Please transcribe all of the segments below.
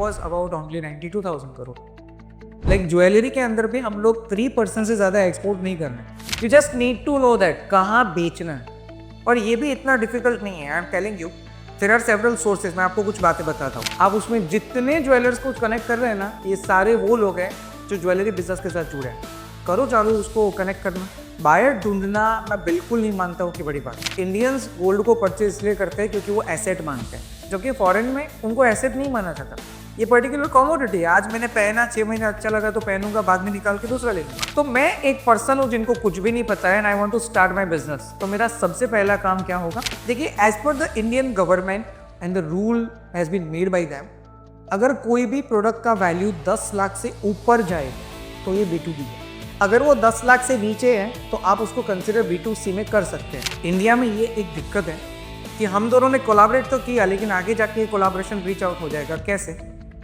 Was about only 92,000 crore. Like jewellery के अंदर भी हम लोग 3% से ज़्यादा एक्सपोर्ट नहीं कर रहे। You just need to know that कहाँ बेचना है, और ये भी इतना डिफिकल्ट नहीं है। I am telling you, there are several sources. मैं आपको कुछ बातें बताता हूँ। आप उसमें जितने ज्वेलर्स को कनेक्ट कर रहे हैं ना, ये सारे वो लोग हैं जो ज्वेलरी बिजनेस के साथ जुड़े हैं। करो चालू उसको कनेक्ट करना। बायर ढूंढना मैं बिल्कुल नहीं मानता हूँ कि बड़ी बात है। इंडियंस गोल्ड को परचेज इसलिए करते हैं क्योंकि वो एसेट मानते हैं, जबकि फॉरेन में उनको एसेट नहीं माना जाता। ये पर्टिकुलर कॉमोडिटी है। आज मैंने पहना, 6 महीने अच्छा लगा तो पहनूंगा, बाद में निकाल के दूसरा ले लूंगा। तो मैं एक पर्सन हूँ जिनको कुछ भी नहीं पता है and I want to start my business. तो मेरा सबसे पहला काम क्या होगा? देखिए, as per the Indian government and the rule has been made by them, अगर कोई भी प्रोडक्ट का वैल्यू 10 लाख से ऊपर जाए तो ये B2B है। अगर वो 10 लाख से नीचे है तो आप उसको कंसिडर B2C में कर सकते हैं। इंडिया में ये एक दिक्कत है कि हम दोनों ने कोलैबोरेट तो किया, लेकिन आगे जाके ये कोलैबोरेशन रीच आउट हो जाएगा कैसे?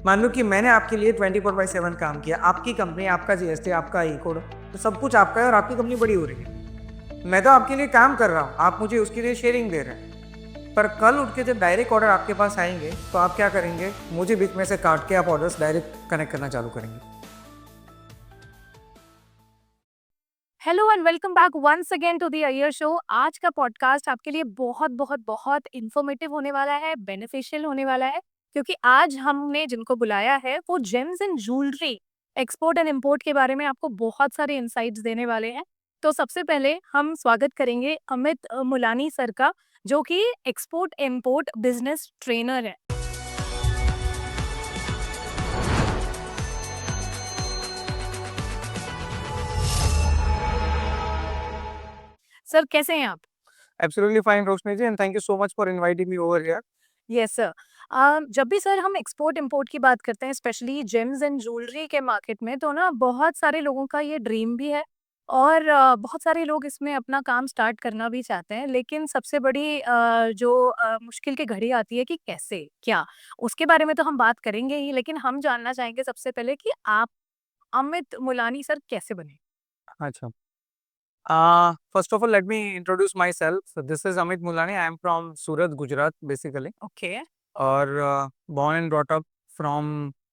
मान लो कि मैंने आपके लिए 24/7 काम किया, आपकी कंपनी, आपका GST, आपका ई कोड, तो सब कुछ आपका है और आपकी कंपनी बड़ी हो रही है। मैं तो आपके लिए काम कर रहा हूँ, आप मुझे उसके लिए शेयरिंग दे रहे हैं। पर कल उठ के जब डायरेक्ट ऑर्डर आपके पास आएंगे तो आप क्या करेंगे? मुझे बीच में से काट के आप ऑर्डर्स डायरेक्ट कनेक्ट करना चालू करेंगे। Hello and welcome back once again to the Iyer show. आज का पॉडकास्ट आपके लिए बहुत बहुत बहुत इन्फॉर्मेटिव होने वाला है, बेनिफिशियल होने वाला है, क्योंकि आज हमने जिनको बुलाया है वो James and jewellery export and import के बारे में आपको बहुत सारे इंसाइट्स देने वाले हैं। तो सबसे पहले हम स्वागत करेंगे अमित मुलानी सर का, जो कि एक्सपोर्ट इंपोर्ट बिजनेस ट्रेनर है। सर, कैसे हैं आप? Absolutely fine Roshni ji, and thank you so much for inviting me over here. Yes sir. जब भी सर हम एक्सपोर्ट इंपोर्ट की बात करते हैं, स्पेशली जेम्स एंड ज्वेलरी के मार्केट में, तो ना बहुत सारे लोगों का ये ड्रीम भी है और बहुत सारे लोग इसमें अपना काम स्टार्ट करना भी चाहते हैं। लेकिन सबसे बड़ी जो मुश्किल की घड़ी आती है कि कैसे क्या, उसके बारे में तो हम बात करेंगे ही, लेकिन हम जानना चाहेंगे सबसे पहले कि आप अमित मुलानी सर कैसे बने? अच्छा, first of all, let me introduce myself. So this is Amit Mulani. I am from Surat, Gujarat, basically, okay. और born and brought up from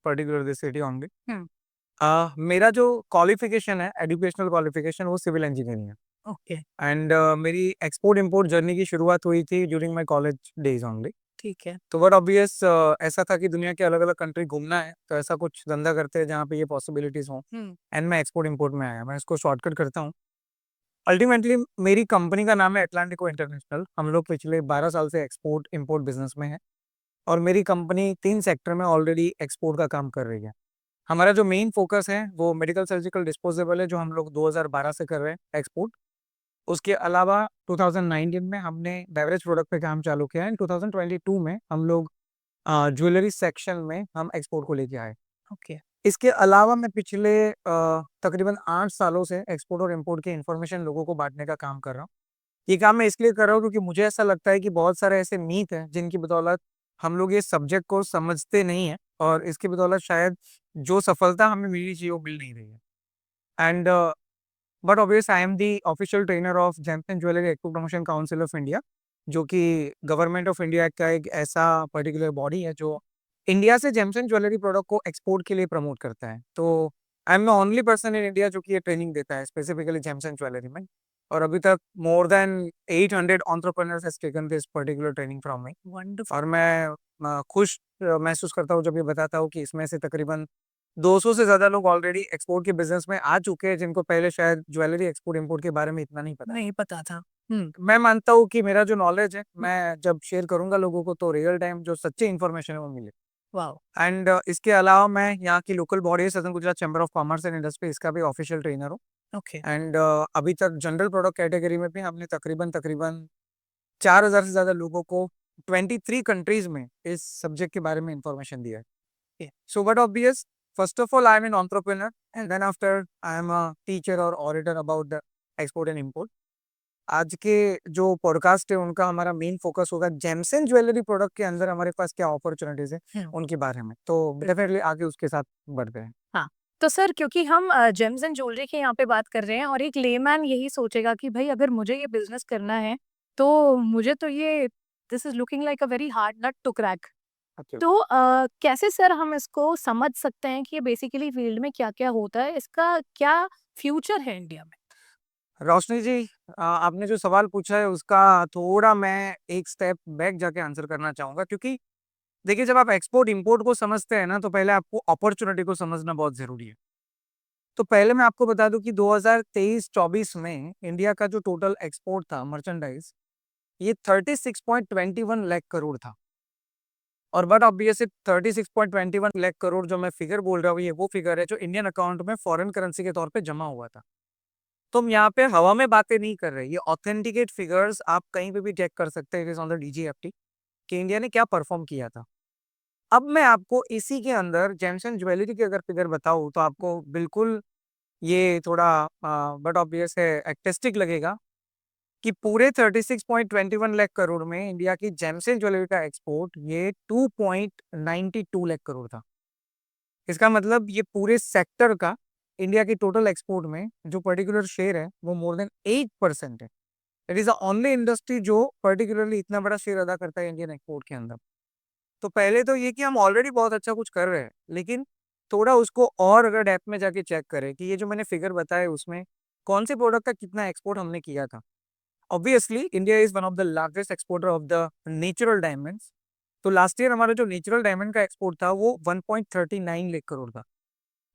particular this city only. हम्म। मेरा जो क्वालिफिकेशन है, एजुकेशनल क्वालिफिकेशन, वो civil engineering है। Okay. And मेरी export import journey की शुरुआत हुई थी during my college days only. ठीक है। तो बट ऑब्वियस ऐसा था कि दुनिया के अलग अलग कंट्री घूमना है, तो ऐसा कुछ धंधा करते हैं जहाँ पे ये पॉसिबिलिटीज हों, हम्म। एंड मैं एक्सपोर्ट इंपोर्ट में आया। मैं इसको शॉर्टकट करता हूँ। अल्टीमेटली मेरी कंपनी का नाम है एटलांटिको इंटरनेशनल। हम लोग पिछले 12 साल से एक्सपोर्ट इंपोर्ट बिजनेस में है, और मेरी कंपनी 3 सेक्टर में ऑलरेडी एक्सपोर्ट का काम कर रही है। हमारा जो मेन फोकस है वो मेडिकल सर्जिकल डिस्पोजेबल है, जो हम लोग 2012 से कर रहे हैं एक्सपोर्ट। उसके अलावा 2019 में हमने बेवरेज प्रोडक्ट पे काम चालू किया है। 2022 में हम लोग ज्वेलरी सेक्शन में हम एक्सपोर्ट को लेके आए। ओके। इसके अलावा मैं पिछले तकरीबन 8 सालों से एक्सपोर्ट और इंपोर्ट की इन्फॉर्मेशन लोगों को बांटने का काम कर रहा हूँ। ये काम मैं इसलिए कर रहा हूँ क्योंकि मुझे ऐसा लगता है कि बहुत सारे ऐसे मीथ हैं जिनकी बदौलत हम लोग ये सब्जेक्ट को समझते नहीं है, और इसकी बदौलत शायद जो सफलता हमें मिलनी चाहिए वो मिल नहीं रही है। And but obvious I am the official trainer of James and jewellery export promotion council of India, जो कि गवर्नमेंट ऑफ इंडिया का एक ऐसा पर्टिकुलर बॉडी है जो इंडिया से जेम्स एंड ज्वेलरी प्रोडक्ट को एक्सपोर्ट के लिए प्रमोट करता है। तो I am the only person in India जो कि ये ट्रेनिंग देता है स्पेसिफिकली जेम्स एंड ज्वेलरी में। और अभी तक more than 800 entrepreneurs has taken this particular training from me। Wonderful. और मैं खुश महसूस करता हूँ जब ये बताता हूँ कि इसमें से तकरीबन 200 से ज़्यादा लोग ऑलरेडी एक्सपोर्ट के बिजनेस में आ चुके हैं, जिनको पहले शायद ज्वेलरी एक्सपोर्ट इंपोर्ट के बारे में इतना नहीं पता। नहीं पता था। हम्म। मैं मानता हूँ कि मेरा जो नॉलेज है, मैं जब शेयर करूंगा लोगों को, तो रियल टाइम जो सच्ची इन्फॉर्मेशन है वो मिले। वाओ। एंड इसके अलावा मैं यहाँ की लोकल बॉडी है southern Gujarat chamber of commerce and industry, इसका भी ऑफिशियल ट्रेनर हूँ। ओके। एंड अभी तक जनरल प्रोडक्ट कैटेगरी में भी हमने तकरीबन तकरीबन 4,000 से ज़्यादा लोगों को 23 कंट्रीज में इस सब्जेक्ट के बारे में इंफॉर्मेशन दिया है। So but obvious, first of all I am an entrepreneur, and then after I am a teacher और auditor about the export and import. आज के जो पॉडकास्ट है उनका हमारा मेन फोकस होगा जेम्स एंड ज्वेलरी प्रोडक्ट के अंदर हमारे पास क्या अपॉर्चुनिटीज है उनके बारे में। तो डेफिनेटली आगे उसके साथ बढ़ते हैं। हाँ, तो सर, क्योंकि हम जेम्स एंड ज्वेलरी की यहाँ पे बात कर रहे हैं और एक लेमैन यही सोचेगा कि भाई अगर मुझे ये बिजनेस करना है तो मुझे तो ये this is looking like a very hard nut to crack. तो कैसे सर हम इसको समझ सकते हैं कि ये बेसिकली फील्ड में क्या-क्या होता है? इसका क्या फ्यूचर है इंडिया में? रोशनी जी, आपने जो सवाल पूछा है उसका थोड़ा मैं एक स्टेप बैक जाके आंसर करना चाहूँगा, क्योंकि देखिए, जब आप एक्सपोर्ट इंपोर्ट को समझते हैं ना, तो पहले आपको अपॉर्चुनिटी को समझना बहुत ज़रूरी है। तो पहले मैं आपको बता दूँ कि 2023-24 में इंडिया का जो टोटल एक्सपोर्ट था मर्चेंडाइज़, ये 36.21 लाख करोड़ था। और बट ऑब्वियसली 36.21 लाख करोड़ जो मैं फिगर बोल रहा हूँ, ये वो फिगर है जो इंडियन अकाउंट में फॉरेन करेंसी के तौर पे जमा हुआ था। तो हम यहाँ पे हवा में बातें नहीं कर रहे, ये ऑथेंटिकेट फिगर्स आप कहीं पे भी चेक कर सकते हैं, it is on the DGFT, कि इंडिया ने क्या परफॉर्म किया था। अब मैं आपको इसी के अंदर जेम्स एंड ज्वेलरी की अगर फिगर बताऊं तो आपको बिल्कुल ये थोड़ा बट ऑब्वियस है, एक्टेस्टिक लगेगा कि पूरे 36.21 लाख करोड़ में इंडिया की जेम्स एंड ज्वेलरी का एक्सपोर्ट ये 2.92 लाख करोड़ था। इसका मतलब ये पूरे सेक्टर का इंडिया की टोटल एक्सपोर्ट में जो पर्टिकुलर शेयर है वो मोर देन 8% है। It is the only industry जो पर्टिकुलरली इतना बड़ा शेयर अदा करता है इंडियन एक्सपोर्ट के अंदर। तो पहले तो ये कि हम ऑलरेडी बहुत अच्छा कुछ कर रहे हैं, लेकिन थोड़ा उसको और अगर डेप्थ में जाके चेक करें कि ये जो मैंने फिगर बताया उसमें कौन से प्रोडक्ट का कितना एक्सपोर्ट हमने किया था। Obviously India is one of the largest exporter of the natural diamonds. तो लास्ट ईयर हमारा जो नेचुरल डायमंड का एक्सपोर्ट था वो 1.39 लाख करोड़ था।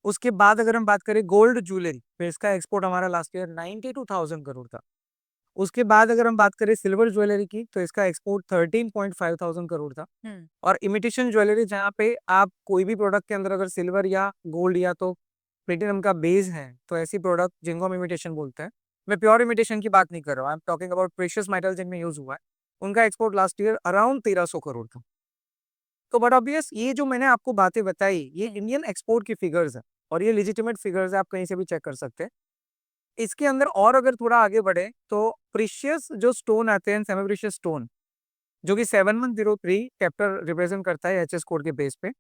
उसके बाद अगर हम बात करें गोल्ड ज्वेलरी, तो इसका एक्सपोर्ट हमारा लास्ट ईयर 92,000 करोड़ था। उसके बाद अगर हम बात करें सिल्वर ज्वेलरी की, तो इसका एक्सपोर्ट 13.5 थाउजेंड करोड़ था। और इमिटेशन ज्वेलरी, जहाँ पे आप कोई भी प्रोडक्ट के अंदर अगर सिल्वर या गोल्ड या तो प्लेटिनम का बेस है, तो ऐसी प्रोडक्ट जिनको हम इमिटेशन बोलते हैं, मैं प्योर इमिटेशन की बात नहीं कर रहा हूँ, आई am talking about precious metal जिनमें यूज हुआ है, उनका export last year around 1300 crore था। तो बट ऑब्वियस ये जो मैंने आपको बातें बताई ये इंडियन एक्सपोर्ट की फिगर्स है, और ये लेजिटिमेट फिगर्स है, आप कहीं से भी चेक कर सकते हैं। इसके अंदर और अगर थोड़ा आगे बढ़े तो प्रीशियस जो स्टोन आते हैं, सेमी प्रीशियस स्टोन, जो कि 7103 कैपिटल रिप्रेजेंट करता है एचएस कोड के बेस पे,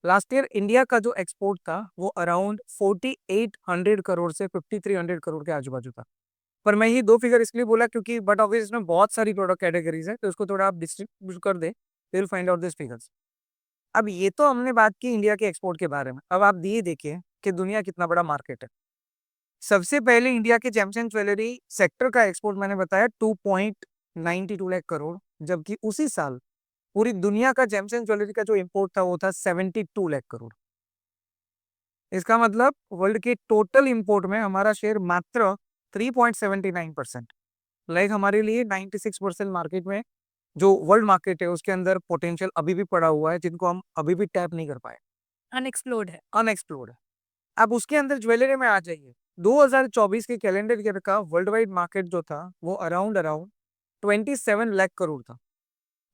लास्ट ईयर इंडिया का जो एक्सपोर्ट था वो अराउंड 4800 करोड़ से 5300 करोड़ के आजू बाजू था। पर मैं ये दो फिगर इसलिए बोला क्योंकि बट ऑब्वियस इसमें बहुत सारी प्रोडक्ट कैटेगरीज है, तो इसको थोड़ा आप डिस्ट्रीब्यूट कर दे, will find out this figures. अब ये तो हमने बात की इंडिया के एक्सपोर्ट के बारे में, अब आप ये देखिए कि दुनिया कितना बड़ा मार्केट है। सबसे पहले इंडिया के जेम्स एंड ज्वेलरी सेक्टर का एक्सपोर्ट मैंने बताया 2.92 लाख करोड़, जबकि उसी साल पूरी दुनिया का जेम्स एंड ज्वेलरी का जो इंपोर्ट था वो था 72 लाख करोड़। इसका मतलब वर्ल्ड के टोटल इंपोर्ट में हमारा शेयर मात्र 3.79%। लाइक हमारे लिए 96% मार्केट में जो वर्ल्ड मार्केट है उसके अंदर पोटेंशियल अभी भी पड़ा हुआ है, जिनको हम अभी भी टैप नहीं कर पाए, अनएक्सप्लोर्ड है। अनएक्सप्लोर्ड है। अब उसके अंदर ज्वेलरी में आ जाइए, 2024 के कैलेंडर ईयर का वर्ल्ड वाइड मार्केट जो था वो अराउंड अराउंड 27 लाख करोड़ था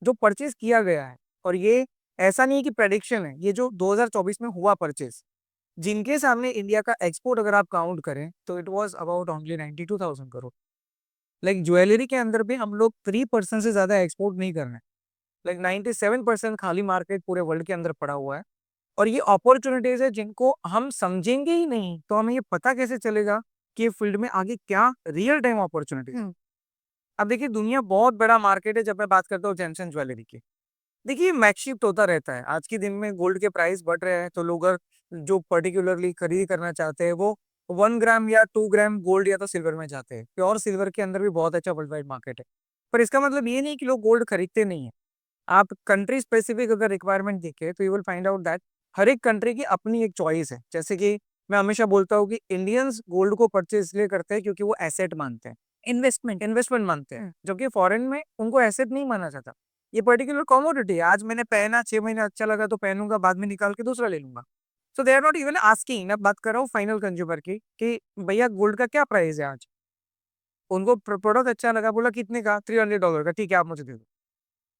जो परचेज किया गया है। और ये ऐसा नहीं है कि प्रेडिक्शन है, ये जो 2024 में हुआ परचेज, जिनके सामने इंडिया का एक्सपोर्ट अगर आप काउंट करें तो it was about only 92,000 crore. Like jewellery के अंदर भी हम लोग 3% से ज्यादा एक्सपोर्ट नहीं कर रहे हैं। लाइक 97% खाली मार्केट पूरे वर्ल्ड के अंदर पड़ा हुआ है। और ये अपॉर्चुनिटीज है जिनको हम समझेंगे ही नहीं तो हमें ये पता कैसे चलेगा कि ये फील्ड में आगे क्या रियल टाइम अपॉर्चुनिटीज। अब देखिए, दुनिया बहुत बड़ा मार्केट है। जब मैं बात करता हूँ जेम्स एंड ज्वेलरी की, देखिए मैच शिफ्ट होता रहता है। आज के दिन में गोल्ड के प्राइस बढ़ रहे हैं, तो लोग जो पर्टिकुलरली खरीदी करना चाहते हैं वो 1 ग्राम या 2 ग्राम गोल्ड या तो सिल्वर में जाते हैं। प्योर सिल्वर के अंदर भी बहुत अच्छा वर्ल्ड वाइड मार्केट है। पर इसका मतलब ये नहीं कि लोग गोल्ड खरीदते नहीं है। आप कंट्री स्पेसिफिक अगर रिक्वायरमेंट देखें तो you will find out that हर एक कंट्री की अपनी एक चॉइस है। जैसे कि मैं हमेशा बोलता हूँ कि इंडियंस गोल्ड को परचेज इसलिए करते हैं क्योंकि वो एसेट मानते हैं, इन्वेस्टमेंट मानते हैं, जबकि फॉरेन में उनको एसेट नहीं माना जाता। ये पर्टिकुलर कॉमोडिटी है, आज मैंने पहना 6 महीने अच्छा लगा तो पहनूंगा, बाद में निकाल के दूसरा ले लूंगा। So they are not even asking. मैं बात कर रहा हूँ फाइनल कंज्यूमर की कि भैया गोल्ड का क्या प्राइस है आज। उनको प्रोडक्ट अच्छा लगा, बोला कितने का, $300 का, ठीक है आप मुझे दे दो।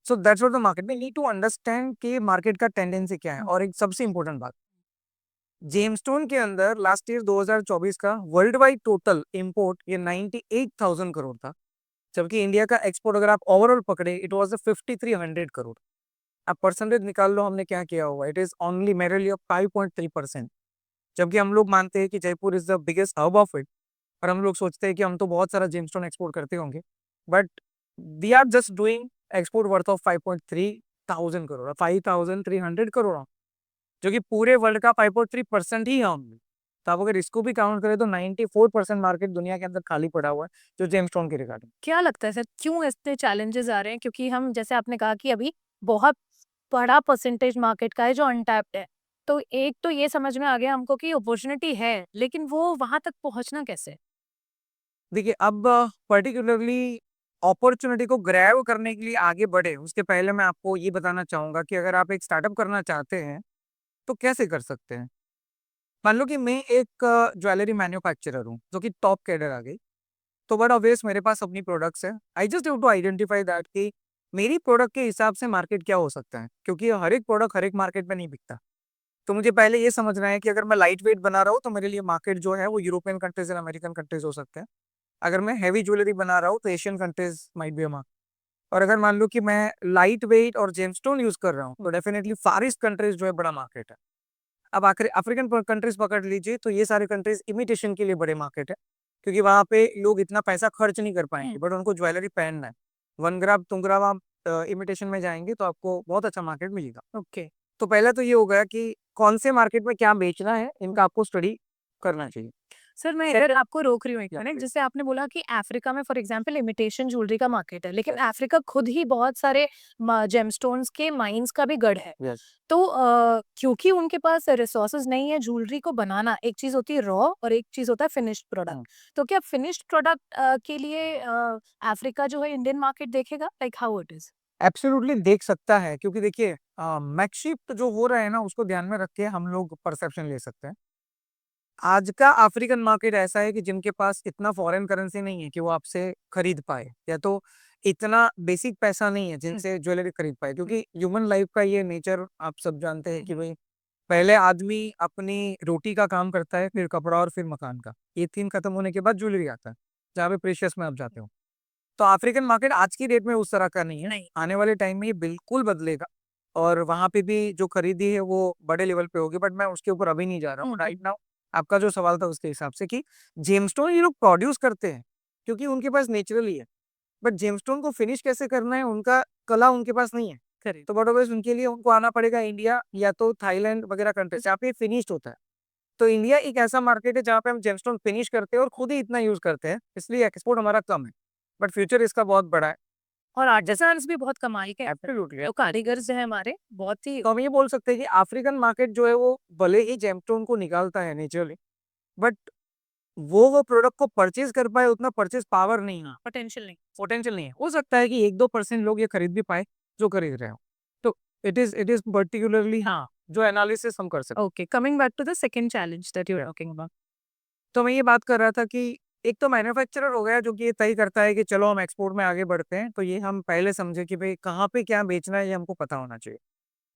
So that's what the market में नीड टू अंडरस्टैंड कि मार्केट का टेंडेंसी क्या है। और एक सबसे इंपॉर्टेंट बात, जेमस्टोन के अंदर लास्ट ईयर 2024 का वर्ल्ड वाइड टोटल इंपोर्ट ये 98,000 करोड़ था, जबकि इंडिया का एक्सपोर्ट अगर आप ओवरऑल पकड़े इट वाज 5300 करोड़। आप परसेंटेज निकाल लो हमने क्या किया हुआ, इट इज ओनली मेरेली 5.3%। जबकि हम लोग मानते हैं कि Jaipur is the biggest hub of it, और हम लोग सोचते हैं कि हम तो बहुत सारा जेमस्टोन एक्सपोर्ट करते होंगे, but we are just doing export worth of 5.3 5,000 crore, 5,300 crore, जो कि पूरे वर्ल्ड का 5.3% ही है only। तो आप अगर इसको भी काउंट करें तो 94% मार्केट दुनिया के अंदर खाली पड़ा हुआ है जो जेमस्टोन के रिगार्डिंग। क्या लगता है सर क्यों इतने चैलेंजेस आ रहे हैं? क्योंकि हम जैसे आपने कहा कि अभी बहुत बड़ा परसेंटेज मार्केट का है जो अनटैप्ड है। तो एक तो ये समझ में आ गया हमको कि अपॉर्चुनिटी है, लेकिन वो वहाँ तक पहुँचना कैसे? देखिए, अब पर्टिकुलरली अपॉर्चुनिटी को ग्रैब करने के लिए आगे बढ़े उसके पहले मैं आपको ये बताना चाहूंगा कि अगर आप एक स्टार्टअप करना चाहते हैं तो कैसे कर सकते हैं। मान लो कि मैं एक ज्वेलरी मैन्युफैक्चरर हूँ जो कि टॉप कैडर आ गई, तो बट ऑब्वियस मेरे पास अपनी प्रोडक्ट्स है। I just have to identify that कि मेरी प्रोडक्ट के हिसाब से मार्केट क्या हो सकता है, क्योंकि हर एक प्रोडक्ट हर एक मार्केट में नहीं बिकता। तो मुझे पहले ये समझना है कि अगर मैं लाइट वेट बना रहा हूँ तो मेरे लिए मार्केट जो है वो European countries and American countries हो सकते हैं। अगर मैं हैवी ज्वेलरी बना रहा हूँ तो Asian countries might be a market. और अगर मान लो कि मैं लाइट वेट और जेमस्टोन यूज कर रहा हूँ तो डेफिनेटली फार ईस्ट कंट्रीज जो है बड़ा मार्केट है। अब आखिर अफ्रीकन कंट्रीज पकड़ लीजिए तो ये सारे कंट्रीज इमिटेशन के लिए बड़े मार्केट है, क्योंकि वहाँ पे लोग इतना पैसा खर्च नहीं कर पाएंगे बट उनको ज्वेलरी पहनना है। 1 ग्राम 2 ग्राम आप इमिटेशन में जाएंगे तो आपको बहुत अच्छा मार्केट मिलेगा। ओके। तो पहला तो ये हो गया कि कौन से मार्केट में क्या बेचना है, इनका आपको स्टडी करना चाहिए। सर मैं इधर आपको रोक रही हूँ एक या मिनट। फिर जैसे आपने बोला कि अफ्रीका में फॉर एग्जांपल इमिटेशन ज्वेलरी का मार्केट है, लेकिन अफ्रीका खुद ही बहुत सारे जेमस्टोन्स के माइंस का भी गढ़ है। यस, तो क्योंकि उनके पास रिसोर्सेज नहीं है ज्वेलरी को बनाना, एक चीज होती है रॉ और एक चीज होता है फिनिश्ड प्रोडक्ट। तो क्या फिनिश्ड प्रोडक्ट के लिए अफ्रीका जो है इंडियन मार्केट देखेगा, like how it is? Absolutely देख सकता है, क्योंकि देखिए मैकशिफ्ट जो हो रहा है ना उसको ध्यान में रख के हम लोग परसेप्शन ले सकते हैं। आज का अफ्रीकन मार्केट ऐसा है कि जिनके पास इतना फॉरेन करेंसी नहीं है कि वो आपसे खरीद पाए, या तो इतना बेसिक पैसा नहीं है जिनसे ज्वेलरी खरीद पाए, क्योंकि ह्यूमन लाइफ का ये नेचर आप सब जानते हैं कि भाई पहले आदमी अपनी रोटी का काम करता है, फिर कपड़ा और फिर मकान का। ये तीन खत्म होने के बाद ज्वेलरी आता है, जहाँ पे प्रेशियस में आप जाते हो। तो अफ्रीकन मार्केट आज की डेट में उस तरह का नहीं है, नहीं। आने वाले टाइम में ये बिल्कुल बदलेगा। और वहां पे भी जो खरीदी है वो बड़े लेवल पे होगी, बट मैं उसके ऊपर अभी नहीं जा रहा हूँ राइट नाउ। आपका जो सवाल था उसके हिसाब से कि जेमस्टोन ये लोग प्रोड्यूस करते हैं क्योंकि उनके पास नेचुरली है, बट जेमस्टोन को फिनिश कैसे करना है उनका कला उनके पास नहीं है। करेक्ट। तो बट ऑब्वियस उनके लिए उनको आना पड़ेगा इंडिया या तो थाईलैंड वगैरह कंट्री जहाँ पे फिनिश्ड होता है। तो इंडिया एक ऐसा मार्केट है जहाँ पे हम जेमस्टोन फिनिश करते हैं और खुद ही इतना यूज करते हैं, इसलिए एक्सपोर्ट हमारा कम है, बट फ्यूचर इसका बहुत बड़ा है। और आर्टिसंस भी बहुत कमाई के हैं। एब्सोल्युटली। तो कारीगर जो है हमारे बहुत ही। तो हम ये बोल सकते हैं कि अफ्रीकन मार्केट जो है वो भले ही जेमस्टोन को निकालता है नेचुरली, बट वो प्रोडक्ट को परचेज कर पाए उतना परचेज पावर नहीं है, पोटेंशियल नहीं। पोटेंशियल नहीं है। हो सकता है कि 1-2% लोग ये खरीद भी पाए जो खरीद रहे हो। तो इट इज पर्टिकुलरली हाँ जो एनालिसिस हम कर सकते हैं। Okay, coming back to the second challenge that you are talking about. तो मैं ये बात कर रहा था कि एक तो मैन्युफैक्चरर हो गया जो कि ये तय करता है कि चलो हम एक्सपोर्ट में आगे बढ़ते हैं, तो ये हम पहले समझे कि भाई कहाँ पे क्या बेचना है ये हमको पता होना चाहिए।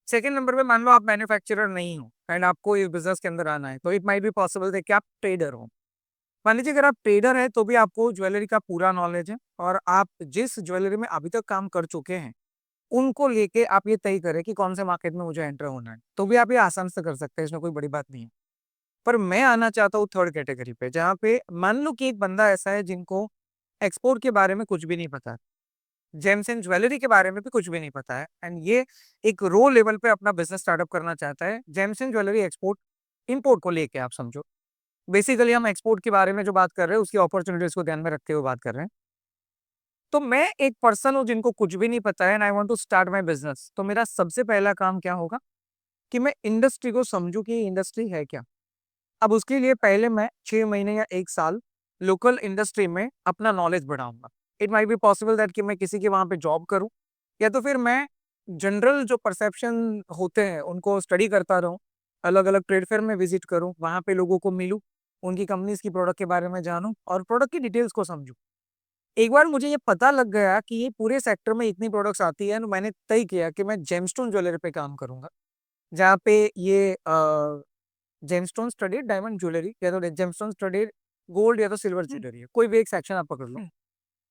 सेकंड नंबर पे मान लो आप मैन्युफैक्चरर नहीं हो एंड आपको इस बिजनेस के अंदर आना है, तो इट माइट बी पॉसिबल है कि आप ट्रेडर हो। मान लीजिए अगर आप ट्रेडर हैं तो भी आपको ज्वेलरी का पूरा नॉलेज है और आप जिस ज्वेलरी में अभी तक काम कर चुके हैं उनको लेके आप ये तय करें कि कौन से मार्केट में मुझे एंटर होना है, तो भी आप ये आसान से कर सकते हैं, इसमें कोई बड़ी बात नहीं है। पर मैं आना चाहता हूँ थर्ड कैटेगरी पे, जहाँ पे मान लो कि एक बंदा ऐसा है जिनको एक्सपोर्ट के बारे में कुछ भी नहीं पता, जेम्स एंड ज्वेलरी के बारे में भी कुछ भी नहीं पता है, एंड ये एक रो लेवल पे अपना बिजनेस स्टार्टअप करना चाहता है James and jewellery export import को लेके। आप समझो बेसिकली हम एक्सपोर्ट के बारे में जो बात कर रहे हैं उसकी अपॉर्चुनिटीज को ध्यान में रखते हुए बात कर रहे हैं। तो मैं एक पर्सन हूँ जिनको कुछ भी नहीं पता है and I want to start my business, तो मेरा सबसे पहला काम क्या होगा कि मैं इंडस्ट्री को समझूं कि इंडस्ट्री है क्या। अब उसके लिए पहले मैं 6 महीने या 1 साल लोकल इंडस्ट्री में अपना नॉलेज बढ़ाऊंगा। It might be possible that कि मैं किसी के वहां पे जॉब करूं, या तो फिर मैं जनरल जो परसेप्शन होते हैं उनको स्टडी करता रहूं, अलग अलग ट्रेड फेयर में विजिट करूं, वहां पे लोगों को मिलूं, उनकी कंपनीज की प्रोडक्ट के बारे में जानूं और प्रोडक्ट की डिटेल्स को समझूं। एक बार मुझे ये पता लग गया कि ये पूरे सेक्टर में इतनी प्रोडक्ट्स आती है, तो मैंने तय किया कि मैं जेमस्टोन ज्वेलरी पे काम करूंगा, जहाँ पे ये जेमस्टोन स्टडीड डायमंड ज्वेलरी या तो जेमस्टोन स्टडीड गोल्ड या तो सिल्वर ज्वेलरी है, कोई भी एक सेक्शन आप पकड़ लो।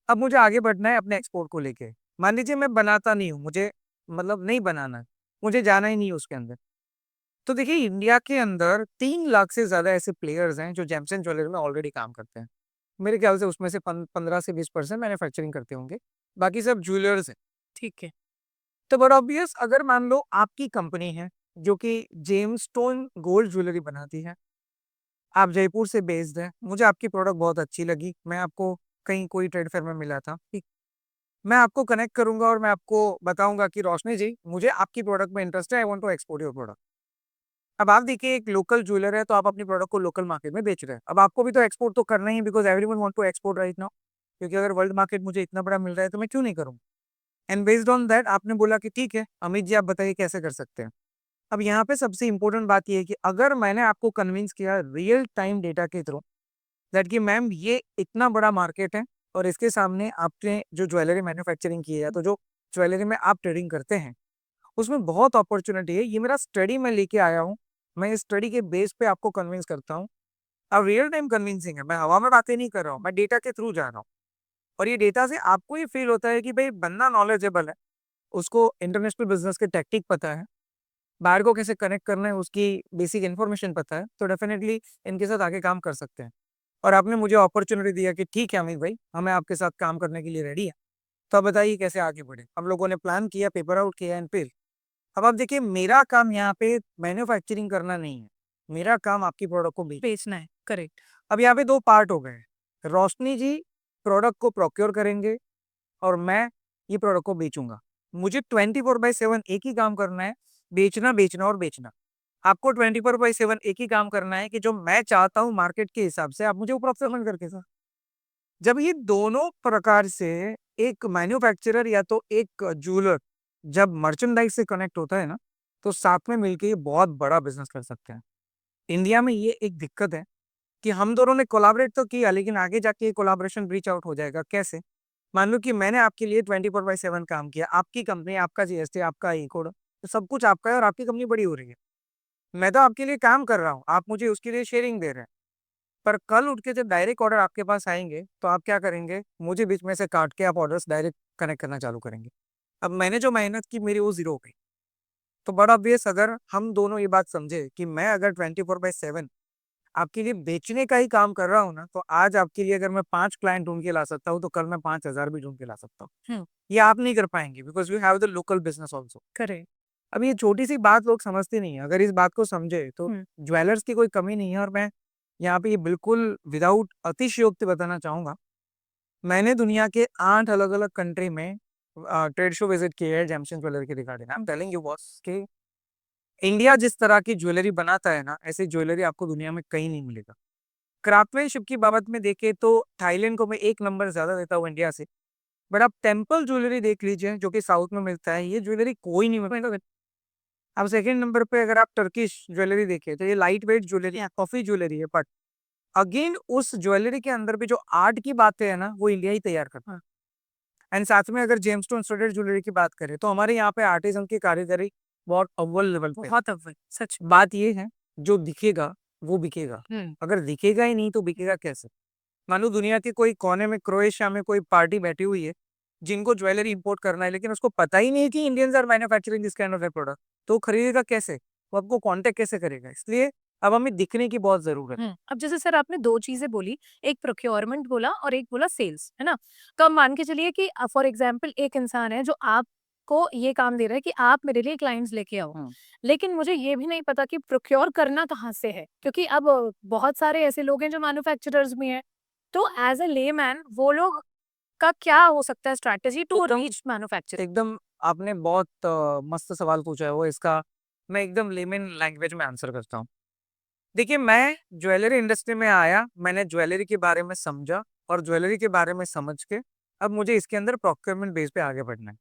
अब मुझे आगे बढ़ना है अपने एक्सपोर्ट को लेके। मान लीजिए मैं बनाता नहीं हूँ, मुझे मतलब नहीं बनाना है, मुझे जाना ही नहीं है उसके अंदर। तो देखिए इंडिया के अंदर 3 लाख से ज्यादा ऐसे प्लेयर्स हैं जो जेम्स एंड ज्वेलरी में ऑलरेडी काम करते हैं। मेरे ख्याल से उसमें से 15 से 20% मैन्युफैक्चरिंग करते होंगे, बाकी सब ज्वेलर्स हैं। ठीक है। तो बड़ा ऑब्वियस, अगर मान लो आपकी कंपनी है जो कि जेमस्टोन गोल्ड ज्वेलरी बनाती है, आप जयपुर से बेस्ड है, मुझे आपकी प्रोडक्ट बहुत अच्छी लगी, मैं आपको कहीं कोई ट्रेड फेयर में मिला था, ठीक, मैं आपको कनेक्ट करूंगा और मैं आपको बताऊंगा कि रोशनी जी, मुझे आपकी प्रोडक्ट में इंटरेस्ट है, I want to export your product. अब आप देखिए, एक लोकल ज्वेलर है तो आप अपनी प्रोडक्ट को लोकल मार्केट में बेच रहे हैं, अब आपको भी तो एक्सपोर्ट तो करना ही है, because everyone want to export right now, क्योंकि अगर वर्ल्ड मार्केट मुझे इतना बड़ा मिल रहा है तो मैं क्यों नहीं करूँ। एंड बेस्ड ऑन दैट आपने बोला कि ठीक है अमित जी, आप बताइए कैसे कर सकते हैं। अब यहाँ पे सबसे इंपॉर्टेंट बात यह है कि अगर मैंने आपको कन्विंस किया रियल टाइम डेटा के थ्रू दैट कि मैम ये इतना बड़ा मार्केट है और इसके सामने आपने जो ज्वेलरी मैन्युफैक्चरिंग की है, तो जो ज्वेलरी में आप ट्रेडिंग करते हैं उसमें बहुत अपॉर्चुनिटी है, ये मेरा स्टडी में लेके आया हूँ, मैं इस स्टडी के बेस पे आपको कन्विंस करता हूँ। अब रियल टाइम कन्विंसिंग है, मैं हवा में बातें नहीं कर रहा हूँ, मैं डेटा के थ्रू जा रहा हूँ। और ये डेटा से आपको ये फील होता है कि भाई बंदा नॉलेजेबल है, उसको इंटरनेशनल बिजनेस के टैक्टिक पता है, बाहर को कैसे कनेक्ट करना है उसकी बेसिक इन्फॉर्मेशन पता है, तो डेफिनेटली इनके साथ आगे काम कर सकते हैं। और आपने मुझे अपॉर्चुनिटी दिया कि ठीक है अमित भाई, हमें आपके साथ काम करने के लिए रेडी है, तो आप बताइए कैसे आगे बढ़े। हम लोगों ने प्लान किया, पेपर आउट किया एंड फिर अब आप देखिए, मेरा काम यहाँ पे मैन्युफैक्चरिंग करना नहीं है, मेरा काम आपकी प्रोडक्ट को बेचना है, करेक्ट। अब यहाँ पे दो पार्ट हो गए, रोशनी जी प्रोडक्ट को प्रोक्योर करेंगे और मैं ये प्रोडक्ट को बेचूंगा। मुझे 24/7 एक ही काम करना है, बेचना बेचना और बेचना। आपको 24/7 एक ही काम करना है कि जो मैं चाहता हूँ मार्केट के हिसाब से आप मुझे वो प्रोफेशनल करके सर। जब ये दोनों प्रकार से एक मैन्युफैक्चरर या तो एक ज्वेलर जब मर्चेंडाइज से कनेक्ट होता है ना, तो साथ में मिलके ये बहुत बड़ा बिजनेस कर सकते हैं। इंडिया में ये एक दिक्कत है कि हम दोनों ने कोलैबोरेट तो किया, लेकिन आगे जाके ये कोलैबोरेशन ब्रीच आउट हो जाएगा कैसे। मान लो कि मैंने आपके लिए 24/7 काम किया, आपकी कंपनी, आपका जीएसटी, आपका ई कोड, तो सब कुछ आपका है और आपकी कंपनी बड़ी हो रही है। मैं तो आपके लिए काम कर रहा हूँ, आप मुझे उसके लिए शेयरिंग दे रहे हैं, पर कल उठ के जब डायरेक्ट ऑर्डर आपके पास आएंगे तो आप क्या करेंगे, मुझे बीच में से काट के आप ऑर्डर्स डायरेक्ट कनेक्ट करना चालू करेंगे। अब मैंने जो मेहनत की मेरी वो जीरो हो गई। तो बड़ा ऑब्वियस, अगर हम दोनों ये बात समझे कि मैं अगर 24/7 आपके लिए बेचने का ही काम कर रहा हूँ ना, तो आज आपके लिए अगर मैं 5 क्लाइंट ढूंढ के ला सकता हूँ तो कल मैं 5,000 भी ढूंढ के ला सकता हूँ। ये आप नहीं कर पाएंगे because you have the local business also. Correct. अब ये छोटी सी बात लोग समझते नहीं है, अगर इस बात को समझे तो ज्वेलर्स की कोई कमी नहीं है। और मैं यहाँ पे ये बिल्कुल विदाउट अतिशयोक्ति बताना चाहूंगा, मैंने दुनिया के 8 अलग अलग कंट्री में ट्रेड शो विजिट किए हैं जेमसन ज्वेलरी के regarding. I am telling you boss कि इंडिया जिस तरह की ज्वेलरी बनाता है ना, ऐसी ज्वेलरी आपको दुनिया में कहीं नहीं मिलेगा। क्राफ्टमैनशिप की बाबत में देखे तो थाईलैंड को मैं एक नंबर ज्यादा देता हूँ इंडिया से, बट आप टेम्पल ज्वेलरी देख लीजिए जो कि साउथ में मिलता है, ये ज्वेलरी कोई नहीं मिलेगा। अब सेकंड नंबर पे अगर आप टर्किश ज्वेलरी देखें तो ये लाइट वेट ज्वेलरी है, कॉफी ज्वेलरी है, बट अगेन उस ज्वेलरी के अंदर भी जो आर्ट की बातें है ना, वो इंडिया ही तैयार करता है। एंड साथ में अगर जेमस्टोन स्टडेड ज्वेलरी की बात करें तो हमारे यहाँ पे आर्टिसन की कारीगरी बहुत अव्वल लेवल पे है। बहुत अव्वल, सच। बात ये है, जो दिखेगा वो बिकेगा, अगर दिखेगा ही नहीं तो बिकेगा कैसे। मान लो दुनिया के कोई कोने में क्रोएशिया में कोई पार्टी बैठी हुई है जिनको ज्वेलरी इंपोर्ट करना है, लेकिन उसको पता ही नहीं कि Indians are manufacturing this kind of a product, तो वो खरीदेगा कैसे, वो आपको कांटेक्ट कैसे करेगा। इसलिए अब हमें दिखने की बहुत जरूरत है। अब जैसे सर आपने 2 चीज़ें बोली, एक प्रोक्योरमेंट बोला और एक बोला सेल्स, है ना? तो अब मान के चलिए कि फॉर एग्ज़ाम्पल एक इंसान है जो आपको ये काम दे रहा है कि आप मेरे लिए क्लाइंट्स लेके आओ। लेकिन मुझे ये भी नहीं पता कि प्रोक्योर करना कहाँ से है? क्योंकि अब बहुत सारे ऐसे लोग हैं जो मैन्युफैक्चरर्स भी हैं। तो एज़ अ लेमैन वो लोग का क्या हो सकता है स्ट्रैटेजी टू रीच मैन्युफैक्चर? एकदम आपने बहुत मस्त सवाल पूछा है, वो इसका मैं एकदम लेमन लैंग्वेज में आंसर करता हूँ। देखिए, मैं ज्वेलरी इंडस्ट्री में आया, मैंने ज्वेलरी के बारे में समझा और ज्वेलरी के बारे में समझ के अब मुझे इसके अंदर प्रोक्योरमेंट बेस पे आगे बढ़ना है।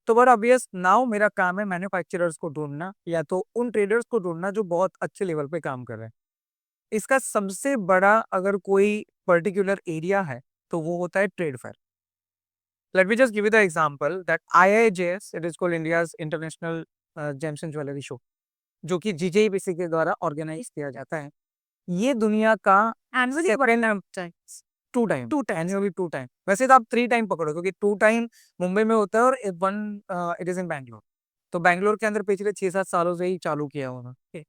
तो बड़ा ऑब्वियस नाउ मेरा काम है मैन्युफैक्चरर्स को ढूंढना या तो उन ट्रेडर्स को ढूंढना जो बहुत अच्छे लेवल पे काम कर रहे हैं। इसका सबसे बड़ा अगर कोई पर्टिकुलर एरिया है तो वो होता है trade fair. Let me just give you the example that IIJS, it is called India's international James and jewellery show, जो कि GJBC के द्वारा ऑर्गेनाइज किया जाता है। ये दुनिया का annually second two time, annually 2 time, वैसे तो आप 3 टाइम पकड़ो क्योंकि 2 टाइम मुंबई में होता है और 1 इट इज इन बैंगलोर। तो बैंगलोर के अंदर पिछले 6-7 सालों से ही चालू किया उन्होंने।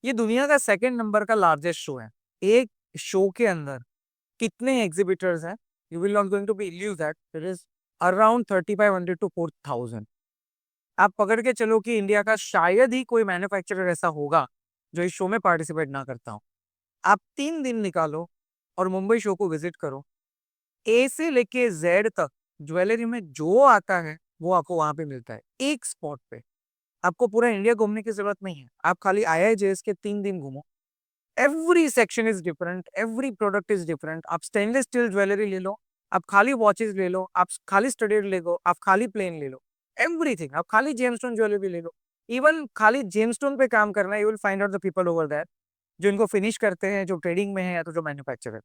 ये दुनिया का सेकंड नंबर का लार्जेस्ट शो है। एक शो के अंदर कितने एग्जिबिटर्स हैं, you will not going to be believe that it is around 3,500 to 4,000। आप पकड़ के चलो कि इंडिया का शायद ही कोई मैन्युफैक्चरर ऐसा होगा जो इस शो में पार्टिसिपेट ना करता हो। आप 3 दिन निकालो और मुंबई शो को विजिट करो। ए से लेके जेड तक ज्वेलरी में जो आता है वो आपको वहां पे मिलता है, एक स्पॉट पे। आपको पूरा इंडिया घूमने की जरूरत नहीं है, आप खाली IIJS के 3 दिन घूमो। Every section is different, every product is different. आप स्टेनलेस स्टील ज्वेलरी ले लो, आप खाली वॉचेस ले लो, आप खाली स्टडीड ले लो, आप खाली प्लेन ले लो, एवरीथिंग। आप खाली जेमस्टोन ज्वेलरी ले लो, इवन खाली जेमस्टोन पे काम करना है, you will find out the people over that जो इनको फिनिश करते हैं, जो ट्रेडिंग में है या तो जो मैन्युफैक्चर है।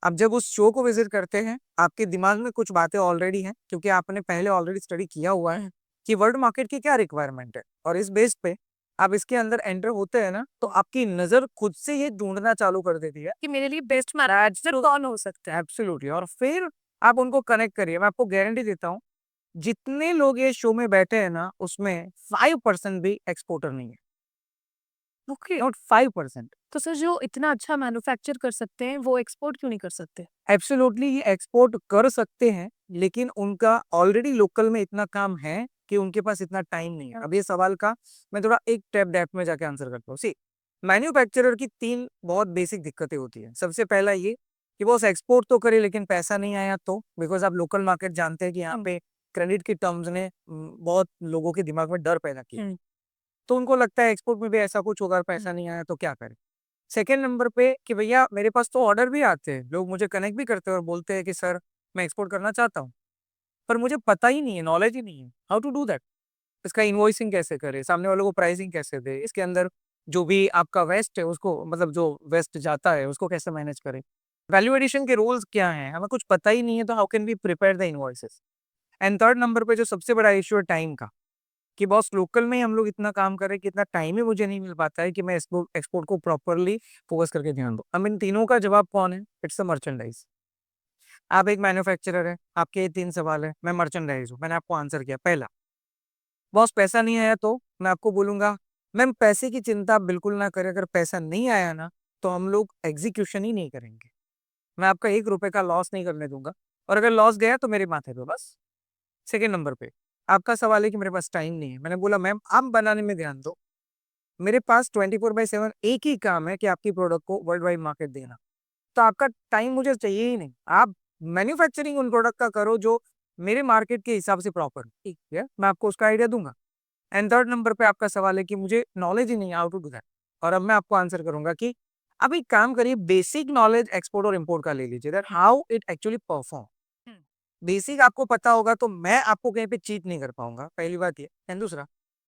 अब जब उस शो को विजिट करते हैं, आपके दिमाग में कुछ बातें ऑलरेडी हैं क्योंकि आपने पहले ऑलरेडी स्टडी किया हुआ है कि वर्ल्ड मार्केट की क्या रिक्वायरमेंट है, और इस बेस पे आप इसके अंदर एंटर होते हैं ना, तो आपकी नजर खुद से ये ढूंढना चालू कर देती है कि मेरे लिए बेस्ट मैनेजर कौन हो सकता है। एब्सोल्युटली। और फिर आप उनको कनेक्ट करिए। मैं आपको गारंटी देता हूँ, जितने लोग ये शो में बैठे हैं ना, उसमें 5% भी एक्सपोर्टर नहीं है। Okay, not 5%। तो सर जो इतना अच्छा मैन्युफैक्चर कर सकते हैं वो एक्सपोर्ट क्यों नहीं कर सकते? एब्सोल्युटली ये एक्सपोर्ट कर सकते हैं, लेकिन उनका ऑलरेडी लोकल में इतना काम है कि उनके पास इतना टाइम नहीं है। अब ये सवाल का मैं थोड़ा एक स्टेप डेप्थ में जाके आंसर करता हूँ। सी, मैन्युफैक्चरर की 3 बहुत बेसिक दिक्कतें होती है। सबसे पहला ये कि बॉस एक्सपोर्ट तो करे लेकिन पैसा नहीं आया तो, बिकॉज आप लोकल मार्केट जानते हैं कि यहाँ पे क्रेडिट की टर्म्स ने बहुत लोगों के दिमाग में डर पैदा किया। तो उनको लगता है एक्सपोर्ट में भी ऐसा कुछ होगा, पैसा नहीं आया तो क्या करें। सेकेंड नंबर पे कि भैया मेरे पास तो ऑर्डर भी आते हैं, लोग मुझे कनेक्ट भी करते हैं और बोलते हैं कि सर मैं एक्सपोर्ट करना चाहता हूँ, पर मुझे पता ही नहीं है, नॉलेज ही नहीं है हाउ टू डू दैट। इसका इन्वॉइसिंग कैसे करें, सामने वालों को प्राइसिंग कैसे दे, इसके अंदर जो भी आपका वेस्ट है उसको, मतलब जो वेस्ट जाता है उसको कैसे मैनेज करें, वैल्यू एडिशन के रूल्स क्या हैं, हमें कुछ पता ही नहीं है, तो how can be prepare the invoices. And third number पे जो सबसे बड़ा इशू है टाइम का, कि बॉस लोकल में ही हम लोग इतना काम करें कि इतना टाइम ही मुझे नहीं मिल पाता है कि मैं एक्सपोर्ट एक्सपोर्ट को प्रॉपरली फोकस करके ध्यान दूं। अब इन तीनों का जवाब कौन है? It's a merchandise. आप एक मैन्युफैक्चरर है, आपके ये 3 सवाल है, मैं मर्चेंडाइज हूँ, मैंने आपको आंसर किया। पहला, बॉस पैसा नहीं आया तो मैं आपको बोलूंगा मैम पैसे की चिंता आप बिल्कुल ना करें, अगर पैसा नहीं आया ना तो हम लोग एग्जीक्यूशन ही नहीं करेंगे, मैं आपका 1 रुपए का लॉस नहीं करने दूंगा, और अगर लॉस गया तो मेरे माथे पे बस। सेकेंड नंबर पे आपका सवाल है कि मेरे पास टाइम नहीं है, मैंने बोला मैम आप बनाने में ध्यान दो, मेरे पास 24/7 एक ही काम है कि आपकी प्रोडक्ट को वर्ल्ड वाइड मार्केट देना, तो आपका टाइम मुझे चाहिए ही नहीं। आप मैन्युफैक्चरिंग उन प्रोडक्ट का करो जो मेरे मार्केट के हिसाब से प्रॉपर, ठीक है, मैं आपको उसका आइडिया दूंगा। एंड थर्ड नंबर पे आपका सवाल है कि मुझे नॉलेज ही नहीं हाउ टू डू दैट, और अब मैं आपको आंसर करूंगा कि अब एक काम करिए, बेसिक नॉलेज एक्सपोर्ट और इंपोर्ट का ले लीजिए, that how it actually perform. Basic आपको पता होगा तो मैं आपको कहीं पे चीट नहीं कर पाऊंगा, पहली बात ये। एंड दूसरा,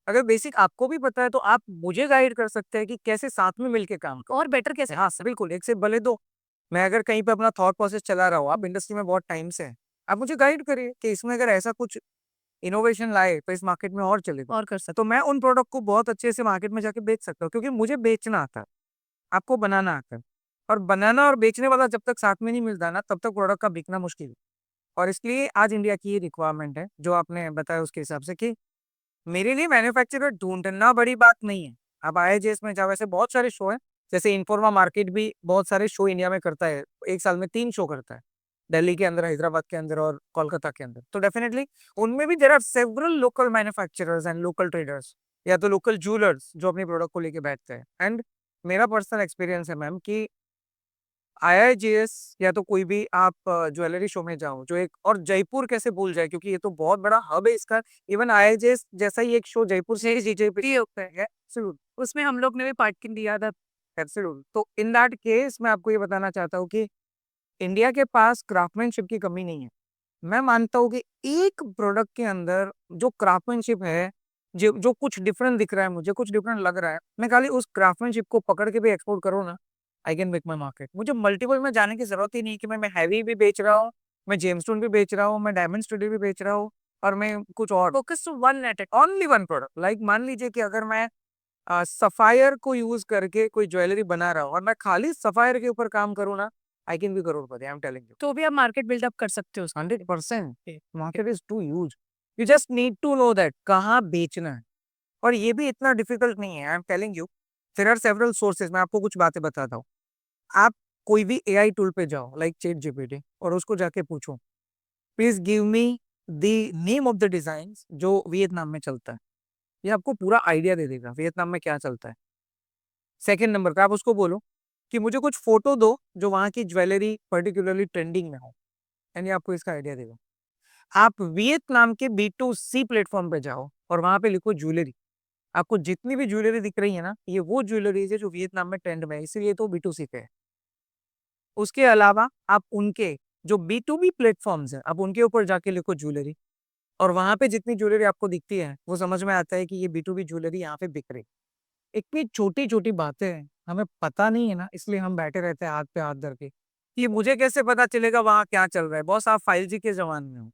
अगर बेसिक आपको भी पता है तो आप मुझे गाइड कर सकते हैं कि कैसे साथ में मिलके काम करें। और बेटर कैसे? हाँ बिल्कुल, एक से भले दो। मैं अगर कहीं पे अपना थॉट प्रोसेस चला रहा हूँ, आप इंडस्ट्री में बहुत टाइम से हैं, आप मुझे गाइड करिए कि इसमें अगर ऐसा कुछ इनोवेशन लाए तो इस मार्केट में और चलेगा, और कर सकते तो मैं उन प्रोडक्ट को बहुत अच्छे से मार्केट में जाके बेच सकता हूँ, क्योंकि मुझे बेचना आता है, आपको बनाना आता है। और बनाना और बेचने वाला जब तक साथ में नहीं मिलता ना, तब तक प्रोडक्ट का बिकना मुश्किल है। और इसलिए आज इंडिया की ये रिक्वायरमेंट है जो आपने बताया उसके हिसाब से, कि मेरे लिए मैन्युफैक्चरर ढूंढना बड़ी बात नहीं है। अब IIJS में जाओ, ऐसे बहुत सारे शो हैं, जैसे इन्फोर्मा मार्केट भी बहुत सारे शो इंडिया में करता है, एक साल में 3 शो करता है, दिल्ली के अंदर, हैदराबाद के अंदर और कोलकाता के अंदर। तो डेफिनेटली उनमें भी there are several local manufacturers and local traders या तो लोकल ज्वेलर्स जो अपने प्रोडक्ट को लेके बैठते हैं। एंड मेरा पर्सनल एक्सपीरियंस है मैम कि IIJS या तो कोई भी आप ज्वेलरी शो में जाओ, जो एक, और जयपुर कैसे भूल जाए क्योंकि ये तो बहुत बड़ा हब है इसका। इवन IIJS जैसा ही एक शो जयपुर से जीजे पे होता है। एब्सोल्यूट, उसमें हम लोग ने भी पार्ट लिया था। एब्सोल्यूट। तो इन दैट केस मैं आपको ये बताना चाहता हूँ कि इंडिया के पास क्राफ्टमैनशिप की कमी नहीं है। मैं मानता हूँ कि एक प्रोडक्ट के अंदर जो क्राफ्टमैनशिप है, जो जो कुछ डिफरेंट दिख रहा है, मुझे कुछ डिफरेंट लग रहा है, मैं खाली उस क्राफ्टमैनशिप को पकड़ के भी एक्सपोर्ट करूँ ना, I can make my market. मुझे मल्टीपल में जाने की जरूरत ही नहीं कि मैं हैवी भी बेच रहा हूँ, मैं जेमस्टोन भी बेच रहा हूँ, मैं डायमंड स्टूडियो भी बेच रहा हूँ, और मैं कुछ और। Focus to one at it. Only one product. Like मान लीजिए कि अगर मैं सफायर को यूज करके कोई ज्वेलरी बना रहा हूँ और मैं खाली सफायर के ऊपर काम करूँ ना, I can be Crorepati, I am telling you. तो भी आप मार्केट बिल्डअप कर सकते हो उसका। 100%। Market is too huge, you just need to know that कहाँ बेचना है, और ये भी इतना डिफिकल्ट नहीं है, I am telling you. There are several sources. मैं आपको कुछ बातें बताता हूँ। आप कोई भी AI टूल पे जाओ, लाइक चैट GPT, और उसको जाके पूछो please give me the name of the design जो वियतनाम में चलता है, ये आपको पूरा आइडिया दे देगा वियतनाम में क्या चलता है। सेकंड नंबर पे आप उसको बोलो कि मुझे कुछ फोटो दो जो वहाँ की ज्वेलरी पर्टिकुलरली ट्रेंडिंग में हो, यानी आपको इसका आइडिया देगा। आप वियतनाम के B2C प्लेटफॉर्म पे जाओ और वहां पे लिखो ज्वेलरी। आपको जितनी भी ज्वेलरी दिख रही है ना, ये वो ज्वेलरी है जो वियतनाम में ट्रेंड में है, इसलिए तो B2C पे है। उसके अलावा आप उनके जो B2B प्लेटफॉर्म्स हैं, आप उनके ऊपर जाके लिखो ज्वेलरी, और वहां पे जितनी ज्वेलरी आपको दिखती है वो समझ में आता है कि ये B2B ज्वेलरी यहाँ पे बिक रही है। इतनी छोटी छोटी बातें हैं, हमें पता नहीं है ना, इसलिए हम बैठे रहते हैं हाथ पे हाथ धर के। ये मुझे कैसे पता चलेगा वहां क्या चल रहा है? बॉस, आप 5G के जमाने में हो।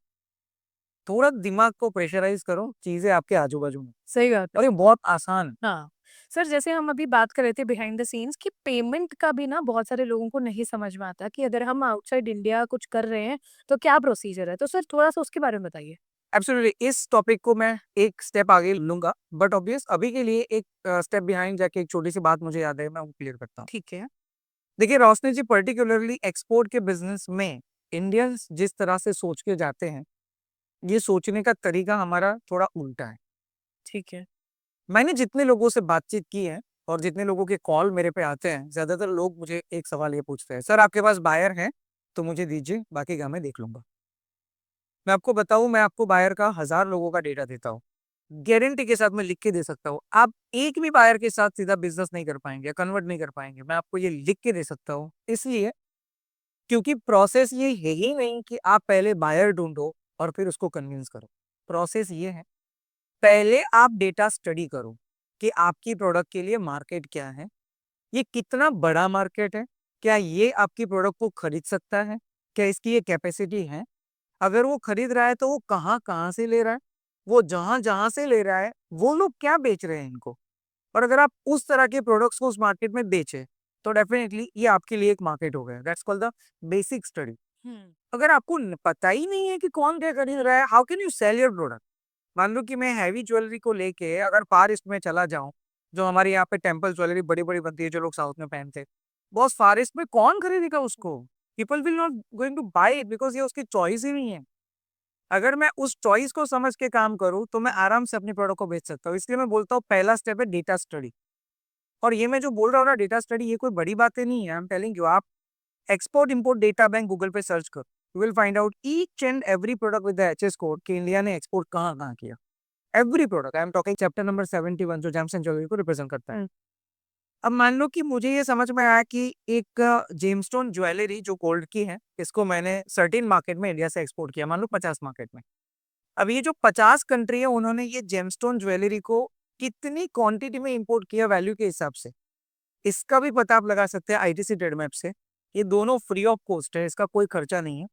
थोड़ा दिमाग को प्रेशराइज करो, चीजें आपके आजू बाजू में, सही बात है। और ये बहुत आसान है। हाँ। सर, जैसे हम अभी बात कर रहे थे बिहाइंड द सीन्स कि पेमेंट का भी ना बहुत सारे लोगों को नहीं समझ में आता कि अगर हम आउटसाइड इंडिया कुछ कर रहे हैं, तो क्या प्रोसीजर है? तो सर थोड़ा-सा उसके बारे में बताइए। एब्सोल्युटली, इस टॉपिक को मैं एक स्टेप आगे लूंगा, बट ऑब्वियस अभी के लिए एक स्टेप बिहाइंड जाके एक छोटी सी बात मुझे याद है, मैं वो क्लियर करता हूँ। ठीक है। देखिए रोशनी जी, पर्टिकुलरली एक्सपोर्ट के बिजनेस में इंडियंस जिस तरह से सोच के जाते हैं, ये सोचने का तरीका हमारा थोड़ा उल्टा है। ठीक है। मैंने जितने लोगों से बातचीत की है और जितने लोगों के कॉल मेरे पे आते हैं, ज्यादातर लोग मुझे एक सवाल ये पूछते हैं, सर आपके पास बायर है तो मुझे दीजिए, बाकी का मैं देख लूंगा। मैं आपको बताऊं, मैं आपको बायर का 1000 लोगों का डेटा देता हूँ, गारंटी के साथ मैं लिख के दे सकता हूँ। आप एक भी बायर के साथ सीधा बिजनेस नहीं कर पाएंगे, कन्वर्ट नहीं कर पाएंगे, मैं आपको ये लिख के दे सकता हूँ। इसलिए क्योंकि प्रोसेस ये है ही नहीं कि आप पहले बायर ढूंढो और फिर उसको कन्विंस करो। प्रोसेस ये है, पहले आप डेटा स्टडी करो कि आपकी प्रोडक्ट के लिए मार्केट क्या है, ये कितना बड़ा मार्केट है, क्या ये आपकी प्रोडक्ट को खरीद सकता है, क्या इसकी ये कैपेसिटी है। अगर वो खरीद रहा है तो वो कहाँ कहाँ से ले रहा है, वो जहां जहां से ले रहा है वो लोग क्या बेच रहे हैं इनको। और अगर आप उस तरह के प्रोडक्ट्स को उस मार्केट में बेचे तो डेफिनेटली ये आपके लिए एक मार्केट हो गया। That's called the basic study. हुँ। अगर आपको पता ही नहीं है कि कौन क्या खरीद रहा है, how can you sell your product? मान लो कि मैं हैवी ज्वेलरी को लेके अगर फार ईस्ट में चला जाऊं, जो हमारे यहाँ पे टेम्पल ज्वेलरी बड़ी बड़ी बनती है जो लोग साउथ में पहनते हैं, बॉस फार ईस्ट में कौन खरीदेगा उसको? People will not going to buy it because ये उसकी चॉइस ही नहीं है। अगर मैं उस चॉइस को समझ के काम करूं तो मैं आराम से अपनी प्रोडक्ट को बेच सकता हूँ। इसलिए मैं बोलता हूँ पहला स्टेप है डेटा स्टडी। और ये मैं जो बोल रहा हूँ ना, डेटा स्टडी, ये कोई बड़ी बातें नहीं है। आई एम टेलिंग यू, आप export import data bank Google पे सर्च करो, you will find out each and every product with the HS code कि इंडिया ने एक्सपोर्ट कहाँ कहाँ किया। Every product, I am talking chapter number 71 जो gems and jewellery को रिप्रेजेंट करता है। अब मान लो कि मुझे ये समझ में आया कि एक जेमस्टोन ज्वेलरी जो गोल्ड की है, इसको मैंने सर्टेन मार्केट में इंडिया से एक्सपोर्ट किया, मान लो 50 मार्केट में। अब ये जो 50 कंट्री है, उन्होंने ये जेमस्टोन ज्वेलरी को कितनी क्वांटिटी में इंपोर्ट किया वैल्यू के हिसाब से, इसका भी पता आप लगा सकते हैं ITC ट्रेडमैप से। ये दोनों फ्री ऑफ कॉस्ट है, इसका कोई खर्चा नहीं है।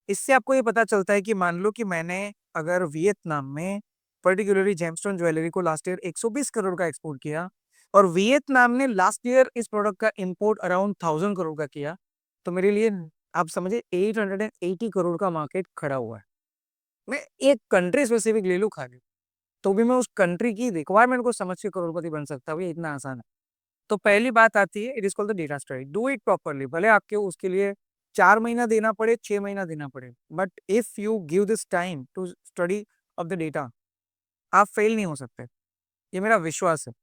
इससे आपको ये पता चलता है कि मान लो कि मैंने अगर वियतनाम में पर्टिकुलरली जेमस्टोन ज्वेलरी को लास्ट ईयर 120 करोड़ का एक्सपोर्ट किया, और वियतनाम ने लास्ट ईयर इस प्रोडक्ट का इंपोर्ट अराउंड 1000 करोड़ का किया, तो मेरे लिए आप समझे 880 करोड़ का मार्केट खड़ा हुआ है। मैं एक कंट्री स्पेसिफिक ले लूँ खाली, तो भी मैं उस कंट्री की रिक्वायरमेंट को समझ के करोड़पति बन सकता हूँ। ये इतना आसान है। तो पहली बात आती है, it is called the data study. Do it properly, भले आपके उसके लिए 4 महीना देना पड़े, 6 महीना देना पड़े, but if you give this time to study of the data, आप फेल नहीं हो सकते। ये मेरा विश्वास है।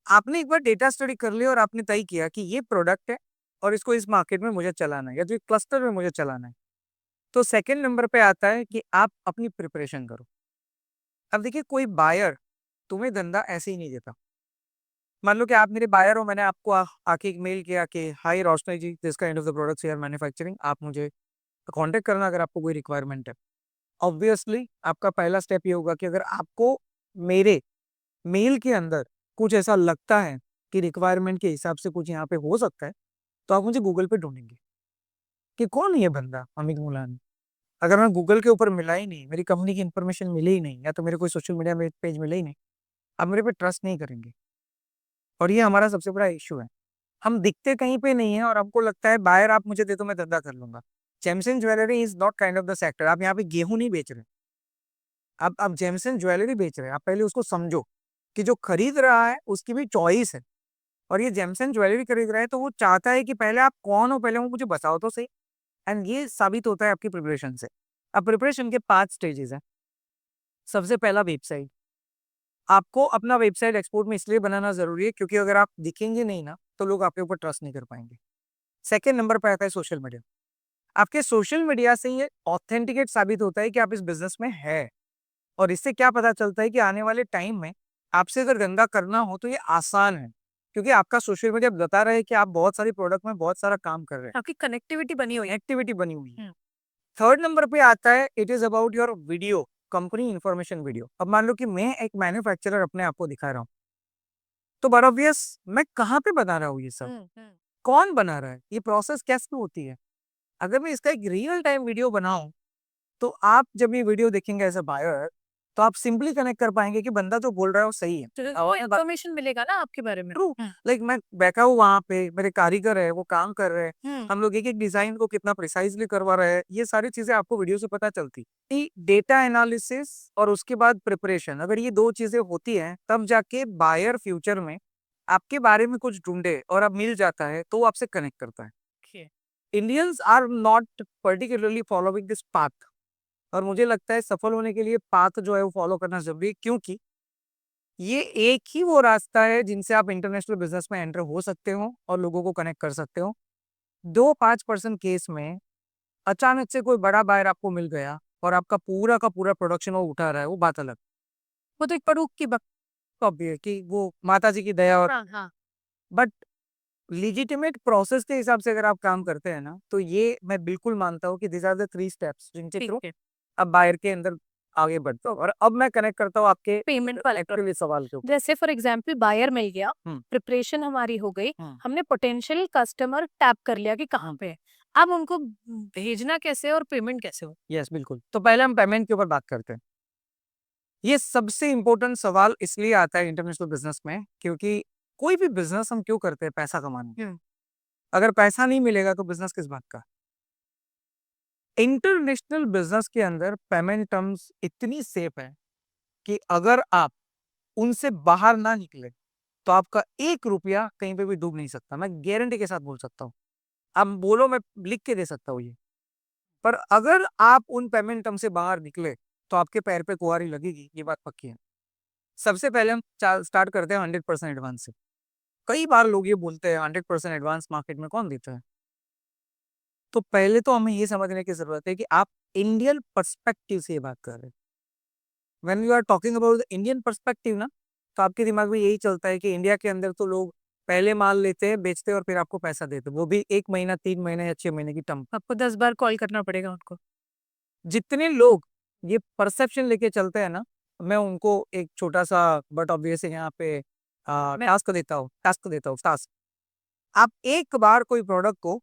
आपने एक बार डेटा स्टडी कर लिया और आपने तय किया कि ये प्रोडक्ट है और इसको इस मार्केट में मुझे चलाना है या जो क्लस्टर में मुझे चलाना है, तो सेकेंड नंबर पे आता है कि आप अपनी प्रिपरेशन करो। अब देखिए, कोई बायर तुम्हें धंधा ऐसे ही नहीं देता। मान लो कि आप मेरे बायर हो, मैंने आपको आके एक मेल किया कि hi Roshni ji, this kind of the products we are manufacturing, आप मुझे कांटेक्ट करना अगर आपको कोई रिक्वायरमेंट है। ऑब्वियसली आपका पहला स्टेप ये होगा कि अगर आपको मेरे मेल के अंदर कुछ ऐसा लगता है कि रिक्वायरमेंट के हिसाब से कुछ यहाँ पे हो सकता है, तो आप मुझे गूगल पे ढूंढेंगे कि कौन है ये बंदा अमित मुलानी। अगर मैं गूगल के ऊपर मिला ही नहीं, मेरी कंपनी की इन्फॉर्मेशन मिली ही नहीं, या तो मेरे कोई सोशल मीडिया में पेज मिले ही नहीं, आप मेरे पे ट्रस्ट नहीं करेंगे। और ये हमारा सबसे बड़ा इश्यू है। हम दिखते कहीं पे नहीं है और हमको लगता है बायर आप मुझे दे दो मैं धंधा कर लूंगा। Gems and jewellery is not kind of the sector. आप यहाँ पे गेहूं नहीं बेच रहे, आप जेमसन ज्वेलरी बेच रहे हैं। आप पहले उसको समझो कि जो खरीद रहा है उसकी भी चॉइस है, और ये जेमसन ज्वेलरी खरीद रहा है तो वो चाहता है कि पहले आप कौन हो, पहले वो मुझे बताओ तो सही। एंड ये साबित होता है आपकी प्रिपरेशन से। अब प्रिपरेशन के 5 स्टेजेस हैं। सबसे पहला वेबसाइट। आपको अपना वेबसाइट एक्सपोर्ट में इसलिए बनाना ज़रूरी है क्योंकि अगर आप दिखेंगे नहीं ना, तो लोग आपके ऊपर ट्रस्ट नहीं कर पाएँगे। सेकंड नंबर पे आता है सोशल मीडिया। आपके सोशल मीडिया से ये ऑथेंटिकेट साबित होता है कि आप इस बिज़नेस में हैं और इससे क्या पता चलता है कि आने वाले टाइम में आपसे अगर धंधा करना हो तो ये आसान है, क्योंकि आपका सोशल मीडिया बता रहा है कि आप बहुत सारी प्रोडक्ट में बहुत सारा काम कर रहे हैं। आपकी कनेक्टिविटी बनी हुई है। एक्टिविटी बनी हुई है। हम्म। थर्ड नंबर पे आता है it is about your video, company information video. अब मान लो कि मैं एक मैन्युफैक्चरर अपने आप को दिखा रहा हूँ, तो बड़ा ऑब्वियस मैं कहाँ पे बना रहा हूँ ये सब, कौन बना रहा है, ये प्रोसेस कैसे होती है। अगर मैं इसका एक रियल टाइम वीडियो बनाऊं, तो आप जब ये वीडियो देखेंगे एज अ बायर, तो आप सिंपली कनेक्ट कर पाएंगे कि बंदा जो बोल रहा है वो सही है। वो इन्फॉर्मेशन मिलेगा ना आपके बारे में। ट्रू, लाइक मैं बैठा हूँ वहां पे, मेरे कारीगर है वो काम कर रहे हैं, हम लोग एक एक डिजाइन को कितना प्रिसाइजली करवा रहे हैं, ये सारी चीजें आपको वीडियो से पता चलती। डेटा एनालिसिस और उसके बाद प्रिपरेशन, अगर ये दो चीजें होती हैं तब जाके बायर फ्यूचर में आपके बारे में कुछ ढूंढे और अब मिल जाता है तो वो आपसे कनेक्ट करता है। Indians are not particularly following this path, और मुझे लगता है सफल होने के लिए पाथ जो है वो फॉलो करना जरूरी है, क्योंकि ये एक ही वो रास्ता है जिनसे आप इंटरनेशनल बिजनेस में एंटर हो सकते हो और लोगों को कनेक्ट कर सकते हो। 2-5% केस में अचानक से कोई बड़ा बायर आपको मिल गया और आपका पूरा का पूरा प्रोडक्शन वो उठा रहा है, वो बात अलग। वो तो एक परूख की बात है कि वो माता जी की दया और हाँ। बट लीजिटिमेट प्रोसेस के हिसाब से अगर आप काम करते हैं ना, तो ये मैं बिल्कुल मानता हूँ कि दिस आर द 3 स्टेप्स जिनके थ्रू अब बायर के अंदर आगे बढ़ते हो। और अब मैं कनेक्ट करता हूँ आपके पेमेंट वाले एक्चुअली सवाल के ऊपर। जैसे फॉर एग्जांपल बायर मिल गया, हम्म। प्रिपरेशन हमारी हो गई, हम्म। हमने पोटेंशियल कस्टमर टैप कर लिया कि कहाँ पे है, अब उनको भेजना कैसे और पेमेंट कैसे हो। यस बिल्कुल, तो पहले हम पेमेंट के ऊपर बात करते हैं। ये सबसे इंपॉर्टेंट सवाल इसलिए आता है इंटरनेशनल बिजनेस में, क्योंकि कोई भी बिजनेस हम क्यों करते हैं, पैसा कमाने। अगर पैसा नहीं मिलेगा तो बिजनेस किस बात का। इंटरनेशनल बिजनेस के अंदर पेमेंट टर्म्स इतनी सेफ है कि अगर आप उनसे बाहर ना निकले तो आपका 1 रुपया कहीं पे भी डूब नहीं सकता। मैं गारंटी के साथ बोल सकता हूँ, आप बोलो मैं लिख के दे सकता हूँ ये। पर अगर आप उन पेमेंट टर्म से बाहर निकले तो आपके पैर पे कुहारी लगेगी, ये बात पक्की है। सबसे पहले हम स्टार्ट करते हैं 100% एडवांस से। कई बार लोग ये बोलते हैं 100% एडवांस मार्केट में कौन देता है। तो पहले तो हमें ये समझने की जरूरत है कि आप इंडियन पर्सपेक्टिव से ये बात कर रहे हैं। When you are talking about the Indian perspective ना, तो आपके दिमाग में यही चलता है कि इंडिया के अंदर तो लोग पहले माल लेते हैं, बेचते हैं और फिर आपको पैसा देते हैं, वो भी 1 महीना, 3 महीने या 6 महीने की टर्म। आपको 10 बार कॉल करना पड़ेगा उनको। जितने लोग ये परसेप्शन लेके चलते हैं ना, मैं उनको एक छोटा सा बट ऑब्वियस यहाँ पे टास्क। आप एक बार कोई प्रोडक्ट को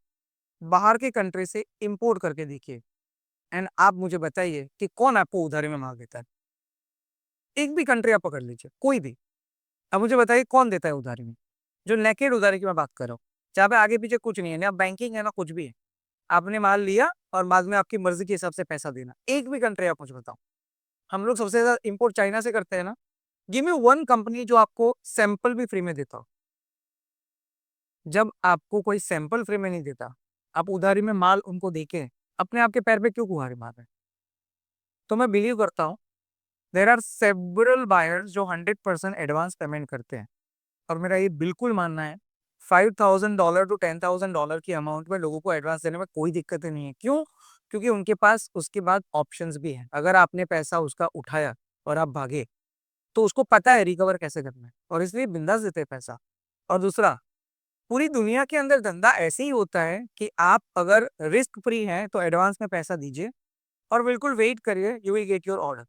बाहर के कंट्री से इंपोर्ट करके देखिए एंड आप मुझे बताइए कि कौन आपको उधारी में माल देता है। एक भी कंट्री आप पकड़ लीजिए, कोई भी। अब मुझे बताइए कौन देता है उधारी में, जो नेकेड उधारी की मैं बात कर रहा हूँ, जहाँ पे आगे पीछे कुछ नहीं है, ना बैंकिंग है ना कुछ भी है। आपने माल लिया और बाद में आपकी मर्जी के हिसाब से पैसा देना। एक भी कंट्री आप मुझे बताओ। हम लोग सबसे ज्यादा इंपोर्ट चाइना से करते हैं ना। गिव मी वन कंपनी जो आपको सैंपल भी फ्री में देता हो। जब आपको कोई सैंपल फ्री में नहीं देता, आप उधारी में माल उनको देके अपने आप के पैर पे क्यों कुहारे मार रहे हैं। तो मैं बिलीव करता हूँ देर आर सेवरल बायर्स जो 100% एडवांस पेमेंट करते हैं, और मेरा ये बिल्कुल मानना है $5,000 to $10,000 की अमाउंट में लोगों को एडवांस देने में कोई दिक्कत नहीं है। क्यों? क्योंकि उनके पास उसके बाद ऑप्शंस भी हैं। अगर आपने पैसा उसका उठाया और आप भागे, तो उसको पता है रिकवर कैसे करना है, और इसलिए बिंदास देते हैं पैसा। और दूसरा, पूरी दुनिया के अंदर धंधा ऐसे ही होता है कि आप अगर रिस्क फ्री हैं तो एडवांस में पैसा दीजिए और बिल्कुल वेट करिए, you will get your order.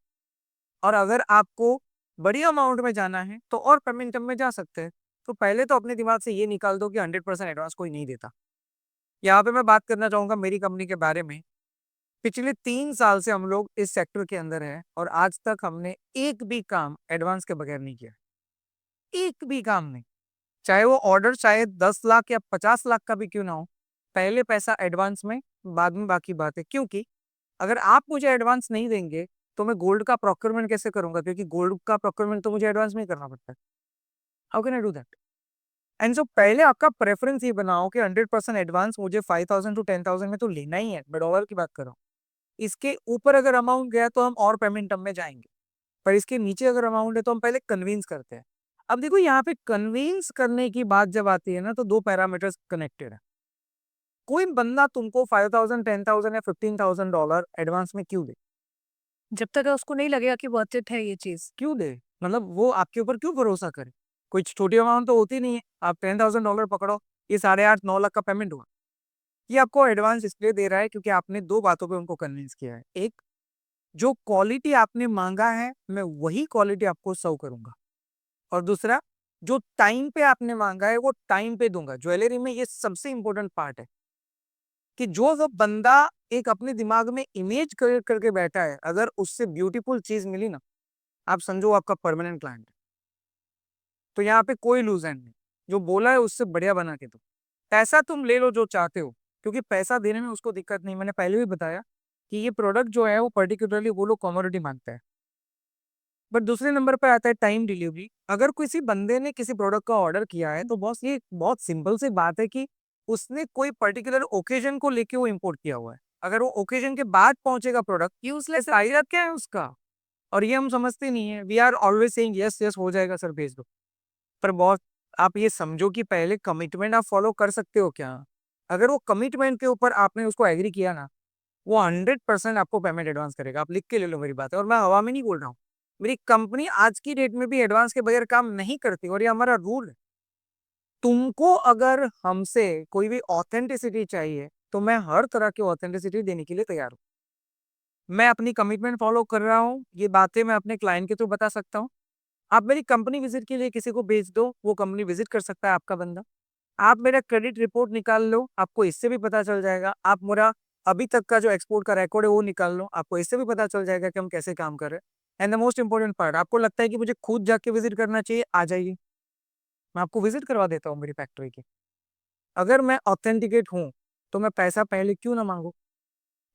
और अगर आपको बड़ी अमाउंट में जाना है तो और पेमेंट टर्म में जा सकते हैं। तो पहले तो अपने दिमाग से ये निकाल दो कि 100% एडवांस कोई नहीं देता। यहाँ पे मैं बात करना चाहूंगा मेरी कंपनी के बारे में। पिछले 3 साल से हम लोग इस सेक्टर के अंदर हैं और आज तक हमने एक भी काम एडवांस के बगैर नहीं किया। एक भी काम नहीं। चाहे वो ऑर्डर चाहे 10 लाख या 50 लाख का भी क्यों ना हो, पहले पैसा एडवांस में, बाद में बाकी बात है। क्योंकि अगर आप मुझे एडवांस नहीं देंगे तो मैं गोल्ड का प्रोक्योरमेंट कैसे करूंगा, क्योंकि गोल्ड का प्रोक्योरमेंट तो मुझे एडवांस में ही करना पड़ता है। How can I do that. And so पहले आपका प्रेफरेंस ये बनाओ कि 100% एडवांस मुझे 5,000 to 10,000 में तो लेना ही है। मैं डॉलर की बात कर रहा हूँ। इसके ऊपर अगर अमाउंट गया तो हम और पेमेंट टर्म में जाएंगे, पर इसके नीचे अगर अमाउंट है तो हम पहले कन्विंस करते हैं। अब देखो यहाँ पे कन्विंस करने की बात जब आती है ना, तो दो पैरामीटर्स कनेक्टेड है। कोई बंदा तुमको 5,000, 10,000 या $15,000 एडवांस में क्यों दे? जब तक उसको नहीं लगेगा कि वर्थ इट है ये चीज। क्यों दे? मतलब वो आपके ऊपर क्यों भरोसा करे? कोई छोटी अमाउंट तो होती नहीं है। आप $10,000 पकड़ो, ये 8.5-9 लाख का पेमेंट हुआ। ये आपको एडवांस इसलिए दे रहा है क्योंकि आपने दो बातों पे उनको कन्विंस किया है। एक, जो क्वालिटी आपने मांगा है मैं वही क्वालिटी आपको सर्व करूंगा, और दूसरा, जो टाइम पे आपने मांगा है वो टाइम पे दूंगा। ज्वेलरी में ये सबसे इंपॉर्टेंट पार्ट है कि जो बंदा एक अपने दिमाग में इमेज करके बैठा है, अगर उससे ब्यूटीफुल चीज मिली ना, आप समझो आपका परमानेंट क्लाइंट है। तो यहाँ पे कोई लूज एंड नहीं, जो बोला है उससे बढ़िया बना के दो। पैसा तुम ले लो जो चाहते हो, क्योंकि पैसा देने में उसको दिक्कत नहीं। मैंने पहले भी बताया कि ये प्रोडक्ट जो है वो पर्टिकुलरली वो लोग कमोडिटी मांगता है। बट दूसरे नंबर पर आता है टाइम डिलीवरी। अगर किसी बंदे ने किसी प्रोडक्ट का ऑर्डर किया है तो बॉस ये बहुत सिंपल सी बात है कि उसने कोई पर्टिकुलर ओकेजन को लेके वो इंपोर्ट किया हुआ है। अगर वो ओकेजन के बाद पहुंचेगा प्रोडक्ट, यूजलेस आइडिया क्या है उसका? और ये हम समझते नहीं है। We are always saying yes yes, हो जाएगा सर, भेज दो। पर बॉस, आप ये समझो कि पहले कमिटमेंट आप फॉलो कर सकते हो क्या? अगर वो कमिटमेंट के ऊपर आपने उसको एग्री किया ना, वो 100% आपको पेमेंट एडवांस करेगा। आप लिख के ले लो मेरी बात है, और मैं हवा में नहीं बोल रहा हूँ। मेरी कंपनी आज की डेट में भी एडवांस के बगैर काम नहीं करती, और ये हमारा रूल है। तुमको अगर हमसे कोई भी ऑथेंटिसिटी चाहिए तो मैं हर तरह की ऑथेंटिसिटी देने के लिए तैयार हूँ। मैं अपनी कमिटमेंट फॉलो कर रहा हूँ, ये बातें मैं अपने क्लाइंट के थ्रू बता सकता हूँ। आप मेरी कंपनी विजिट के लिए किसी को भेज दो, वो कंपनी विजिट कर सकता है आपका बंदा। आप मेरा क्रेडिट रिपोर्ट निकाल लो, आपको इससे भी पता चल जाएगा। आप मेरा अभी तक का जो एक्सपोर्ट का रिकॉर्ड है वो निकाल लो, आपको इससे भी पता चल जाएगा कि हम कैसे काम कर रहे हैं। And the most important part, आपको लगता है कि मुझे खुद जाके विजिट करना चाहिए, आ जाइए, मैं आपको विजिट करवा देता हूँ मेरी फैक्ट्री की। अगर मैं ऑथेंटिकेट हूँ तो मैं पैसा पहले क्यों ना मांगू?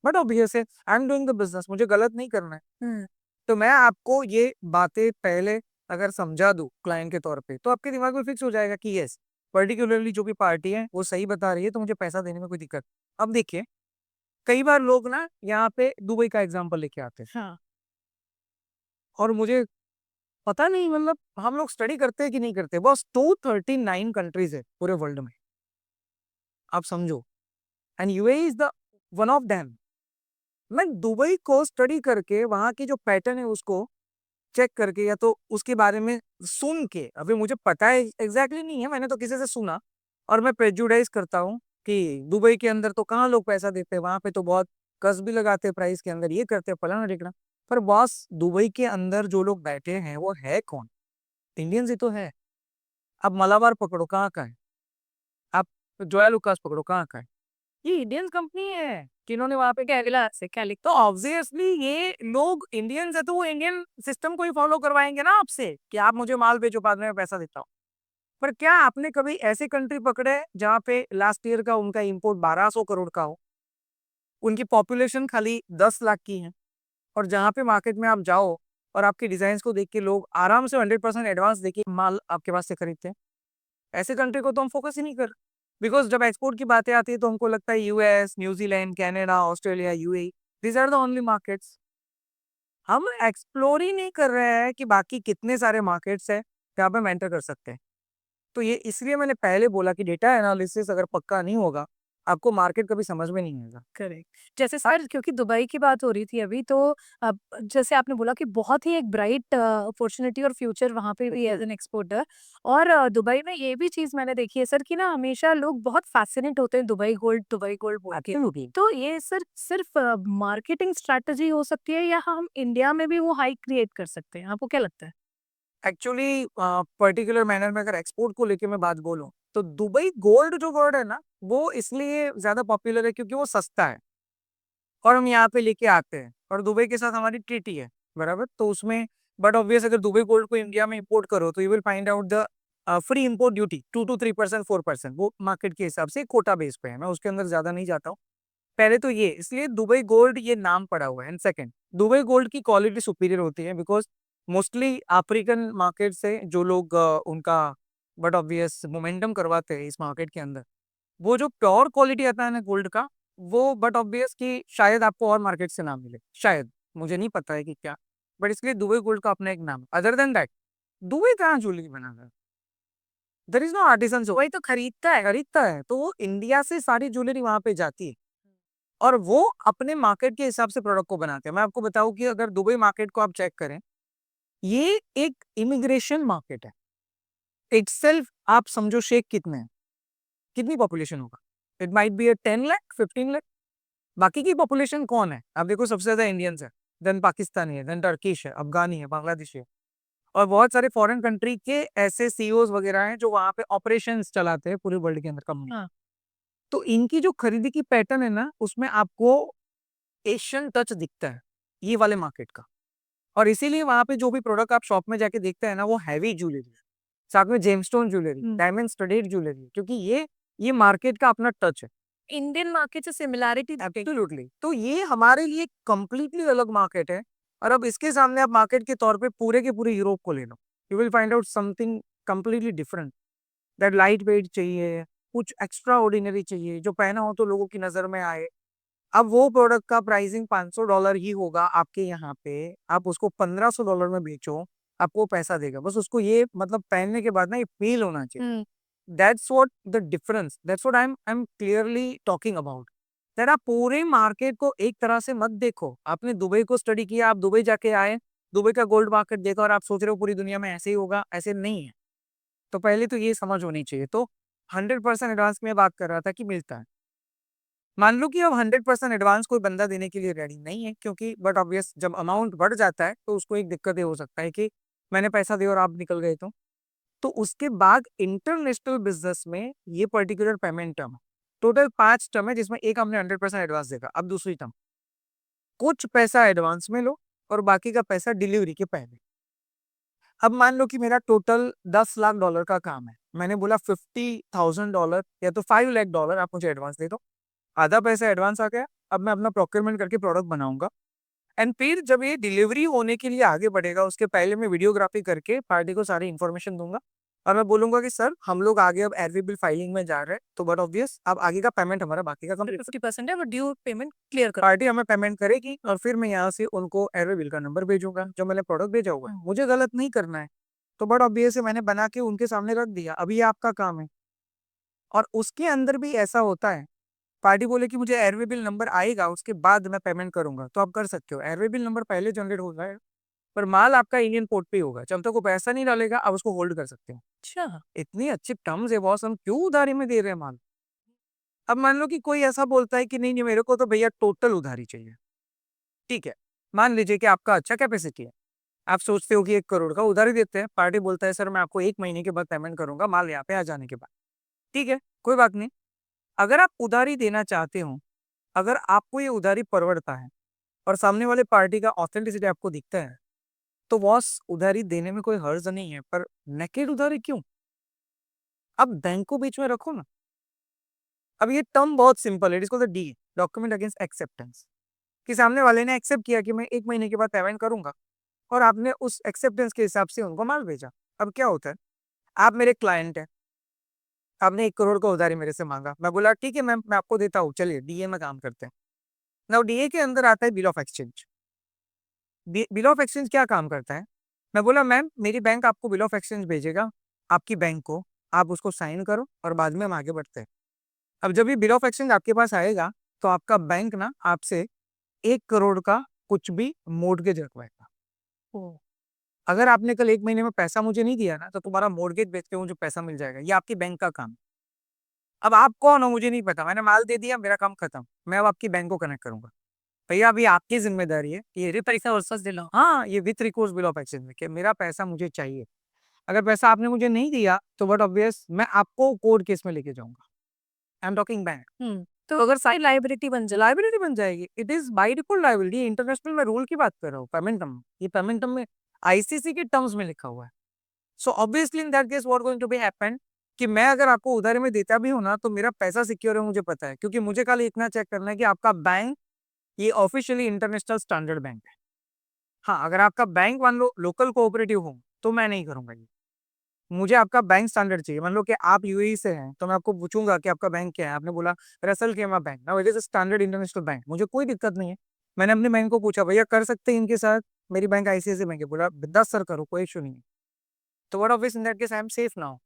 बट ऑब्वियस है, I am doing the business, मुझे गलत नहीं करना है। तो मैं आपको ये बातें पहले अगर समझा दूं क्लाइंट के तौर पे, तो आपके दिमाग में फिक्स हो जाएगा कि यस, पर्टिकुलरली जो भी पार्टी है वो सही बता रही है, तो मुझे पैसा देने में कोई दिक्कत। अब देखिए, कई बार लोग ना यहाँ पे दुबई का एग्जांपल लेके आते हैं, हाँ। और मुझे पता नहीं, मतलब हम लोग स्टडी करते हैं कि नहीं करते। बस 239 कंट्रीज है पूरे वर्ल्ड में, आप समझो, and UAE is the one of them. मैं दुबई को स्टडी करके वहां की जो पैटर्न है उसको चेक करके, या तो उसके बारे में सुन के, अभी मुझे पता है एग्जैक्टली नहीं है, मैंने तो किसी से सुना, और मैं प्रेजुडाइज करता हूँ कि दुबई के अंदर तो कहाँ लोग पैसा देते हैं, वहां पे तो बहुत कस भी लगाते हैं प्राइस के अंदर, ये करते हैं फलाना ढिकना। पर बॉस, दुबई के अंदर जो लोग बैठे हैं वो है कौन? इंडियंस ही तो है। अब मलाबार पकड़ो, कहाँ का है? आप जोया लुकास पकड़ो, कहाँ का है? ये इंडियन कंपनी है, किन्होंने वहां पे क्या केरला से क्या लिख। तो ऑब्वियसली ये लोग इंडियंस है, तो वो इंडियन सिस्टम को ही फॉलो करवाएंगे ना आपसे, कि आप मुझे माल बेचो, बाद में मैं पैसा देता हूँ। पर क्या आपने कभी ऐसे कंट्री पकड़े जहाँ पे लास्ट ईयर का उनका इंपोर्ट 1200 करोड़ का हो, उनकी पॉपुलेशन खाली 10 लाख की है, और जहाँ पे मार्केट में आप जाओ और आपके डिजाइन को देख के लोग आराम से 100% एडवांस देके माल आपके पास से खरीदते हैं? ऐसे कंट्री को तो हम फोकस ही नहीं कर। बिकॉज जब एक्सपोर्ट की बातें आती है तो हमको लगता है US, New Zealand, Canada, Australia, UAE, these are the only markets. हम एक्सप्लोर ही नहीं कर रहे हैं कि बाकी कितने सारे मार्केट्स हैं जहाँ पे हम एंटर कर सकते हैं। तो ये इसलिए मैंने पहले बोला कि डेटा एनालिसिस अगर पक्का नहीं होगा, आपको मार्केट कभी समझ में नहीं आएगा। करेक्ट। जैसे सर, क्योंकि दुबई की बात हो रही थी अभी, तो अब जैसे आपने बोला कि बहुत ही एक ब्राइट अपॉर्चुनिटी और फ्यूचर वहाँ पे भी एज एन एक्सपोर्टर। और दुबई में ये भी चीज़ मैंने देखी है सर कि ना हमेशा लोग बहुत फैसिनेट होते हैं दुबई गोल्ड बोल के। Absolutely. तो ये सर सिर्फ मार्केटिंग स्ट्रैटेजी हो सकती है, या हम इंडिया में भी वो हाइक क्रिएट कर सकते हैं? आपको क्या लगता है? एक्चुअली पर्टिकुलर मैनर में अगर एक्सपोर्ट को लेके मैं बात बोलूं, तो दुबई गोल्ड जो वर्ड है ना, वो इसलिए ज्यादा पॉपुलर है क्योंकि वो सस्ता है, और हम यहाँ पे लेके आते हैं, और दुबई के साथ हमारी ट्रीटी है, बराबर, तो उसमें। बट ऑब्वियस, अगर दुबई गोल्ड को इंडिया में इंपोर्ट करो तो you will find out the free import duty 2 to 3%, 4%, वो मार्केट के हिसाब से कोटा बेस पे है, मैं उसके अंदर ज्यादा नहीं जाता हूँ। पहले तो ये इसलिए दुबई गोल्ड ये नाम पड़ा हुआ है, एंड सेकंड, दुबई गोल्ड की क्वालिटी सुपीरियर होती है, बिकॉज मोस्टली अफ्रीकन मार्केट से जो लोग उनका बट ऑब्वियस मोमेंटम करवाते हैं इस मार्केट के अंदर, वो जो प्योर क्वालिटी आता है ना गोल्ड का, वो बट ऑब्वियस कि शायद आपको और मार्केट से ना मिले, शायद, मुझे नहीं पता है कि क्या, बट इसके लिए दुबई गोल्ड का अपना एक नाम है। अदर देन दैट दुबई कहाँ ज्वेलरी बना रहा है? देयर इज नो आर्टिसन, वही तो खरीदता है तो वो इंडिया से सारी ज्वेलरी वहां पे जाती है और वो अपने मार्केट के हिसाब से प्रोडक्ट को बनाते हैं। मैं आपको बताऊं कि अगर दुबई मार्केट को आप चेक करें, ये एक इमिग्रेशन मार्केट है इटसेल्फ। आप समझो शेख कितने हैं, कितनी पॉपुलेशन होगा, it might B 10 lakh 15 lakh. बाकी की पॉपुलेशन कौन है? आप देखो सबसे ज्यादा इंडियंस है, देन पाकिस्तानी है, देन टर्किश है, अफगानी है, बांग्लादेशी है, और बहुत सारे फॉरेन कंट्री के ऐसे सीईओज वगैरह हैं जो वहां पे ऑपरेशंस चलाते हैं पूरे वर्ल्ड के अंदर कंपनी। हाँ। तो इनकी जो खरीदी की पैटर्न है ना, उसमें आपको एशियन टच दिखता है ये वाले मार्केट का। और इसीलिए वहां पे जो भी प्रोडक्ट आप शॉप में जाके देखते हैं ना, वो हैवी ज्वेलरी है, साथ में gemstone jewellery, diamond studded jewellery, क्योंकि ये मार्केट का अपना टच है। इंडियन मार्केट से सिमिलैरिटी एब्सोल्युटली, तो ये हमारे लिए कंप्लीटली अलग मार्केट है। और अब इसके सामने आप मार्केट के तौर पे पूरे के पूरे यूरोप को ले लो, you will find out something completely different. That light weight चाहिए, कुछ एक्स्ट्रा ऑर्डिनरी चाहिए, जो पहना हो तो लोगों की नजर में आए। अब वो प्रोडक्ट का प्राइसिंग $500 ही होगा आपके यहाँ पे, आप उसको $1500 में बेचो, आपको पैसा देगा। बस उसको ये मतलब पहनने के बाद ना ये फील होना चाहिए। That's what the difference, that's what I M clearly talking about. That आप पूरे मार्केट को एक तरह से मत देखो। आपने दुबई को स्टडी किया, आप दुबई जाके आए, दुबई का गोल्ड मार्केट देखा और आप सोच रहे हो पूरी दुनिया में ऐसे ही होगा, ऐसे नहीं है। तो पहले तो ये समझ होनी चाहिए। तो 100% एडवांस में बात कर रहा था कि मिलता है। मान लो कि अब 100% एडवांस कोई बंदा देने के लिए रेडी नहीं है, क्योंकि बट ऑब्वियस जब अमाउंट बढ़ जाता है तो उसको एक दिक्कत ये हो सकता है कि मैंने पैसा दिया और आप निकल गए। तो उसके बाद इंटरनेशनल बिजनेस में ये particular payment term, total 5 term है, जिसमें एक हमने 100% एडवांस देगा। अब दूसरी टर्म, कुछ पैसा एडवांस में लो और बाकी का पैसा डिलीवरी के पहले। अब मान लो कि मेरा टोटल $10 लाख का काम है, मैंने बोला $50,000 या तो $5 लाख आप मुझे एडवांस दे दो। आधा पैसा एडवांस आ गया, अब मैं अपना प्रोक्योरमेंट करके प्रोडक्ट बनाऊंगा। एंड फिर जब ये डिलीवरी होने के लिए आगे बढ़ेगा, उसके पहले मैं वीडियोग्राफी करके पार्टी को सारी इन्फॉर्मेशन दूंगा और मैं बोलूंगा कि सर हम लोग आगे अब एरवी बिल फाइलिंग में जा रहे हैं, तो बट ऑब्वियस अब आगे का पेमेंट हमारा बाकी का कंप्लीट 50% है, वो ड्यू पेमेंट क्लियर करो। पार्टी हमें पेमेंट करेगी और फिर मैं यहाँ से उनको एरवी बिल का नंबर भेजूंगा जो मैंने प्रोडक्ट भेजा हुआ है। मुझे गलत नहीं करना है, तो बट ऑब्वियस मैंने बना के उनके सामने रख दिया, अभी ये आपका काम है। और उसके अंदर भी ऐसा होता है, पार्टी बोले कि मुझे एयरवे बिल नंबर आएगा उसके बाद मैं पेमेंट करूंगा, तो आप कर सकते हो। एयरवे बिल नंबर पहले जनरेट हो जाए, पर माल आपका इंडियन पोर्ट पे ही होगा। जब तक वो पैसा नहीं डालेगा आप उसको होल्ड कर सकते हो। अच्छा। इतनी अच्छी टर्म्स है बॉस, हम क्यों उधारी में दे रहे हैं माल? अब मान लो कि कोई ऐसा बोलता है कि नहीं नहीं मेरे को तो भैया टोटल उधारी चाहिए। ठीक है, मान लीजिए कि आपका अच्छा कैपेसिटी है, आप सोचते हो कि 1 करोड़ का उधारी देते हैं, पार्टी बोलता है सर मैं आपको 1 महीने के बाद पेमेंट करूंगा माल यहाँ पे आ जाने के बाद। ठीक है, कोई बात नहीं। अगर आप उधारी देना चाहते हो, अगर आपको ये उधारी परवड़ता है और सामने वाले पार्टी का ऑथेंटिसिटी आपको दिखता है, तो बॉस उधारी देने में कोई हर्ज नहीं है। पर नेकेड उधारी क्यों? अब बैंक को बीच में रखो ना। अब ये टर्म बहुत सिंपल है, इसको डी, डॉक्यूमेंट अगेंस्ट एक्सेप्टेंस, कि सामने वाले ने एक्सेप्ट किया कि मैं 1 महीने के बाद पेमेंट करूंगा और आपने उस एक्सेप्टेंस के हिसाब से उनको माल भेजा। अब क्या होता है, आप मेरे क्लाइंट हैं, आपने 1 करोड़ का उधारी मेरे से मांगा, मैं बोला ठीक है मैम मैं आपको देता हूँ, चलिए डीए में काम करते हैं। नाउ डीए के अंदर आता है bill of exchange. Bill of exchange क्या काम करता है? मैं बोला मैम मेरी बैंक आपको बिल ऑफ एक्सचेंज भेजेगा, आपकी बैंक को, आप उसको साइन करो और बाद में हम आगे बढ़ते हैं। अब जब ये बिल ऑफ एक्सचेंज आपके पास आएगा, तो आपका बैंक ना आपसे 1 करोड़ का कुछ भी मोर्टगेज रखवाएगा। ओ। अगर आपने कल 1 महीने में पैसा मुझे नहीं दिया ना, तो तुम्हारा मोर्टगेज बेच के मुझे पैसा मिल जाएगा। ये आपकी बैंक का काम। अब आप कौन हो मुझे नहीं पता, मैंने माल दे दिया, मेरा काम खत्म। मैं अब आपकी बैंक को कनेक्ट करूंगा। भैया अभी आपकी जिम्मेदारी है कि ये पैसा वापस दिलाओ। हाँ, ये with recourse bill of exchange में कि मेरा पैसा मुझे चाहिए। अगर पैसा आपने मुझे नहीं दिया तो बट ऑब्वियस मैं आपको कोर्ट केस में लेके जाऊंगा। I am talking bank. तो अगर सारी लाइबिलिटी बन जाए, लाइबिलिटी बन जाएगी, it is by default liability. International में रूल की बात कर रहा हूँ, पेमेंट टर्म, ये पेमेंट टर्म में आईसीसी के टर्म्स में लिखा हुआ है। So obviously in that case what going to be happen, कि मैं अगर आपको उधारी में देता भी हूं ना, तो मेरा पैसा सिक्योर है मुझे पता है, क्योंकि मुझे कल इतना चेक करना है कि आपका बैंक ये ऑफिशियली इंटरनेशनल स्टैंडर्ड बैंक है। हाँ, अगर आपका बैंक मान लो लोकल कोऑपरेटिव हो तो मैं नहीं करूंगा ये। मुझे आपका बैंक स्टैंडर्ड चाहिए। मान लो कि आप यूएई से हैं, तो मैं आपको पूछूंगा कि आपका बैंक क्या है, आपने बोला रसल केमा bank, now it is standard international bank, मुझे कोई दिक्कत नहीं है। मैंने अपने बैंक को पूछा भैया कर सकते हैं इनके साथ, मेरी बैंक आईसीआईसी बैंक है, बोला बिंदास सर करो, कोई इशू नहीं है। तो what obvious in that case I am safe now.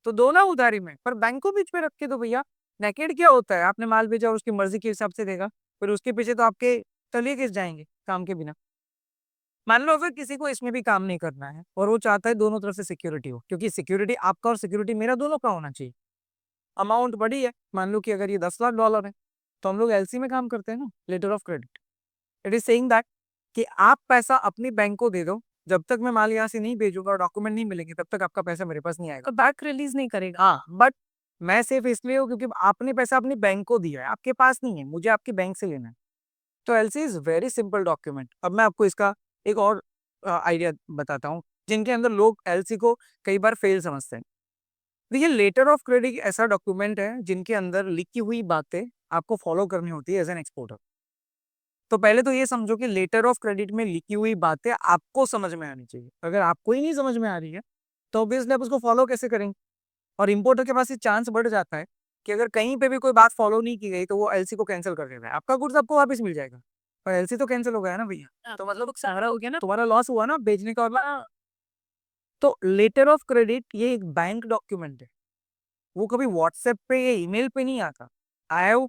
तो दो ना उधारी में, पर बैंक को बीच में रख के दो भैया। नेकेड क्या होता है, आपने माल भेजा उसकी मर्जी के हिसाब से देगा, फिर उसके पीछे तो आपके तलिए किस जाएंगे काम के बिना। मान लो अगर किसी को इसमें भी काम नहीं करना है और वो चाहता है दोनों तरफ से सिक्योरिटी हो, क्योंकि सिक्योरिटी आपका और सिक्योरिटी मेरा दोनों का होना चाहिए। अमाउंट बड़ी है, मान लो कि अगर ये $10 लाख है, तो हम लोग एलसी में काम करते हैं ना, letter of credit. It is saying that कि आप पैसा अपनी बैंक को दे दो, जब तक मैं माल यहाँ से नहीं भेजूंगा और डॉक्यूमेंट नहीं मिलेंगे तब तक आपका पैसा मेरे पास नहीं आएगा। तो बैंक रिलीज नहीं करेगा। हाँ, बट मैं सेफ इसलिए हूँ क्योंकि आपने पैसा अपनी बैंक को दिया है, आपके पास नहीं है, मुझे आपकी बैंक से लेना है। तो LC is very simple document. अब मैं आपको इसका एक और आइडिया बताता हूँ, जिनके अंदर लोग एलसी को कई बार फेल समझते हैं। देखिए, लेटर ऑफ क्रेडिट एक ऐसा डॉक्यूमेंट है जिनके अंदर लिखी हुई बातें आपको फॉलो करनी होती है एज एन एक्सपोर्टर। तो पहले तो ये समझो कि लेटर ऑफ क्रेडिट में लिखी हुई बातें आपको समझ में आनी चाहिए। अगर आपको ही नहीं समझ में आ रही है तो ऑब्वियसली आप उसको फॉलो कैसे करेंगे। और इंपोर्टर के पास ये चांस बढ़ जाता है कि अगर कहीं पे भी कोई बात फॉलो नहीं की गई तो वो एलसी को कैंसिल कर देता है, आपका गुड्स आपको वापस मिल जाएगा, पर एलसी तो कैंसिल हो गया ना भैया। तो मतलब सारा हो गया ना। तुम्हारा लॉस हुआ ना बेचने का। और तो लेटर ऑफ क्रेडिट ये एक बैंक डॉक्यूमेंट है, वो कभी व्हाट्सएप पे या ईमेल पे नहीं आता। I have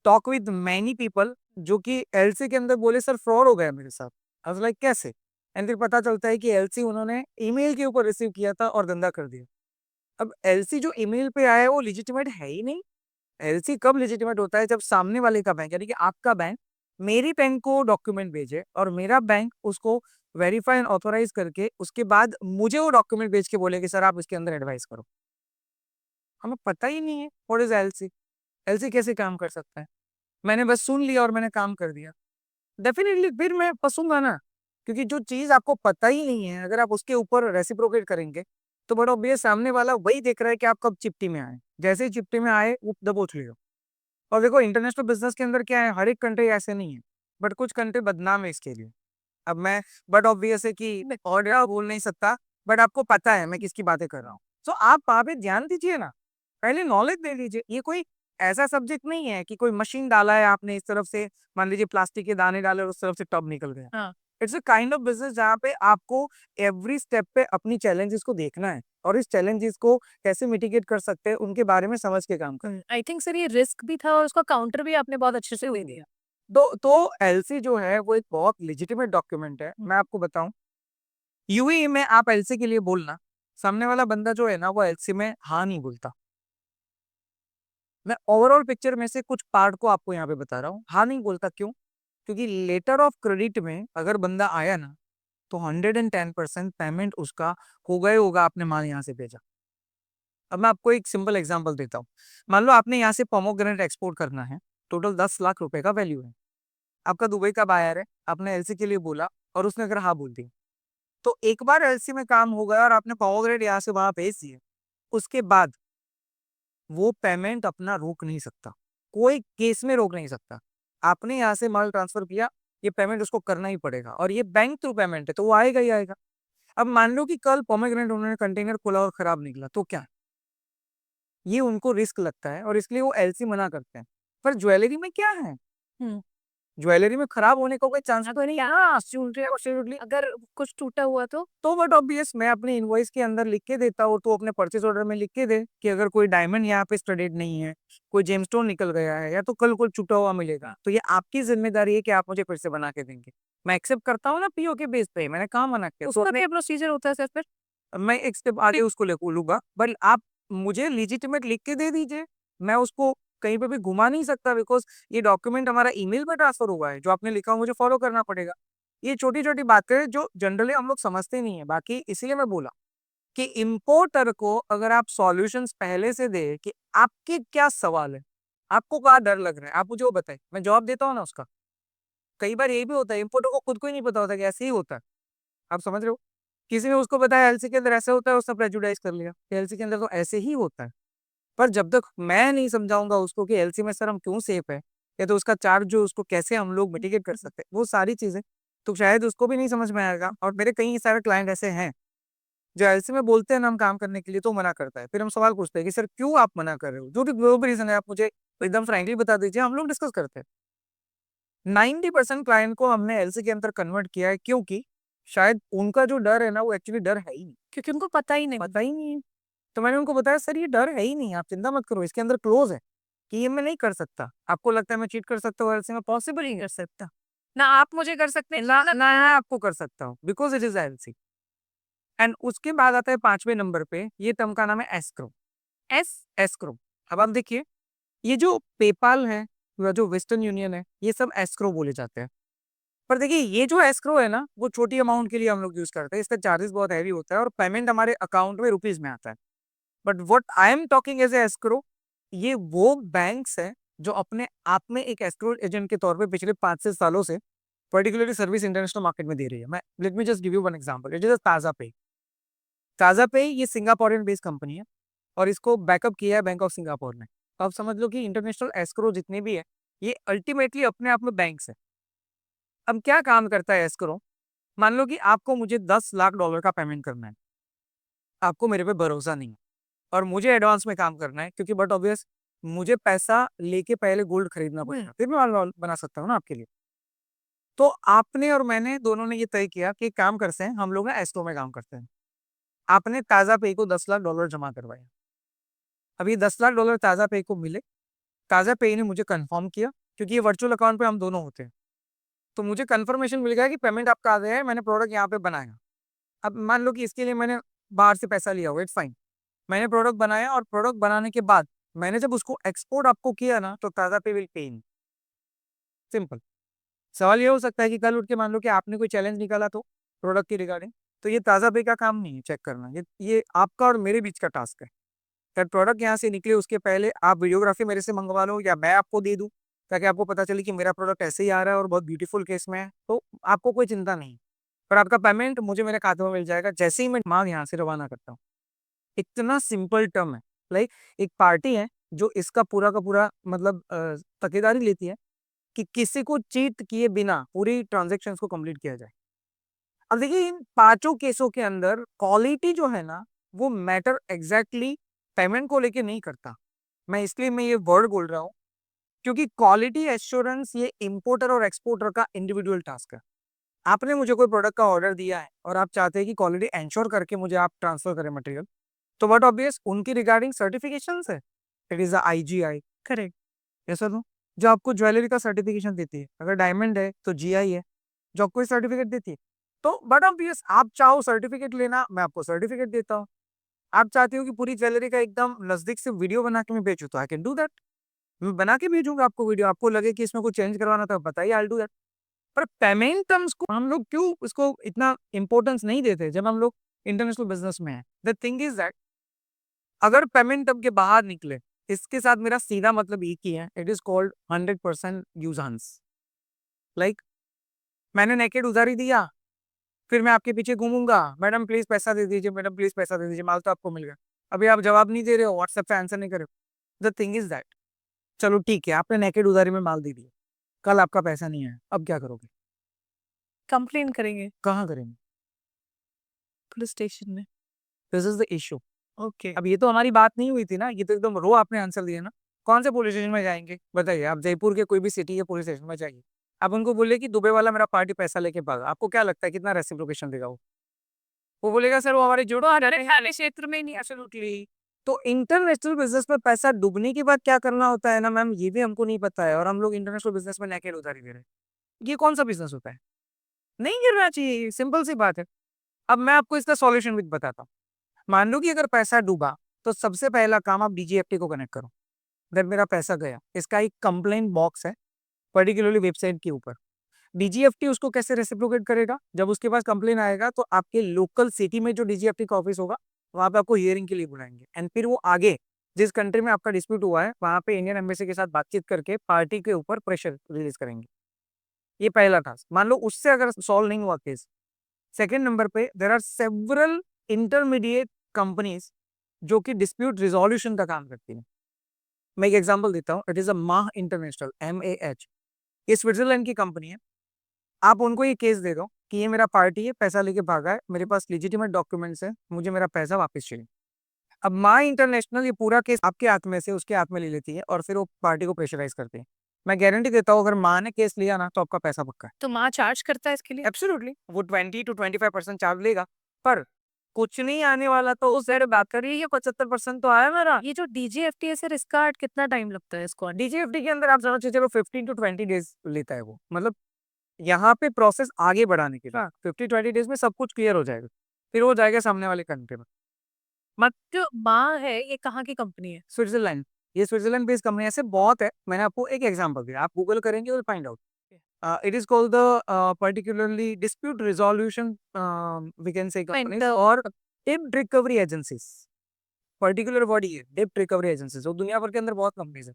talk with many people जो कि एलसी के अंदर बोले सर फ्रॉड हो गया मेरे साथ। आई वाज लाइक कैसे, एंड फिर पता चलता है कि एलसी उन्होंने ईमेल के ऊपर रिसीव किया था और धंधा कर दिया। अब एलसी जो ईमेल पे आया है वो लेजिटिमेट है ही नहीं। एलसी कब लेजिटिमेट होता है, जब सामने वाले का बैंक यानी कि आपका बैंक मेरी बैंक को डॉक्यूमेंट भेजे और मेरा बैंक उसको वेरीफाई एंड ऑथोराइज करके उसके बाद मुझे वो डॉक्यूमेंट भेज के बोले कि सर आप इसके अंदर एडवाइस करो। हमें पता ही नहीं है व्हाट इज एलसी, एलसी कैसे काम कर सकता है। मैंने बस सुन लिया और मैंने काम कर दिया, डेफिनेटली फिर मैं फंसूंगा ना। क्योंकि जो चीज आपको पता ही नहीं है, अगर आप उसके ऊपर रेसिप्रोकेट करेंगे तो बड़ा ऑब्वियस सामने वाला वही देख रहा है कि आप कब चिट्ठी में आए। जैसे ही चिट्ठी में आए वो दबोच लियो। और देखो इंटरनेशनल बिजनेस के अंदर क्या है, हर एक कंट्री ऐसे नहीं है, बट कुछ कंट्री बदनाम है इसके लिए। अब मैं बट ऑब्वियस है कि और बोल नहीं सकता, बट आपको पता है मैं किसकी बातें कर रहा हूँ। तो आप वहां पे ध्यान दीजिए ना, पहले नॉलेज दे लीजिए। ये कोई ऐसा सब्जेक्ट नहीं है कि कोई मशीन डाला है आपने इस तरफ से, मान लीजिए प्लास्टिक के दाने डाले और उस तरफ से टब निकल गया। हाँ। It's a kind of business जहाँ पे आपको एवरी स्टेप पे अपनी चैलेंजेस को देखना है और इस चैलेंजेस को कैसे मिटिगेट कर सकते हैं उनके बारे में समझ के काम करना है। आई थिंक सर ये रिस्क भी था और उसका काउंटर भी आपने बहुत अच्छे से दे दिया। तो एलसी जो है वो एक बहुत लेजिटिमेट डॉक्यूमेंट है। मैं आपको बताऊं, यूएई में आप एलसी के लिए बोलना, सामने वाला बंदा जो है ना वो एलसी में हाँ नहीं बोलता। मैं ओवरऑल पिक्चर में से कुछ पार्ट को आपको यहाँ पे बता रहा हूँ। हाँ नहीं बोलता क्यों, क्योंकि लेटर ऑफ क्रेडिट में अगर बंदा आया ना तो 110% पेमेंट उसका हो गए होगा, आपने माल यहाँ से भेजा। अब मैं आपको एक सिंपल एग्जांपल देता हूँ। मान लो आपने यहाँ से पोमोग्रेनेट एक्सपोर्ट करना है, टोटल 10 लाख रुपए का वैल्यू है। आपका दुबई का बायर है, आपने एलसी के लिए बोला और उसने अगर हाँ बोल दी, तो एक बार एलसी में काम हो गया और आपने पोमोग्रेनेट यहाँ से वहां भेज दिए, उसके बाद वो पेमेंट अपना रोक नहीं सकता, कोई केस में रोक नहीं सकता। आपने यहाँ से माल ट्रांसफर किया, ये पेमेंट उसको करना ही पड़ेगा और ये बैंक थ्रू पेमेंट है तो वो आएगा ही आएगा। अब मान लो कि कल पोमेग्रेनेट उन्होंने कंटेनर खोला और खराब निकला तो क्या, ये उनको रिस्क लगता है और इसलिए वो एलसी मना करते हैं। पर ज्वेलरी में क्या है, हम्म। ज्वेलरी में खराब होने का कोई चांस तो नहीं। हाँ, एब्सोल्युटली। अगर कुछ टूटा हुआ तो बट ऑब्वियस मैं अपने इनवॉइस के अंदर लिख के देता हूँ, तो अपने परचेज ऑर्डर में लिख के दे कि अगर कोई डायमंड यहाँ पे स्टडेड नहीं है, कोई जेमस्टोन निकल गया है या तो कल कोई छूटा हुआ मिलेगा, तो ये आपकी जिम्मेदारी है कि आप मुझे फिर से बना के देंगे। मैं एक्सेप्ट करता हूँ ना पीओ के बेस पे, मैंने कहा मना किया तो उसका क्या प्रोसीजर होता है सर फिर? मैं एक स्टेप आगे उसको लूंगा, बट आप मुझे लीजिटिमेट लिख के दे दीजिए। मैं उसको कहीं पे भी घुमा नहीं सकता, बिकॉज ये डॉक्यूमेंट हमारा ईमेल पर ट्रांसफर हुआ है, जो आपने लिखा हो मुझे फॉलो करना पड़ेगा। ये छोटी छोटी बातें जो जनरली हम लोग समझते नहीं है। बाकी इसीलिए मैं बोला कि इम्पोर्टर को अगर आप सॉल्यूशंस पहले से दे कि आपके क्या सवाल है, आपको क्या डर लग रहा है, आप मुझे वो बताएं, मैं जवाब देता हूँ ना उसका। कई बार ये भी होता है इम्पोर्टर को खुद को ही नहीं पता होता कि ऐसे ही होता है। आप समझ रहे हो, किसी ने उसको बताया एलसी के अंदर ऐसे होता है, उसने प्रेजुडाइज कर लिया कि एलसी के अंदर तो ऐसे ही होता है। पर जब तक मैं नहीं समझाऊंगा उसको कि एलसी में सर हम क्यों सेफ है, या तो उसका चार्ज जो उसको कैसे हम लोग मिटिगेट कर सकते हैं, वो सारी चीजें तो शायद उसको भी नहीं समझ में आएगा। और मेरे कई सारे क्लाइंट ऐसे हैं जो एलसी में बोलते हैं ना हम काम करने के लिए तो मना करता है, फिर हम सवाल पूछते हैं कि सर क्यों आप मना कर रहे हो, जो भी रीजन है आप मुझे एकदम फ्रैंकली बता दीजिए, हम लोग डिस्कस करते हैं। 90% क्लाइंट को हमने एलसी के अंदर कन्वर्ट किया है, क्योंकि शायद उनका जो डर है ना वो एक्चुअली डर है ही नहीं, क्योंकि उनको पता ही नहीं। पता ही नहीं है। तो मैंने उनको बताया सर ये डर है ही नहीं, आप चिंता मत करो, इसके अंदर क्लोज है कि ये मैं नहीं कर सकता। आपको लगता है मैं चीट कर सकता हूँ एलसी में, पॉसिबल ही नहीं कर सकता। ना आप मुझे कर सकते हैं, ना ना मैं आपको कर सकता हूँ, because it is LC. And उसके बाद आता है 5वें नंबर पे, ये टर्म का नाम है एस्क्रो। एस्क्रो। अब आप देखिए, ये जो पेपाल है या जो वेस्टर्न यूनियन है, ये सब एस्क्रो बोले जाते हैं। पर देखिए ये जो एस्क्रो है ना वो छोटी अमाउंट के लिए हम लोग यूज करते हैं, इसका चार्जेस बहुत हैवी होता है और पेमेंट हमारे अकाउंट में रुपीज में आता है। But what I am talking as a escrow, ये वो बैंक्स है जो अपने आप में एक एस्क्रो एजेंट के तौर पे पिछले 5 से 6 सालों से पर्टिकुलरली सर्विस इंटरनेशनल मार्केट में दे रही है। मैं let me just give you one example, it is ताजा पे। ताजा पे ये सिंगापोरियन बेस्ड कंपनी है और इसको बैकअप किया है बैंक ऑफ सिंगापुर ने। तो आप समझ लो कि इंटरनेशनल एस्क्रो जितने भी है ये अल्टीमेटली अपने आप में बैंक्स है। अब क्या काम करता है एस्क्रो, मान लो कि आपको मुझे $10 लाख का पेमेंट करना है, आपको मेरे पे भरोसा नहीं है और मुझे एडवांस में काम करना है, क्योंकि बट ऑब्वियस मुझे पैसा लेके पहले गोल्ड खरीदना पड़ेगा, फिर मैं माल बना सकता हूँ ना आपके लिए। तो आपने और मैंने दोनों ने ये तय किया कि एक काम करते हैं, हम लोग ना एस्क्रो में काम करते हैं। आपने ताजा पे को $10 लाख जमा करवाया। अभी $10 लाख ताजा पे को मिले, ताजा पे ने मुझे कंफर्म किया, क्योंकि ये वर्चुअल अकाउंट पे हम दोनों होते हैं। तो मुझे कंफर्मेशन मिल गया कि पेमेंट आपका आ गया है, मैंने प्रोडक्ट यहाँ पे बनाया। अब मान लो कि इसके लिए मैंने बाहर से पैसा लिया हुआ, इट्स फाइन। मैंने प्रोडक्ट बनाया और प्रोडक्ट बनाने के बाद मैंने जब उसको एक्सपोर्ट आपको किया ना, तो ताजा पे विल पे इन। सिंपल। सवाल ये हो सकता है कि कल उठ के मान लो कि आपने कोई चैलेंज निकाला तो प्रोडक्ट की रिगार्डिंग, तो ये ताजा पे का काम नहीं है चेक करना, ये आपका और मेरे बीच का टास्क है। अगर प्रोडक्ट यहाँ से निकले उसके पहले आप वीडियोग्राफी मेरे से मंगवा लो या मैं आपको दे दूं, ताकि आपको पता चले कि मेरा प्रोडक्ट ऐसे ही आ रहा है और बहुत ब्यूटीफुल केस में है, तो आपको कोई चिंता नहीं। पर आपका पेमेंट मुझे मेरे खाते में मिल जाएगा जैसे ही मैं माल यहाँ से रवाना करता हूँ। इतना सिंपल टर्म है। लाइक एक पार्टी है जो इसका पूरा का पूरा मतलब तकेदारी लेती है कि किसी को चीट किए बिना पूरी ट्रांजेक्शन को कंप्लीट किया जाए। अब देखिए इन पांचों केसों के अंदर क्वालिटी जो है ना वो मैटर एग्जैक्टली पेमेंट को लेके नहीं करता। मैं इसलिए मैं ये वर्ड बोल रहा हूँ क्योंकि क्वालिटी एश्योरेंस ये इंपोर्टर और एक्सपोर्टर का इंडिविजुअल टास्क है। आपने मुझे कोई प्रोडक्ट का ऑर्डर दिया है और आप चाहते हैं कि क्वालिटी एंश्योर करके मुझे आप ट्रांसफर करें मटेरियल, तो बट ऑब्वियस उनकी रिगार्डिंग सर्टिफिकेशन है। It is IGI, correct? ऐसा तो जो आपको ज्वेलरी का सर्टिफिकेशन देती है, अगर डायमंड है तो GI है जो आपको सर्टिफिकेट देती है। तो बट ऑब्वियस आप चाहो सर्टिफिकेट लेना, मैं आपको सर्टिफिकेट देता हूँ। आप चाहते हो कि पूरी ज्वेलरी का एकदम नजदीक से वीडियो बना के मैं बेचूं, तो आई कैन डू दैट। मैं बना के भेजूंगा आपको वीडियो, आपको लगे कि इसमें कुछ चेंज करवाना था बताइए, आई डू दैट। पर पेमेंट टर्म्स को हम लोग क्यों इसको इतना इंपॉर्टेंस नहीं देते जब हम लोग इंटरनेशनल बिजनेस में है? द थिंग इज दैट अगर पेमेंट टर्म के बाहर निकले, इसके साथ मेरा सीधा मतलब एक ही है, इट इज कॉल्ड 100% यूजांस। लाइक मैंने नेकेड उधारी दिया, फिर मैं आपके पीछे घूमूंगा, मैडम प्लीज पैसा दे दीजिए, मैडम प्लीज पैसा दे दीजिए, माल तो आपको मिल गया। अभी आप जवाब नहीं दे रहे हो, व्हाट्सएप पे आंसर नहीं कर रहे हो। द थिंग इज दैट चलो ठीक है आपने नेकेड उधारी में माल दे दिया, कल आपका पैसा नहीं आया, अब क्या करोगे? कंप्लेन करेंगे कहाँ करेंगे? पुलिस स्टेशन में। This is the issue. Okay. अब ये तो हमारी बात नहीं हुई थी ना, ये तो एकदम रो आपने आंसर दिया ना। कौन से पुलिस स्टेशन में जाएंगे बताइए? आप जयपुर के कोई भी सिटी के पुलिस स्टेशन में जाइए, आप उनको बोले कि दुबई वाला मेरा पार्टी पैसा लेके भागा, आपको क्या लगता है कितना रेसिप्रोकेशन देगा वो बोलेगा सर वो हमारे जुड़ो हमारे क्षेत्र में नहीं। एब्सोल्युटली। तो इंटरनेशनल बिजनेस में पैसा डूबने के बाद क्या करना होता है ना मैम, ये भी हमको नहीं पता है, और हम लोग इंटरनेशनल बिजनेस में नेकेड उधारी दे रहे हैं। ये कौन सा बिजनेस होता है? नहीं गिरना चाहिए, सिंपल सी बात है। अब मैं आपको इसका सॉल्यूशन भी बताता हूँ। मान लो कि अगर पैसा डूबा तो सबसे पहला काम आप DGFT को कनेक्ट करो। अगर मेरा पैसा गया, इसका एक कंप्लेंट बॉक्स है पर्टिकुलरली वेबसाइट के ऊपर। DGFT उसको कैसे रेसिप्रोकेट करेगा? जब उसके पास कंप्लेन आएगा तो आपके लोकल सिटी में जो DGFT का ऑफिस होगा वहां पे आपको हियरिंग के लिए बुलाएंगे, एंड फिर वो आगे जिस कंट्री में आपका डिस्प्यूट हुआ है वहां पे इंडियन एम्बेसी के साथ बातचीत करके पार्टी के ऊपर प्रेशर रिलीज करेंगे। ये पहला टास्क। मान लो उससे अगर सॉल्व नहीं हुआ केस, सेकेंड नंबर पे there are several intermediate companies जो कि डिस्प्यूट रिजोल्यूशन का काम करती है। मैं एक एग्जांपल देता हूँ, इट इज अ माह इंटरनेशनल, MAH। ये स्विट्जरलैंड की कंपनी है। आप उनको ये केस दे दो कि ये मेरा पार्टी है, पैसा लेके भागा है, मेरे पास लेजिटिमेट डॉक्यूमेंट्स है, मुझे मेरा पैसा वापस चाहिए। अब माँ इंटरनेशनल ये पूरा केस आपके हाथ में से उसके हाथ में ले लेती है और फिर वो पार्टी को प्रेशराइज करते हैं। मैं गारंटी देता हूँ, अगर माँ ने केस लिया ना तो आपका पैसा पक्का है। तो माँ चार्ज करता है इसके लिए? एब्सोल्युटली, वो 20 to 25% चार्ज लेगा, पर कुछ नहीं आने वाला तो उस साइड बात करिए, ये 75% तो आया मेरा। ये जो डीजीएफटीएस है इसका कितना टाइम लगता है इसको? डीजीएफटी के अंदर आप समझ के चलो 15 to 20 डेज लेता है वो, मतलब यहाँ पे प्रोसेस आगे बढ़ाने के लिए 50-20 डेज में सब कुछ क्लियर हो जाएगा, फिर वो जाएगा सामने वाले कंट्री में। मत जो माँ है ये कहाँ की कंपनी है? स्विट्जरलैंड, ये स्विट्जरलैंड बेस्ड कंपनी ऐसे बहुत है, मैंने आपको एक एग्जांपल दिया, आप गूगल करेंगे और find out. It is called the particularly dispute resolution, we can say companies और डेब्ट रिकवरी एजेंसीज। पर्टिकुलर बॉडी है डेब्ट रिकवरी एजेंसीज, वो दुनिया भर के अंदर बहुत कंपनीज है।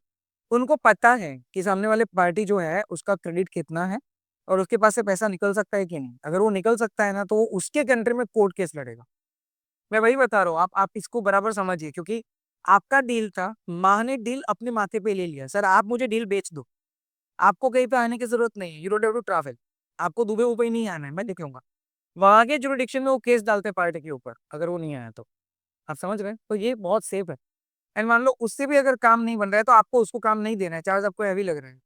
उनको पता है कि सामने वाले पार्टी जो है उसका क्रेडिट कितना है और उसके पास से पैसा निकल सकता है कि नहीं। अगर वो निकल सकता है ना तो वो उसके कंट्री में कोर्ट केस लड़ेगा। मैं वही बता रहा हूँ, आप इसको बराबर समझिए, क्योंकि आपका डील था, माँ ने डील अपने माथे पे ले लिया। सर आप मुझे डील बेच दो, आपको कहीं पे आने की जरूरत नहीं है, you don't have to travel, आपको दुबई उबई नहीं आना है, मैं देख लूंगा। वहां के जुरिडिक्शन में वो केस डालते हैं पार्टी के ऊपर, अगर वो नहीं आया तो। आप समझ रहे हैं, तो ये बहुत सेफ है। एंड मान लो उससे भी अगर काम नहीं बन रहा है तो आपको उसको काम नहीं देना है, चार्ज आपको हैवी लग रहा है।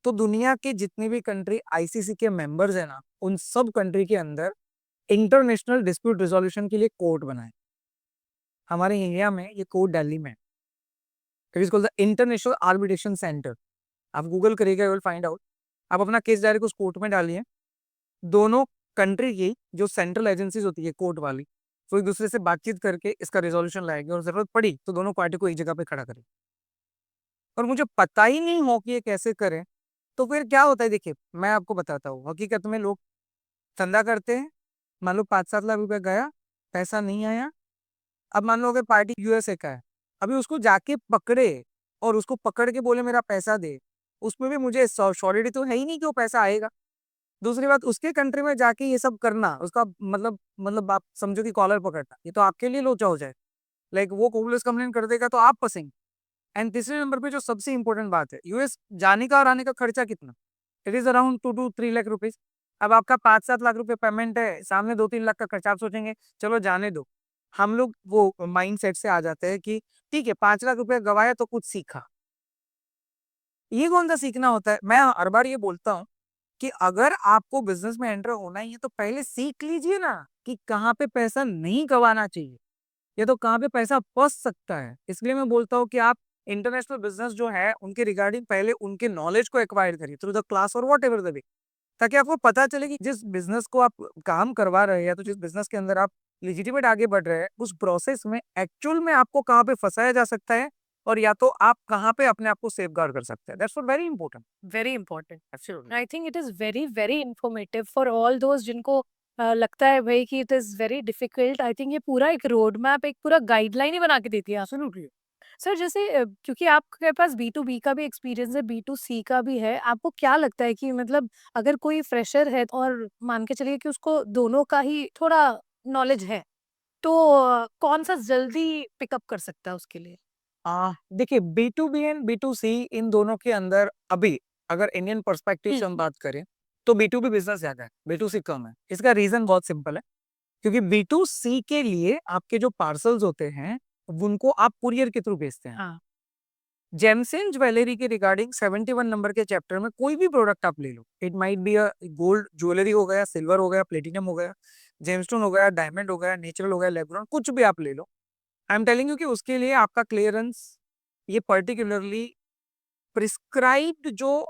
तो दुनिया के जितने भी कंट्री आईसीसी के मेंबर्स है ना, उन सब कंट्री के अंदर इंटरनेशनल डिस्प्यूट रिजोल्यूशन के लिए कोर्ट बनाए। हमारे इंडिया में ये कोर्ट दिल्ली में, it is called the international arbitration centre. आप गूगल करिएगा, यू विल फाइंड आउट। आप अपना केस डायरेक्ट उस कोर्ट में डालिए, दोनों कंट्री की जो सेंट्रल एजेंसीज होती है कोर्ट वाली, वो एक दूसरे से बातचीत करके इसका रिजोल्यूशन लाएंगे और जरूरत पड़ी तो दोनों पार्टी को एक जगह पे खड़ा करें। और मुझे पता ही नहीं हो कि ये कैसे करें, तो फिर क्या होता है, देखिए मैं आपको बताता हूँ। हकीकत में लोग चंदा करते हैं, मान लो 5-7 लाख रुपए गया, पैसा नहीं आया। अब मान लो अगर पार्टी यूएसए का है, अभी उसको जाके पकड़े और उसको पकड़ के बोले मेरा पैसा दे, उसमें भी मुझे श्योरिटी तो है ही नहीं कि वो पैसा आएगा। दूसरी बात, उसके कंट्री में जाके ये सब करना, उसका मतलब आप समझो कि कॉलर पकड़ना, ये तो आपके लिए लोचा हो जाए। लाइक वो पुलिस कंप्लेन कर देगा तो आप फंसेंगे। एंड तीसरे नंबर पे जो सबसे इंपॉर्टेंट बात है, यूएस जाने का और आने का खर्चा कितना, it is around 2 to 3 lakh rupees. अब आपका 5-7 लाख रुपए पेमेंट है, सामने 2-3 लाख का खर्चा, आप सोचेंगे चलो जाने दो। हम लोग वो माइंड सेट से आ जाते हैं कि ठीक है 5 लाख रुपए गवाया तो कुछ सीखा। ये कौन सा सीखना होता है? मैं हर बार ये बोलता हूँ कि अगर आपको बिजनेस में एंटर होना ही है तो पहले सीख लीजिए ना कि कहाँ पे पैसा नहीं गवाना चाहिए, या तो कहाँ पे पैसा फंस सकता है। इसलिए मैं बोलता हूँ कि आप इंटरनेशनल बिजनेस जो है उनके रिगार्डिंग पहले उनके नॉलेज को एक्वायर करिए थ्रू द क्लास और वॉट एवर द वे, ताकि आपको पता चले कि जिस बिजनेस को आप काम करवा रहे हैं या तो जिस बिजनेस के अंदर आप लेजिटिमेट आगे बढ़ रहे हैं, उस प्रोसेस में एक्चुअल में आपको कहाँ पे फंसाया जा सकता है और या तो आप कहाँ पे अपने आप को सेफगार्ड कर सकते हैं। That's very important. Very important. Absolutely. I think it is very very informative for all those जिनको लगता है भाई कि it is very difficult. I think ये पूरा एक रोड मैप, एक पूरा गाइडलाइन ही बना के देती है। एब्सोल्युटली। सर जैसे क्योंकि आपके पास बी टू बी का भी एक्सपीरियंस है, बी टू सी का भी है, आपको क्या लगता है कि मतलब अगर कोई फ्रेशर है और मान के चलिए कि उसको दोनों का ही थोड़ा नॉलेज है, तो कौन सा जल्दी पिकअप कर सकता है उसके लिए? देखिए B to B and B to C इन दोनों के अंदर अभी अगर इंडियन पर्सपेक्टिव से हम बात करें तो बी टू बी बिजनेस ज्यादा है, बी टू सी कम है। इसका रीजन बहुत सिंपल है, क्योंकि बी टू सी के लिए आपके जो पार्सल्स होते हैं उनको आप कुरियर के थ्रू भेजते हैं। हाँ। जेमसन ज्वेलरी के रिगार्डिंग 71 नंबर के चैप्टर में कोई भी प्रोडक्ट आप ले लो, it might be a gold jewellery हो गया, सिल्वर हो गया, प्लेटिनम हो गया, जेमस्टोन हो गया, डायमंड हो गया, नेचुरल हो गया, लेब्रॉन, कुछ भी आप ले लो। आई एम टेलिंग यू कि उसके लिए आपका क्लियरेंस, ये पर्टिकुलरली प्रिस्क्राइब्ड जो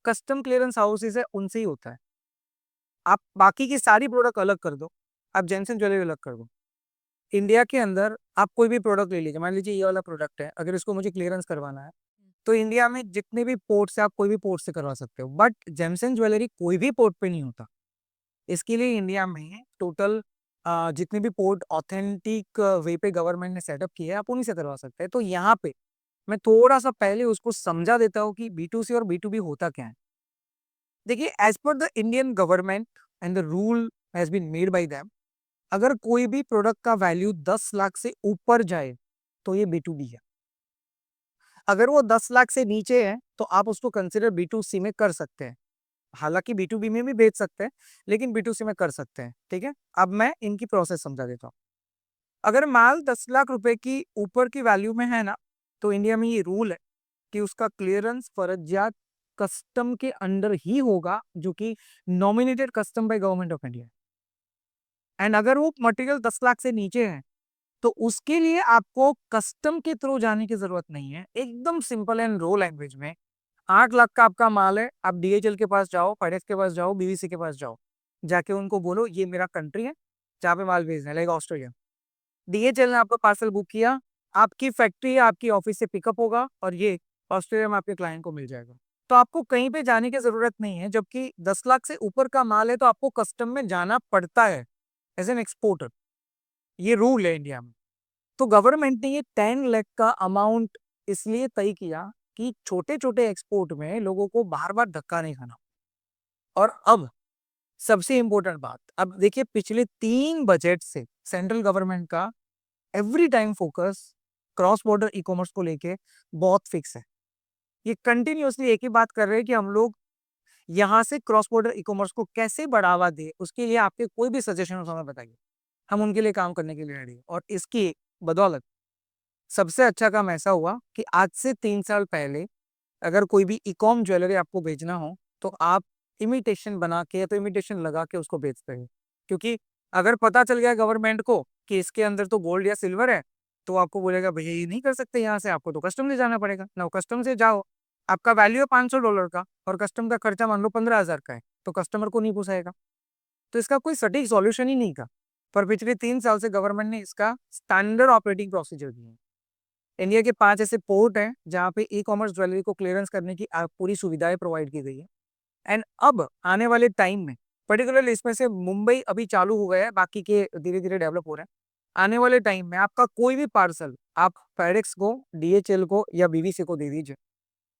कस्टम क्लियरेंस हाउसेज है उनसे ही होता है। आप बाकी की सारी प्रोडक्ट अलग कर दो, आप जेमसन ज्वेलरी अलग कर दो, इंडिया के अंदर आप कोई भी प्रोडक्ट ले लीजिए, मान लीजिए ये वाला प्रोडक्ट है, अगर इसको मुझे क्लियरेंस करवाना है तो इंडिया में जितने भी पोर्ट से आप कोई भी पोर्ट से करवा सकते हो, बट जेमसन ज्वेलरी कोई भी पोर्ट पे नहीं होता। इसके लिए इंडिया में टोटल जितने भी पोर्ट ऑथेंटिक वे पे गवर्नमेंट ने सेटअप किया है आप उन्हीं से करवा सकते हैं। तो यहाँ पे मैं थोड़ा सा पहले उसको समझा देता हूँ कि बी टू सी और बी टू बी होता क्या है। देखिए as per the Indian government and the rule has been made by them, अगर कोई भी प्रोडक्ट का वैल्यू 10 लाख से ऊपर जाए तो ये बी टू बी है। अगर वो 10 लाख से नीचे है तो आप उसको कंसिडर बी टू सी में कर सकते हैं। हालांकि B2B में भी बेच सकते हैं, लेकिन B2C में कर सकते हैं। ठीक है, अब मैं इनकी प्रोसेस समझा देता हूँ। अगर माल 10 लाख रुपए की ऊपर की वैल्यू में है ना, तो इंडिया में ये रूल है कि उसका क्लियरेंस फर्जियात कस्टम के अंडर ही होगा, जो कि nominated custom by government of India. And अगर वो मटेरियल 10 लाख से नीचे है, तो उसके लिए आपको कस्टम के थ्रू जाने की जरूरत नहीं है। एकदम सिंपल एंड रो लैंग्वेज में, 8 लाख का आपका माल है, आप DHL के पास जाओ, FedEx के पास जाओ, BBC के पास जाओ, जाके उनको बोलो ये मेरा कंट्री है जहाँ पे माल भेजना है, लाइक ऑस्ट्रेलिया। DHL ने आपका पार्सल बुक किया, आपकी फैक्ट्री या आपकी ऑफिस से पिकअप होगा और ये ऑस्ट्रेलिया में आपके क्लाइंट को मिल जाएगा। तो आपको कहीं पे जाने की जरूरत नहीं है। जबकि 10 लाख से ऊपर का माल है तो आपको कस्टम में जाना पड़ता है एज एन एक्सपोर्टर। ये रूल है इंडिया में। तो गवर्नमेंट ने ये 10 लाख का अमाउंट इसलिए तय किया कि छोटे छोटे एक्सपोर्ट में लोगों को बार बार धक्का नहीं खाना। और अब सबसे इंपॉर्टेंट बात, अब देखिए पिछले 3 बजट से सेंट्रल गवर्नमेंट का every time focus cross border e commerce को लेके बहुत फिक्स है। ये कंटिन्यूअसली एक ही बात कर रहे हैं कि हम लोग यहाँ से क्रॉस बॉर्डर ई कॉमर्स को कैसे बढ़ावा दे, उसके लिए आपके कोई भी सजेशन हो तो हमें बताइए, हम उनके लिए काम करने के लिए रेडी हैं। और इसकी बदौलत सबसे अच्छा काम ऐसा हुआ कि आज से 3 साल पहले अगर कोई भी इकॉम ज्वेलरी आपको बेचना हो, तो आप इमिटेशन बना के या तो इमिटेशन लगा के उसको बेचते हैं। क्योंकि अगर पता चल गया गवर्नमेंट को कि इसके अंदर तो गोल्ड या सिल्वर है, तो आपको बोलेगा भैया ये नहीं कर सकते, यहाँ से आपको तो कस्टम से जाना पड़ेगा ना। कस्टम से जाओ, आपका वैल्यू है $500 का और कस्टम का खर्चा मान लो 15,000 का है, तो कस्टमर को नहीं पोसाएगा। तो इसका कोई सटीक सॉल्यूशन ही नहीं था। पर पिछले 3 साल से गवर्नमेंट ने इसका स्टैंडर्ड ऑपरेटिंग प्रोसीजर दिया है। इंडिया के 5 ऐसे पोर्ट हैं जहाँ पे ई कॉमर्स ज्वेलरी को क्लियरेंस करने की पूरी सुविधाएं प्रोवाइड की गई है। एंड अब आने वाले टाइम में पर्टिकुलरली इसमें से मुंबई अभी चालू हो गया है, बाकी के धीरे धीरे डेवलप हो रहे हैं। आने वाले टाइम में आपका कोई भी पार्सल आप फेडेक्स को, DHL को या BBC को दे दीजिए,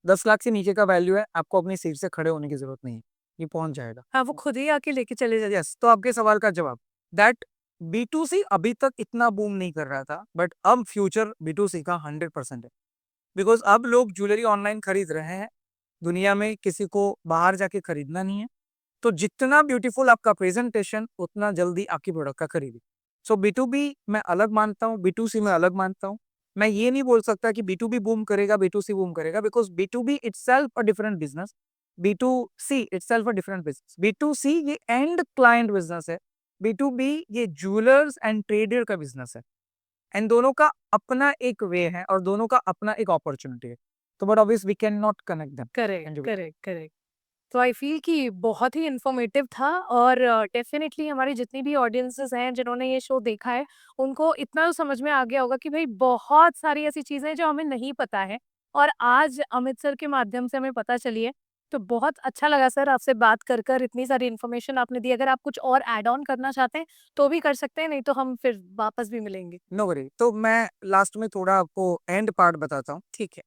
10 लाख से नीचे का वैल्यू है, आपको अपनी सीट से खड़े होने की जरूरत नहीं है, ये पहुंच जाएगा। हाँ, वो खुद ही आके लेके चले जाते। यस, तो आपके सवाल का जवाब दैट B2C अभी तक इतना बूम नहीं कर रहा था, बट अब फ्यूचर B2C का 100% है। बिकॉज अब लोग ज्वेलरी ऑनलाइन खरीद रहे हैं, दुनिया में किसी को बाहर जाके खरीदना नहीं है। तो जितना ब्यूटीफुल आपका प्रेजेंटेशन, उतना जल्दी आपकी प्रोडक्ट का खरीदी। सो B2B मैं अलग मानता हूँ, B2C मैं अलग मानता हूँ। मैं ये नहीं बोल सकता कि B2B बूम करेगा, B2C बूम करेगा, because B2B itself a different business, B2C itself a different business. B2C ये एंड क्लाइंट बिजनेस है, B2B ये ज्वेलर्स एंड ट्रेडर का बिजनेस है। एंड दोनों का अपना एक वे है और दोनों का अपना एक अपॉर्चुनिटी है। तो but obvious we can not connect them. Correct, correct, correct. तो आई फील कि बहुत ही इन्फॉर्मेटिव था और डेफिनेटली हमारी जितनी भी ऑडियंसेस हैं जिन्होंने ये शो देखा है, उनको इतना तो समझ में आ गया होगा कि भाई बहुत सारी ऐसी चीज़ें हैं जो हमें नहीं पता है और आज अमित सर के माध्यम से हमें पता चली है। तो बहुत अच्छा लगा सर आपसे बात कर इतनी सारी इन्फॉर्मेशन आपने दी। अगर आप कुछ और ऐड ऑन करना चाहते हैं, तो भी कर सकते हैं, नहीं तो हम फिर वापस भी मिलेंगे। नो वरी, तो मैं लास्ट में थोड़ा आपको एंड पार्ट बताता हूँ। ठीक है।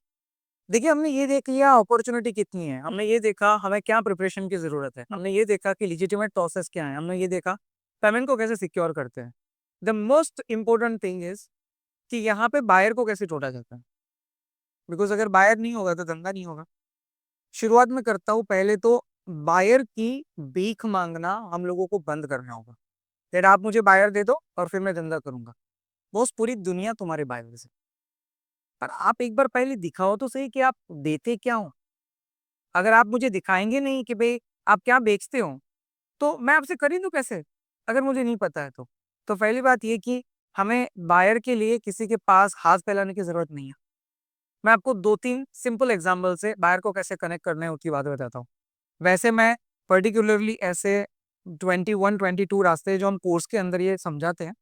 देखिए, हमने ये देख लिया अपॉर्चुनिटी कितनी है, हमने ये देखा हमें क्या प्रिपरेशन की जरूरत है, हमने ये देखा कि लिजिटिमेट प्रोसेस क्या है, हमने ये देखा पेमेंट को कैसे सिक्योर करते हैं। The most important thing is कि यहाँ पे बायर को कैसे जोड़ा जाता है। बिकॉज अगर बायर नहीं होगा तो धंधा नहीं होगा। शुरुआत में करता हूँ, पहले तो बायर की भीख मांगना हम लोगों को बंद करना होगा। फिर आप मुझे बायर दे दो और फिर मैं धंधा करूंगा। बॉस, पूरी दुनिया तुम्हारे बायर से, पर आप एक बार पहले दिखाओ तो सही कि आप देते क्या हो। अगर आप मुझे दिखाएंगे नहीं कि भाई आप क्या बेचते हो, तो मैं आपसे खरीदूं कैसे, अगर मुझे नहीं पता है तो पहली बात ये कि हमें बायर के लिए किसी के पास हाथ फैलाने की जरूरत नहीं है। मैं आपको 2-3 सिंपल एग्जांपल से बायर को कैसे कनेक्ट करना है उसकी बात बताता हूँ। वैसे मैं पर्टिकुलरली ऐसे 21-22 रास्ते हैं जो हम कोर्स के अंदर ये समझाते हैं,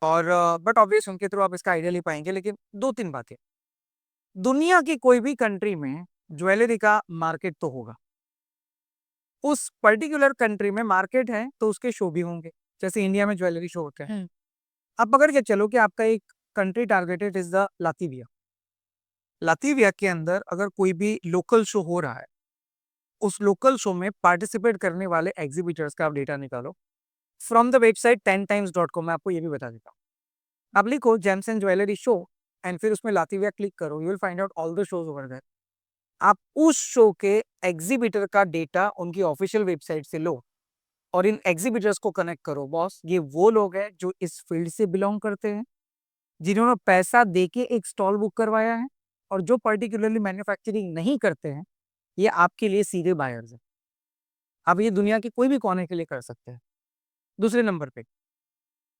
और बट ऑब्वियस उनके थ्रू आप इसका आइडिया ले पाएंगे। लेकिन 2-3 बातें, दुनिया की कोई भी कंट्री में ज्वेलरी का मार्केट तो होगा। उस पर्टिकुलर कंट्री में मार्केट है तो उसके शो भी होंगे, जैसे इंडिया में ज्वेलरी शो होते हैं। अब पकड़ के चलो कि आपका एक कंट्री टारगेटेड इज द लातीविया। लातीविया के अंदर अगर कोई भी लोकल शो हो रहा है, उस लोकल शो में पार्टिसिपेट करने वाले एग्जीबिटर्स का आप डेटा निकालो फ्रॉम द वेबसाइट 10times.com। मैं आपको ये भी बता देता हूँ। आप लिखो gems and jewellery show and फिर उसमें लातीविया क्लिक करो, you will find out all the shows over there. आप उस शो के एग्जीबिटर का डेटा उनकी ऑफिशियल वेबसाइट से लो और इन एग्जीबिटर्स को कनेक्ट करो। बॉस, ये वो लोग हैं जो इस फील्ड से बिलोंग करते हैं, जिन्होंने पैसा देके एक स्टॉल बुक करवाया है, और जो पर्टिकुलरली मैन्युफैक्चरिंग नहीं करते हैं, ये आपके लिए सीधे बायर्स हैं। आप ये दुनिया के कोई भी कोने के लिए कर सकते हैं। दूसरे नंबर पे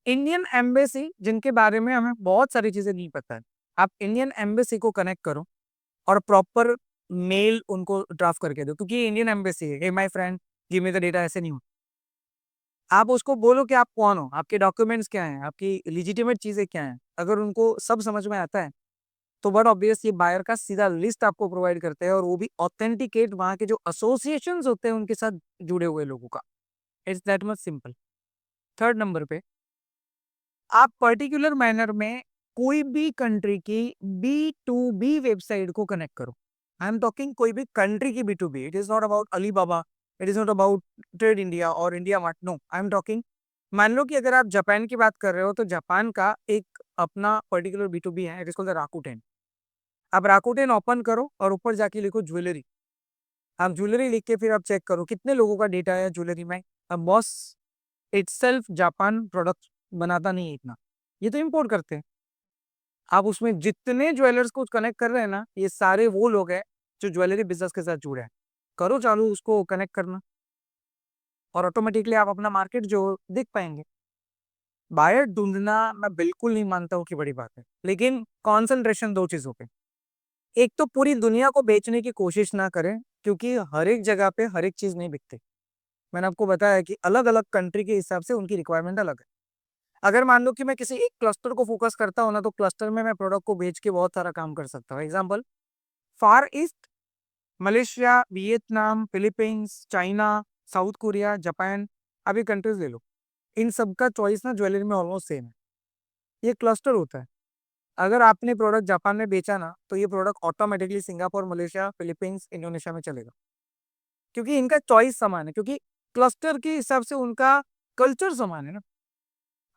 इंडियन एम्बेसी, जिनके बारे में हमें बहुत सारी चीजें नहीं पता है। आप इंडियन एम्बेसी को कनेक्ट करो और प्रॉपर मेल उनको ड्राफ्ट करके दो, क्योंकि ये इंडियन एम्बेसी है। Hey my friend, give me the data, ऐसे नहीं होता। आप उसको बोलो कि आप कौन हो, आपके डॉक्यूमेंट्स क्या हैं, आपकी लिजिटिमेट चीजें क्या हैं। अगर उनको सब समझ में आता है तो बड़ा ऑब्वियस ये बायर का सीधा लिस्ट आपको प्रोवाइड करते हैं, और वो भी ऑथेंटिकेट वहां के जो एसोसिएशंस होते हैं उनके साथ जुड़े हुए लोगों का। It's that much simple. Third number पे आप पर्टिकुलर मैनर में कोई भी कंट्री की B2B वेबसाइट को कनेक्ट करो। आई एम टॉकिंग कोई भी कंट्री की B2B। It is not about Alibaba, it is not about trade India और India Mart. No, I am talking, मान लो कि अगर आप जापान की बात कर रहे हो तो जापान का एक अपना पर्टिकुलर B2B है, it is called the Rakuten. आप राकुटेन ओपन करो और ऊपर जाके लिखो ज्वेलरी। आप ज्वेलरी लिख के फिर आप चेक करो कितने लोगों का डेटा है ज्वेलरी में। अब बॉस, इटसेल्फ जापान प्रोडक्ट बनाता नहीं है इतना, ये तो इंपोर्ट करते हैं। आप उसमें जितने ज्वेलर्स को कनेक्ट कर रहे हैं ना, ये सारे वो लोग हैं जो ज्वेलरी बिजनेस के साथ जुड़े हैं। करो चालू उसको कनेक्ट करना, और ऑटोमेटिकली आप अपना मार्केट जो देख पाएंगे। बायर ढूंढना मैं बिल्कुल नहीं मानता हूँ कि बड़ी बात है, लेकिन कॉन्सेंट्रेशन दो चीजों पे। एक तो पूरी दुनिया को बेचने की कोशिश ना करें, क्योंकि हर एक जगह पे हर एक चीज नहीं बिकती। मैंने आपको बताया कि अलग अलग कंट्री के हिसाब से उनकी रिक्वायरमेंट अलग है। अगर मान लो कि मैं किसी एक क्लस्टर को फोकस करता हूँ ना, तो क्लस्टर में मैं प्रोडक्ट को बेच के बहुत सारा काम कर सकता हूँ। Example, far east, Malaysia, Vietnam, Philippines, China, South Korea, Japan, अभी कंट्रीज ले लो। इन सब का चॉइस ना ज्वेलरी में ऑलमोस्ट सेम है। ये क्लस्टर होता है। अगर आपने प्रोडक्ट जापान में बेचा ना, तो ये product automatically Singapore, Malaysia, Philippines, Indonesia में चलेगा, क्योंकि इनका चॉइस समान है, क्योंकि क्लस्टर के हिसाब से उनका कल्चर समान है ना।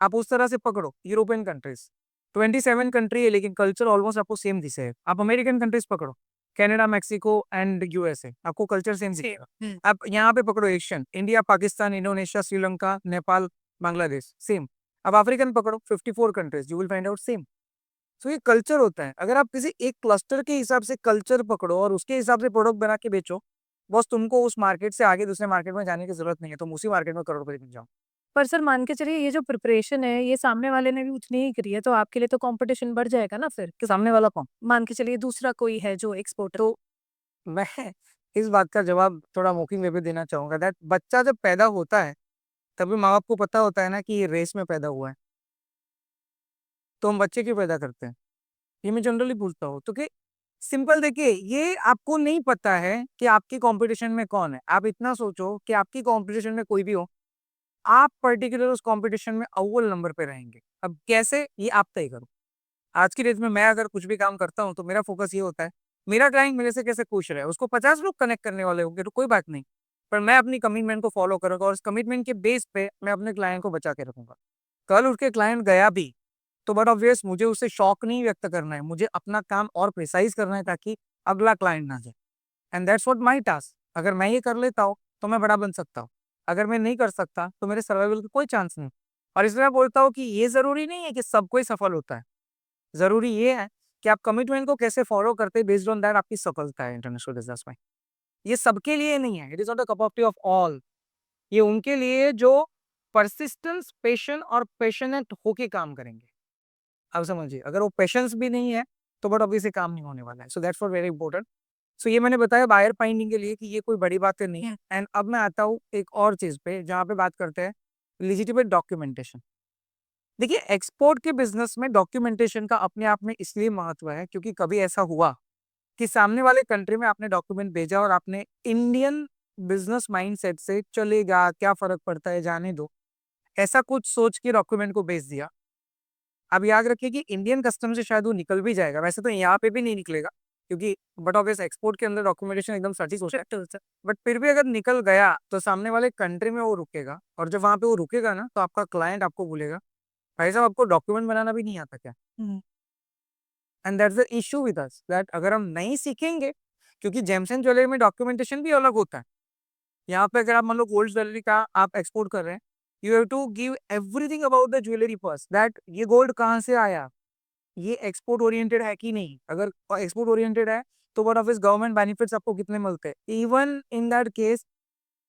आप उस तरह से पकड़ो यूरोपियन कंट्रीज, 27 कंट्री है लेकिन कल्चर ऑलमोस्ट आपको सेम दिखे। आप अमेरिकन कंट्रीज पकड़ो, कनाडा, मैक्सिको एंड यूएसए, आपको कल्चर सेम दिखेगा। आप यहाँ पे पकड़ो Asian, India, Pakistan, Indonesia, Sri Lanka, Nepal, Bangladesh, same. अब अफ्रीकन पकड़ो, 54 countries, you will find out same. So ये कल्चर होता है। अगर आप किसी एक क्लस्टर के हिसाब से कल्चर पकड़ो और उसके हिसाब से प्रोडक्ट बना के बेचो, बस तुमको उस मार्केट से आगे दूसरे मार्केट में जाने की जरूरत नहीं है, तुम उसी मार्केट में करोड़पति बन जाओ। पर सर मान के चलिए ये जो प्रिपरेशन है ये सामने वाले ने भी उतनी ही करी है तो आपके लिए तो कंपटीशन बढ़ जाएगा ना फिर। कि सामने वाला कौन? मान के चलिए दूसरा कोई है जो एक्सपोर्टर। तो मैं इस बात का जवाब थोड़ा मौखिक वे पे देना चाहूंगा, दैट बच्चा जब पैदा होता है तभी माँ बाप को पता होता है ना कि ये रेस में पैदा हुआ है, तो हम बच्चे क्यों पैदा करते हैं, ये मैं जनरली पूछता हूँ। तो कि सिंपल, देखिए, ये आपको नहीं पता है कि आपकी कंपटीशन में कौन है। आप इतना सोचो कि आपकी कंपटीशन में कोई भी हो, आप पर्टिकुलर उस कंपटीशन में अव्वल नंबर पे रहेंगे। अब कैसे, ये आप तय करो। आज की डेट में मैं अगर कुछ भी काम करता हूँ तो मेरा फोकस ये होता है मेरा क्लाइंट मेरे से कैसे खुश रहे। उसको 50 लोग कनेक्ट करने वाले होंगे तो कोई बात नहीं, पर मैं अपनी कमिटमेंट को फॉलो करूंगा और उस कमिटमेंट के बेस पे मैं अपने क्लाइंट को बचा के रखूंगा। कल उसके क्लाइंट गया भी तो बट ऑब्वियस मुझे उससे शौक नहीं व्यक्त करना है, मुझे अपना काम और प्रिसाइज करना है ताकि अगला क्लाइंट ना जाए। And that's what my task. अगर मैं ये कर लेता हूँ तो मैं बड़ा बन सकता हूँ, अगर मैं नहीं कर सकता तो मेरे सर्वाइवल का कोई चांस नहीं। और इसलिए मैं बोलता हूँ कि ये जरूरी नहीं है कि सब कोई सफल होता है। जरूरी ये है कि आप कमिटमेंट को कैसे फॉलो करते हैं, बेस्ड ऑन दैट आपकी सफलता है इंटरनेशनल बिजनेस में। ये सबके लिए नहीं है, it is not a cup of T of all. ये उनके लिए जो परसिस्टेंस, पेशेंस और पेशनेट होके काम करेंगे। अब समझिए, अगर वो पेशेंस भी नहीं है तो बट ऑब्वियसली काम नहीं होने वाला है। So that's for very important. So ये मैंने बताया बायर फाइंडिंग के लिए कि ये कोई बड़ी बात नहीं है। एंड अब मैं आता हूँ एक और चीज पे जहाँ पे बात करते हैं लिजिटिमेट डॉक्यूमेंटेशन। देखिए, एक्सपोर्ट के बिजनेस में डॉक्यूमेंटेशन का अपने आप में इसलिए महत्व है क्योंकि कभी ऐसा हुआ कि सामने वाले कंट्री में आपने डॉक्यूमेंट भेजा और आपने इंडियन बिजनेस माइंडसेट से चलेगा क्या फर्क पड़ता है जाने दो, ऐसा कुछ सोच के डॉक्यूमेंट को भेज दिया। अब याद रखिए कि इंडियन कस्टम से शायद वो निकल भी जाएगा, वैसे तो यहाँ पे भी नहीं निकलेगा क्योंकि बट ऑब्वियस एक्सपोर्ट के अंदर डॉक्यूमेंटेशन एकदम सटीक होता है। बट फिर भी अगर निकल गया तो सामने वाले कंट्री में वो रुकेगा, और जब वहां पे वो रुकेगा ना तो आपका क्लाइंट आपको बोलेगा भाई साहब आपको डॉक्यूमेंट बनाना भी नहीं आता क्या। And that's the issue with us, that अगर हम नहीं सीखेंगे क्योंकि जेम्स एंड ज्वेलरी में डॉक्यूमेंटेशन भी अलग होता है। यहाँ पे अगर आप मान लो गोल्ड ज्वेलरी का आप एक्सपोर्ट कर रहे हैं, you have to give everything about the jewellery first, that ये गोल्ड कहाँ से आया, ये एक्सपोर्ट ओरिएंटेड है कि नहीं। अगर एक्सपोर्ट ओरिएंटेड है तो व्हाट ऑफ इस गवर्नमेंट बेनिफिट्स आपको कितने मिलते हैं, even in that case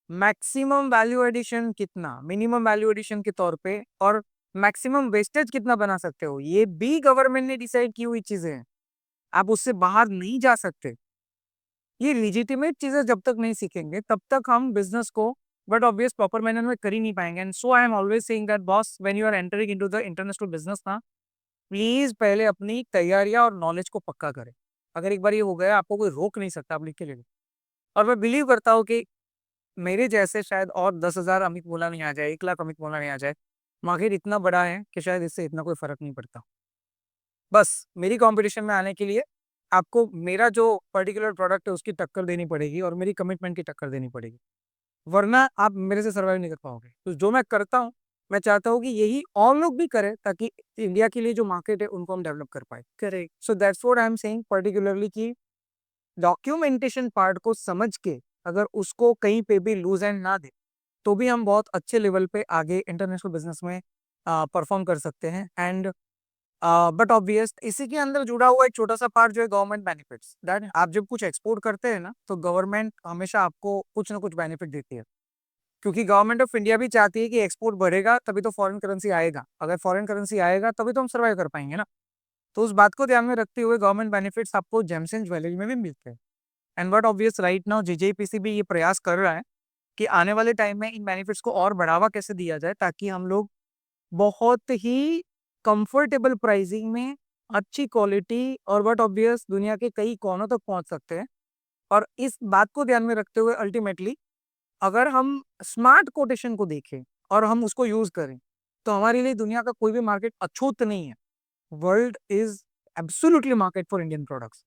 maximum value addition कितना, मिनिमम वैल्यू एडिशन के तौर पे, और मैक्सिमम वेस्टेज कितना बना सकते हो, ये भी गवर्नमेंट ने डिसाइड की हुई चीजें हैं। आप उससे बाहर नहीं जा सकते। ये लिजिटिमेट चीजें जब तक नहीं सीखेंगे तब तक हम बिजनेस को बट ऑब्वियस प्रॉपर मैनर में कर ही नहीं पाएंगे। And so I am always saying that boss, when you are entering into the international business ना, प्लीज पहले अपनी तैयारियां और नॉलेज को पक्का करें। अगर एक बार ये हो गया, आपको कोई रोक नहीं सकता, आप लिख के ले लो। और मैं बिलीव करता हूँ कि मेरे जैसे शायद और 10,000 अमित मोला नहीं आ जाए, 1 लाख अमित मोला नहीं आ जाए, मार्केट इतना बड़ा है कि शायद इससे इतना कोई फर्क नहीं पड़ता। बस मेरी कंपटीशन में आने के लिए आपको मेरा जो पर्टिकुलर प्रोडक्ट है उसकी टक्कर देनी पड़ेगी और मेरी कमिटमेंट की टक्कर देनी पड़ेगी, वरना आप मेरे से सर्वाइव नहीं कर पाओगे। तो जो मैं करता हूँ, मैं चाहता हूँ कि यही और लोग भी करें, ताकि इंडिया के लिए जो मार्केट है उनको हम डेवलप कर पाए। Correct. So that's what I am saying particularly, कि डॉक्यूमेंटेशन पार्ट को समझ के अगर उसको कहीं पे भी लूज एंड ना दे, तो भी हम बहुत अच्छे लेवल पे आगे इंटरनेशनल बिजनेस में परफॉर्म कर सकते हैं। एंड बट ऑब्वियस इसी के अंदर जुड़ा हुआ एक छोटा सा पार्ट जो है गवर्नमेंट बेनिफिट्स, दैट आप जब कुछ एक्सपोर्ट करते हैं ना, तो गवर्नमेंट हमेशा आपको कुछ ना कुछ बेनिफिट देती है, क्योंकि गवर्नमेंट ऑफ इंडिया भी चाहती है कि एक्सपोर्ट बढ़ेगा तभी तो फॉरेन करेंसी आएगा, अगर फॉरेन करेंसी आएगा तभी तो हम सर्वाइव कर पाएंगे ना। तो उस बात को ध्यान में रखते हुए गवर्नमेंट बेनिफिट्स आपको जेम्स एंड ज्वेलरी में भी मिलते हैं। And but obvious right now GJPC भी ये प्रयास कर रहा है कि आने वाले टाइम में इन बेनिफिट्स को और बढ़ावा कैसे दिया जाए, ताकि हम लोग बहुत ही कंफर्टेबल प्राइसिंग में अच्छी क्वालिटी और बट ऑब्वियस दुनिया के कई कोनों तक पहुंच सकते हैं। और इस बात को ध्यान में रखते हुए अल्टीमेटली अगर हम स्मार्ट कोटेशन को देखें और हम उसको यूज करें, तो हमारे लिए दुनिया का कोई भी मार्केट अछूत नहीं है। World is absolutely market for Indian products,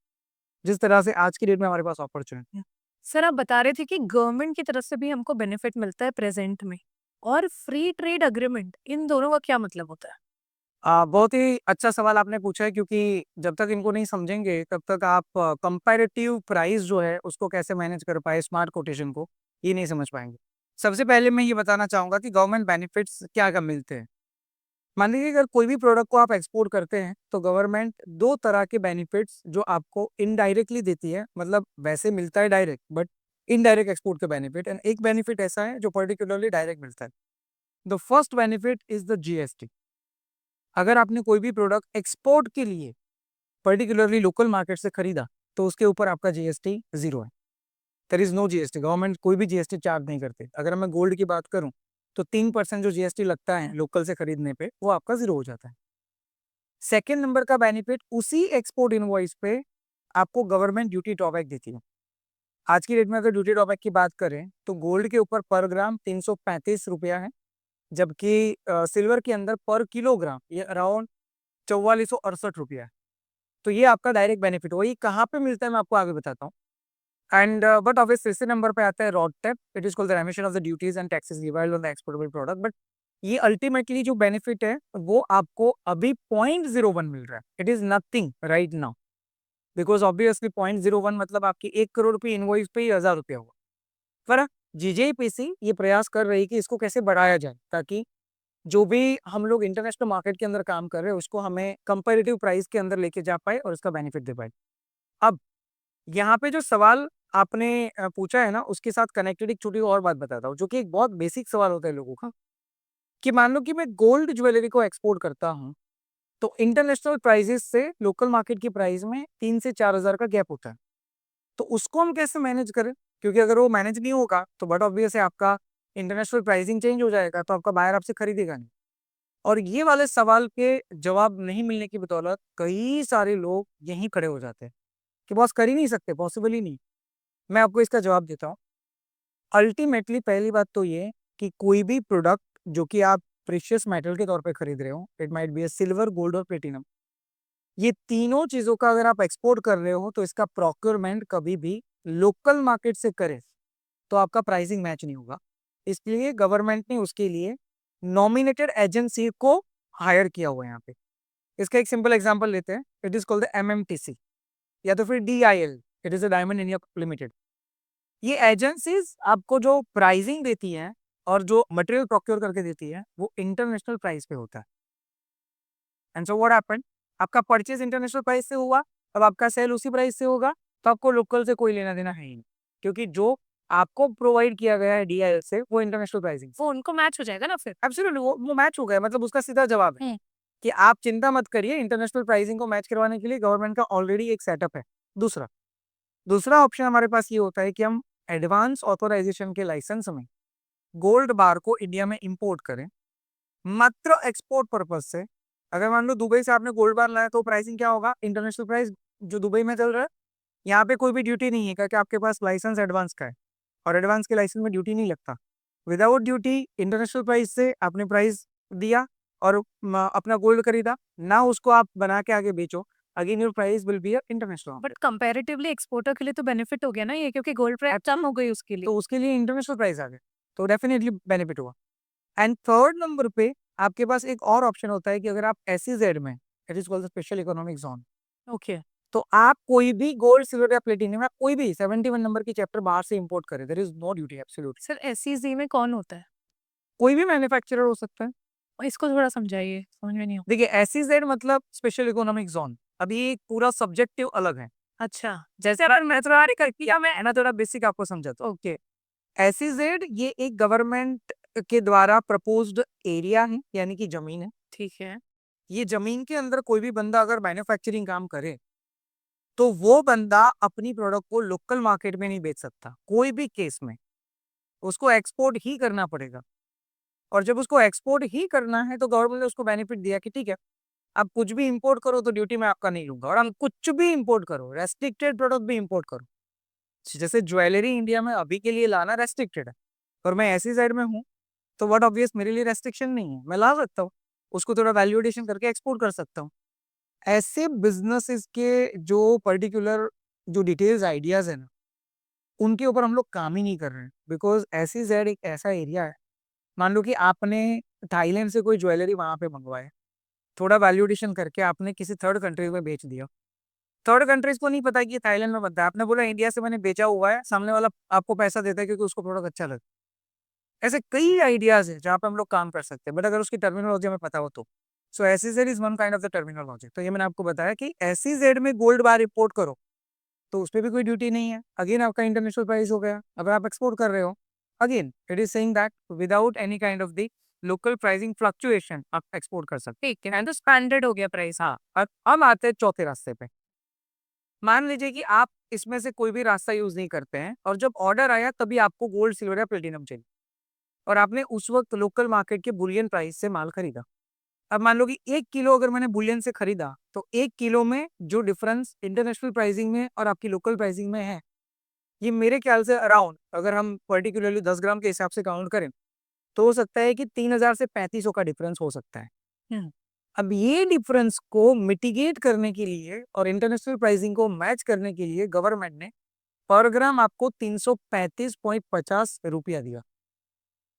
जिस तरह से आज की डेट में हमारे पास अपॉर्चुनिटी है। सर आप बता रहे थे कि गवर्नमेंट की तरफ से भी हमको बेनिफिट मिलता है प्रेजेंट में, और फ्री ट्रेड अग्रीमेंट, इन दोनों का क्या मतलब होता है? बहुत ही अच्छा सवाल आपने पूछा है, क्योंकि जब तक इनको नहीं समझेंगे तब तक आप कंपैरेटिव प्राइस जो है उसको कैसे मैनेज कर पाए, स्मार्ट कोटेशन को, ये नहीं समझ पाएंगे। सबसे पहले मैं ये बताना चाहूंगा कि गवर्नमेंट बेनिफिट्स क्या क्या मिलते हैं। मान लीजिए अगर कोई भी प्रोडक्ट को आप एक्सपोर्ट करते हैं तो गवर्नमेंट दो तरह के बेनिफिट्स जो आपको इनडायरेक्टली देती है, मतलब वैसे मिलता है डायरेक्ट बट इनडायरेक्ट एक्सपोर्ट का बेनिफिट, एंड एक बेनिफिट ऐसा है जो पर्टिकुलरली डायरेक्ट मिलता है। The first benefit is the GST. अगर आपने कोई भी प्रोडक्ट एक्सपोर्ट के लिए पर्टिकुलरली लोकल मार्केट से खरीदा, तो उसके ऊपर आपका जीएसटी जीरो है। There is no GST, government कोई भी जीएसटी चार्ज नहीं करते। अगर मैं गोल्ड की बात करूं तो 3% जो जीएसटी लगता है लोकल से खरीदने पे, वो आपका जीरो हो जाता है। सेकेंड नंबर का बेनिफिट, उसी एक्सपोर्ट इनवॉइस पे आपको गवर्नमेंट ड्यूटी ड्रॉबैक देती है। आज की डेट में अगर ड्यूटी ड्रॉबैक की बात करें तो गोल्ड के ऊपर पर ग्राम 335 रुपया है, जबकि सिल्वर के अंदर पर किलोग्राम ये अराउंड 4468 रुपया है। तो ये आपका डायरेक्ट बेनिफिट, वही कहाँ पे मिलता है मैं आपको आगे बताता हूँ। एंड बट ऑब्वियस तीसरे नंबर पे आता है RoDTEP, it is called the remission of the duties and taxes levied on the exportable product. But ये अल्टीमेटली जो बेनिफिट है वो आपको अभी 0.01 मिल रहा है, it is nothing right now, because obviously 0.01 मतलब आपकी 1 करोड़ रुपये इनवॉइस पे ही 1000 रुपया हुआ। पर जीजेपीसी ये प्रयास कर रही है कि इसको कैसे बढ़ाया जाए, ताकि जो भी हम लोग इंटरनेशनल मार्केट के अंदर काम कर रहे हैं उसको हमें कंपेरेटिव प्राइस के अंदर लेके जा पाए और उसका बेनिफिट दे पाए। अब यहाँ पे जो सवाल आपने पूछा है ना, उसके साथ कनेक्टेड एक छोटी और बात बताता हूँ, जो कि एक बहुत बेसिक सवाल होता है लोगों का, कि मान लो कि मैं गोल्ड ज्वेलरी को एक्सपोर्ट करता हूँ, तो इंटरनेशनल प्राइसेस से लोकल मार्केट की प्राइस में 3 से 4 हज़ार का गैप होता है। तो उसको हम कैसे मैनेज करें, क्योंकि अगर वो मैनेज नहीं होगा तो बट ऑब्वियस है आपका इंटरनेशनल प्राइसिंग चेंज हो जाएगा, तो आपका बायर आपसे खरीदेगा नहीं। और ये वाले सवाल के जवाब नहीं मिलने की बदौलत कई सारे लोग यहीं खड़े हो जाते हैं कि बॉस कर ही नहीं सकते, पॉसिबल ही नहीं। मैं आपको इसका जवाब देता हूँ। अल्टीमेटली पहली बात तो ये कि कोई भी प्रोडक्ट जो कि आप प्रीशियस मेटल के तौर पे खरीद रहे हो, it might B silver, gold और प्लेटिनम, ये तीनों चीजों का अगर आप एक्सपोर्ट कर रहे हो तो इसका प्रोक्योरमेंट कभी भी लोकल मार्केट से करें तो आपका प्राइसिंग मैच नहीं होगा। इसलिए गवर्नमेंट ने उसके लिए नॉमिनेटेड एजेंसी को हायर किया हुआ है यहाँ पे। इसका एक सिंपल एग्जांपल लेते हैं, it is called the MMTC या तो फिर DIL, it is a diamond India limited. ये एजेंसीज आपको जो प्राइसिंग देती हैं और जो मटेरियल प्रोक्योर करके देती है वो इंटरनेशनल प्राइस पे होता है। एंड सो व्हाट हैपेंड, आपका परचेज इंटरनेशनल प्राइस से हुआ, अब आपका सेल उसी प्राइस से होगा, तो आपको लोकल से कोई लेना देना है ही नहीं, क्योंकि जो आपको प्रोवाइड किया गया है डीआईएल से वो इंटरनेशनल प्राइसिंग। वो उनको मैच हो जाएगा ना फिर। एब्सोल्युटली वो मैच हो गया, मतलब उसका सीधा जवाब है कि आप चिंता मत करिए, इंटरनेशनल प्राइसिंग को मैच करवाने के लिए गवर्नमेंट का ऑलरेडी एक सेटअप है। दूसरा दूसरा ऑप्शन हमारे पास ये होता है कि हम एडवांस ऑथराइजेशन के लाइसेंस में गोल्ड बार को इंडिया में इंपोर्ट करें, मात्र एक्सपोर्ट पर्पज से। अगर मान लो दुबई से आपने गोल्ड बार लाया तो प्राइसिंग क्या होगा, इंटरनेशनल प्राइस जो दुबई में चल रहा है। यहाँ पे कोई भी ड्यूटी नहीं है क्योंकि आपके पास लाइसेंस एडवांस का है, और एडवांस के लाइसेंस में ड्यूटी नहीं लगता। विदाउट ड्यूटी इंटरनेशनल प्राइस से आपने प्राइस दिया और अपना गोल्ड खरीदा ना, उसको आप बना के आगे बेचो, again your price will be international. But comparatively exporter के लिए तो बेनिफिट हो गया ना ये, क्योंकि गोल्ड प्राइस कम हो गई उसके लिए। तो उसके लिए इंटरनेशनल प्राइस आ गए, तो डेफिनेटली बेनिफिट हुआ। एंड थर्ड नंबर पे आपके पास एक और ऑप्शन होता है कि अगर आप एसईजेड में, it is called special economic zone, okay. तो आप कोई भी गोल्ड सिल्वर या प्लेटिनियम, आप कोई भी 71 नंबर की चैप्टर बाहर से इंपोर्ट करें, there is no duty absolute. Sir SEZ में कौन होता है? कोई भी मैन्युफैक्चरर हो सकता है। और इसको थोड़ा समझाइए, समझ में नहीं हो। देखिए एसईजेड मतलब स्पेशल इकोनॉमिक जोन, अभी ये पूरा सब्जेक्टिव अलग है। अच्छा। जैसे अगर मैं थोड़ा किया मैं है ना, थोड़ा बेसिक आपको समझाता हूँ। ओके। एसईजेड ये एक गवर्नमेंट के द्वारा प्रपोज्ड एरिया है, यानी कि जमीन है। ठीक है। ये जमीन के अंदर कोई भी बंदा अगर मैन्युफैक्चरिंग काम करे तो वो बंदा अपनी प्रोडक्ट को लोकल मार्केट में नहीं बेच सकता, कोई भी केस में उसको एक्सपोर्ट ही करना पड़ेगा। और जब उसको एक्सपोर्ट ही करना है तो गवर्नमेंट ने उसको बेनिफिट दिया कि ठीक है, आप कुछ भी इंपोर्ट करो तो ड्यूटी मैं आपका नहीं लूंगा, और हम कुछ भी इंपोर्ट करो, रेस्ट्रिक्टेड प्रोडक्ट भी इंपोर्ट करो। जैसे ज्वेलरी इंडिया में अभी के लिए लाना रेस्ट्रिक्टेड है, और मैं ऐसी साइड में हूँ तो व्हाट ऑब्वियस मेरे लिए रेस्ट्रिक्शन नहीं है, मैं ला सकता हूँ, उसको थोड़ा वैल्यूएशन करके एक्सपोर्ट कर सकता हूँ। ऐसे बिजनेसेस के जो पर्टिकुलर जो डिटेल्स आइडियाज है ना, उनके ऊपर हम लोग काम ही नहीं कर रहे हैं, बिकॉज ऐसी जेड एक ऐसा एरिया है। मान लो कि आपने थाईलैंड से कोई ज्वेलरी वहां पे मंगवाए, थोड़ा वैल्यूएशन करके आपने किसी थर्ड कंट्री में बेच दिया, थर्ड कंट्रीज को नहीं पता कि ये थाईलैंड में बनता है, आपने बोला इंडिया से मैंने बेचा हुआ है, सामने वाला आपको पैसा देता है क्योंकि उसको प्रोडक्ट अच्छा लगता है। ऐसे कई आइडियाज है जहाँ पे हम लोग काम कर सकते हैं, बट अगर उसकी टर्मिनोलॉजी हमें पता हो तो। So SEZ is one kind of the terminology. तो ये मैंने आपको बताया कि एसईजेड में गोल्ड बार रिपोर्ट करो तो उस पर भी कोई ड्यूटी नहीं है, अगेन आपका इंटरनेशनल प्राइस हो गया। अगर आप एक्सपोर्ट कर रहे हो, again it is saying that without any kind of the local pricing fluctuation आप एक्सपोर्ट कर सकते ठीक है, तो स्टैंडर्ड हो गया प्राइस। हैं। हाँ, अब हम आते हैं चौथे रास्ते पे। मान लीजिए कि आप इसमें से कोई भी रास्ता यूज नहीं करते हैं, और जब ऑर्डर आया तभी आपको गोल्ड सिल्वर या प्लेटिनम चाहिए, और आपने उस वक्त लोकल मार्केट के बुलियन प्राइस से माल खरीदा। अब मान लो कि 1 किलो अगर मैंने बुलियन से खरीदा तो 1 किलो में जो डिफरेंस इंटरनेशनल प्राइसिंग में और आपकी लोकल प्राइसिंग में है, ये मेरे ख्याल से अराउंड, अगर हम पर्टिकुलरली 10 ग्राम के हिसाब से काउंट करें तो हो सकता है कि 3,000 से 3,500 का डिफरेंस हो सकता है। हम्म। अब ये डिफरेंस को मिटिगेट करने के लिए और इंटरनेशनल प्राइसिंग को मैच करने के लिए गवर्नमेंट ने पर ग्राम आपको 335.50 रुपया दिया।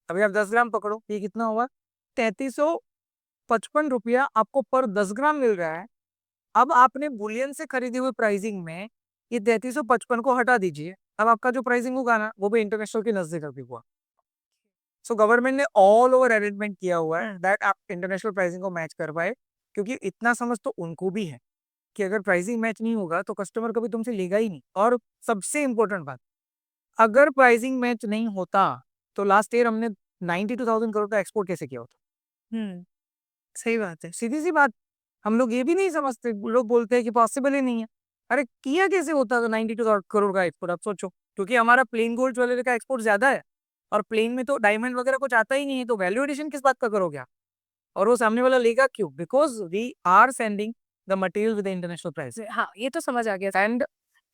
अभी आप 10 ग्राम पकड़ो, ये कितना हुआ, 3355 रुपया आपको पर 10 ग्राम मिल रहा है। अब आपने बुलियन से खरीदी हुई प्राइसिंग में ये 3355 को हटा दीजिए, अब आपका जो प्राइसिंग होगा ना वो भी इंटरनेशनल के नजदीक अभी हुआ। सो गवर्नमेंट ने ऑल ओवर अरेंजमेंट किया हुआ है दैट आप इंटरनेशनल प्राइसिंग को मैच कर पाए, क्योंकि इतना समझ तो उनको भी है कि अगर प्राइसिंग मैच नहीं होगा तो कस्टमर कभी तुमसे लेगा ही नहीं। और सबसे इंपॉर्टेंट बात, अगर प्राइसिंग मैच नहीं होता तो लास्ट ईयर हमने 92,000 करोड़ का एक्सपोर्ट कैसे किया होता। हम्म। सही बात है। सीधी सी बात, हम लोग ये भी नहीं समझते, लोग बोलते हैं कि पॉसिबल ही नहीं है। अरे किया कैसे होता था 92 करोड़ का एक्सपोर्ट, आप सोचो, क्योंकि हमारा प्लेन गोल्ड ज्वेलरी का एक्सपोर्ट ज्यादा है, और प्लेन में तो डायमंड वगैरह कुछ आता ही नहीं है, तो वैल्यू एडिशन किस बात का करोगे आप? और वो सामने वाला लेगा क्यों, because we are sending the material with international price. हाँ, ये तो समझ आ गया। एंड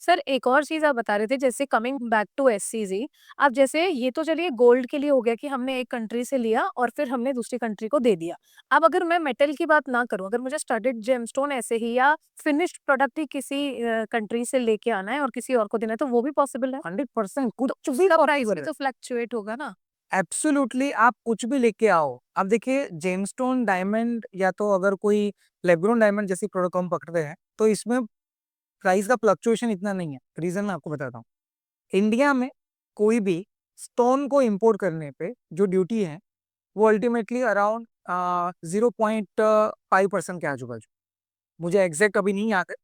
सर एक और चीज़ आप बता रहे थे, जैसे कमिंग बैक टू एससीजी, अब जैसे ये तो चलिए गोल्ड के लिए हो गया कि हमने एक कंट्री से लिया और फिर हमने दूसरी कंट्री को दे दिया। अब अगर मैं मेटल की बात ना करूँ, अगर मुझे स्टडेड जेमस्टोन ऐसे ही या फिनिश्ड प्रोडक्ट ही किसी कंट्री से लेके आना है और किसी और को देना है, तो वो भी पॉसिबल है? 100% कुछ तो भी उसका प्राइस भी possible है। तो फ्लक्चुएट होगा ना? एब्सोल्युटली आप कुछ भी लेके आओ। अब देखिए जेमस्टोन डायमंड या तो अगर कोई लेब्रोन डायमंड जैसी प्रोडक्ट हम पकड़ते हैं तो इसमें प्राइस का फ्लक्चुएशन इतना नहीं है। रीजन मैं आपको बताता हूँ। इंडिया में कोई भी स्टोन को इंपोर्ट करने पे जो ड्यूटी है वो अल्टीमेटली अराउंड 0.5% के आजू बाजू, मुझे एग्जैक्ट अभी नहीं याद है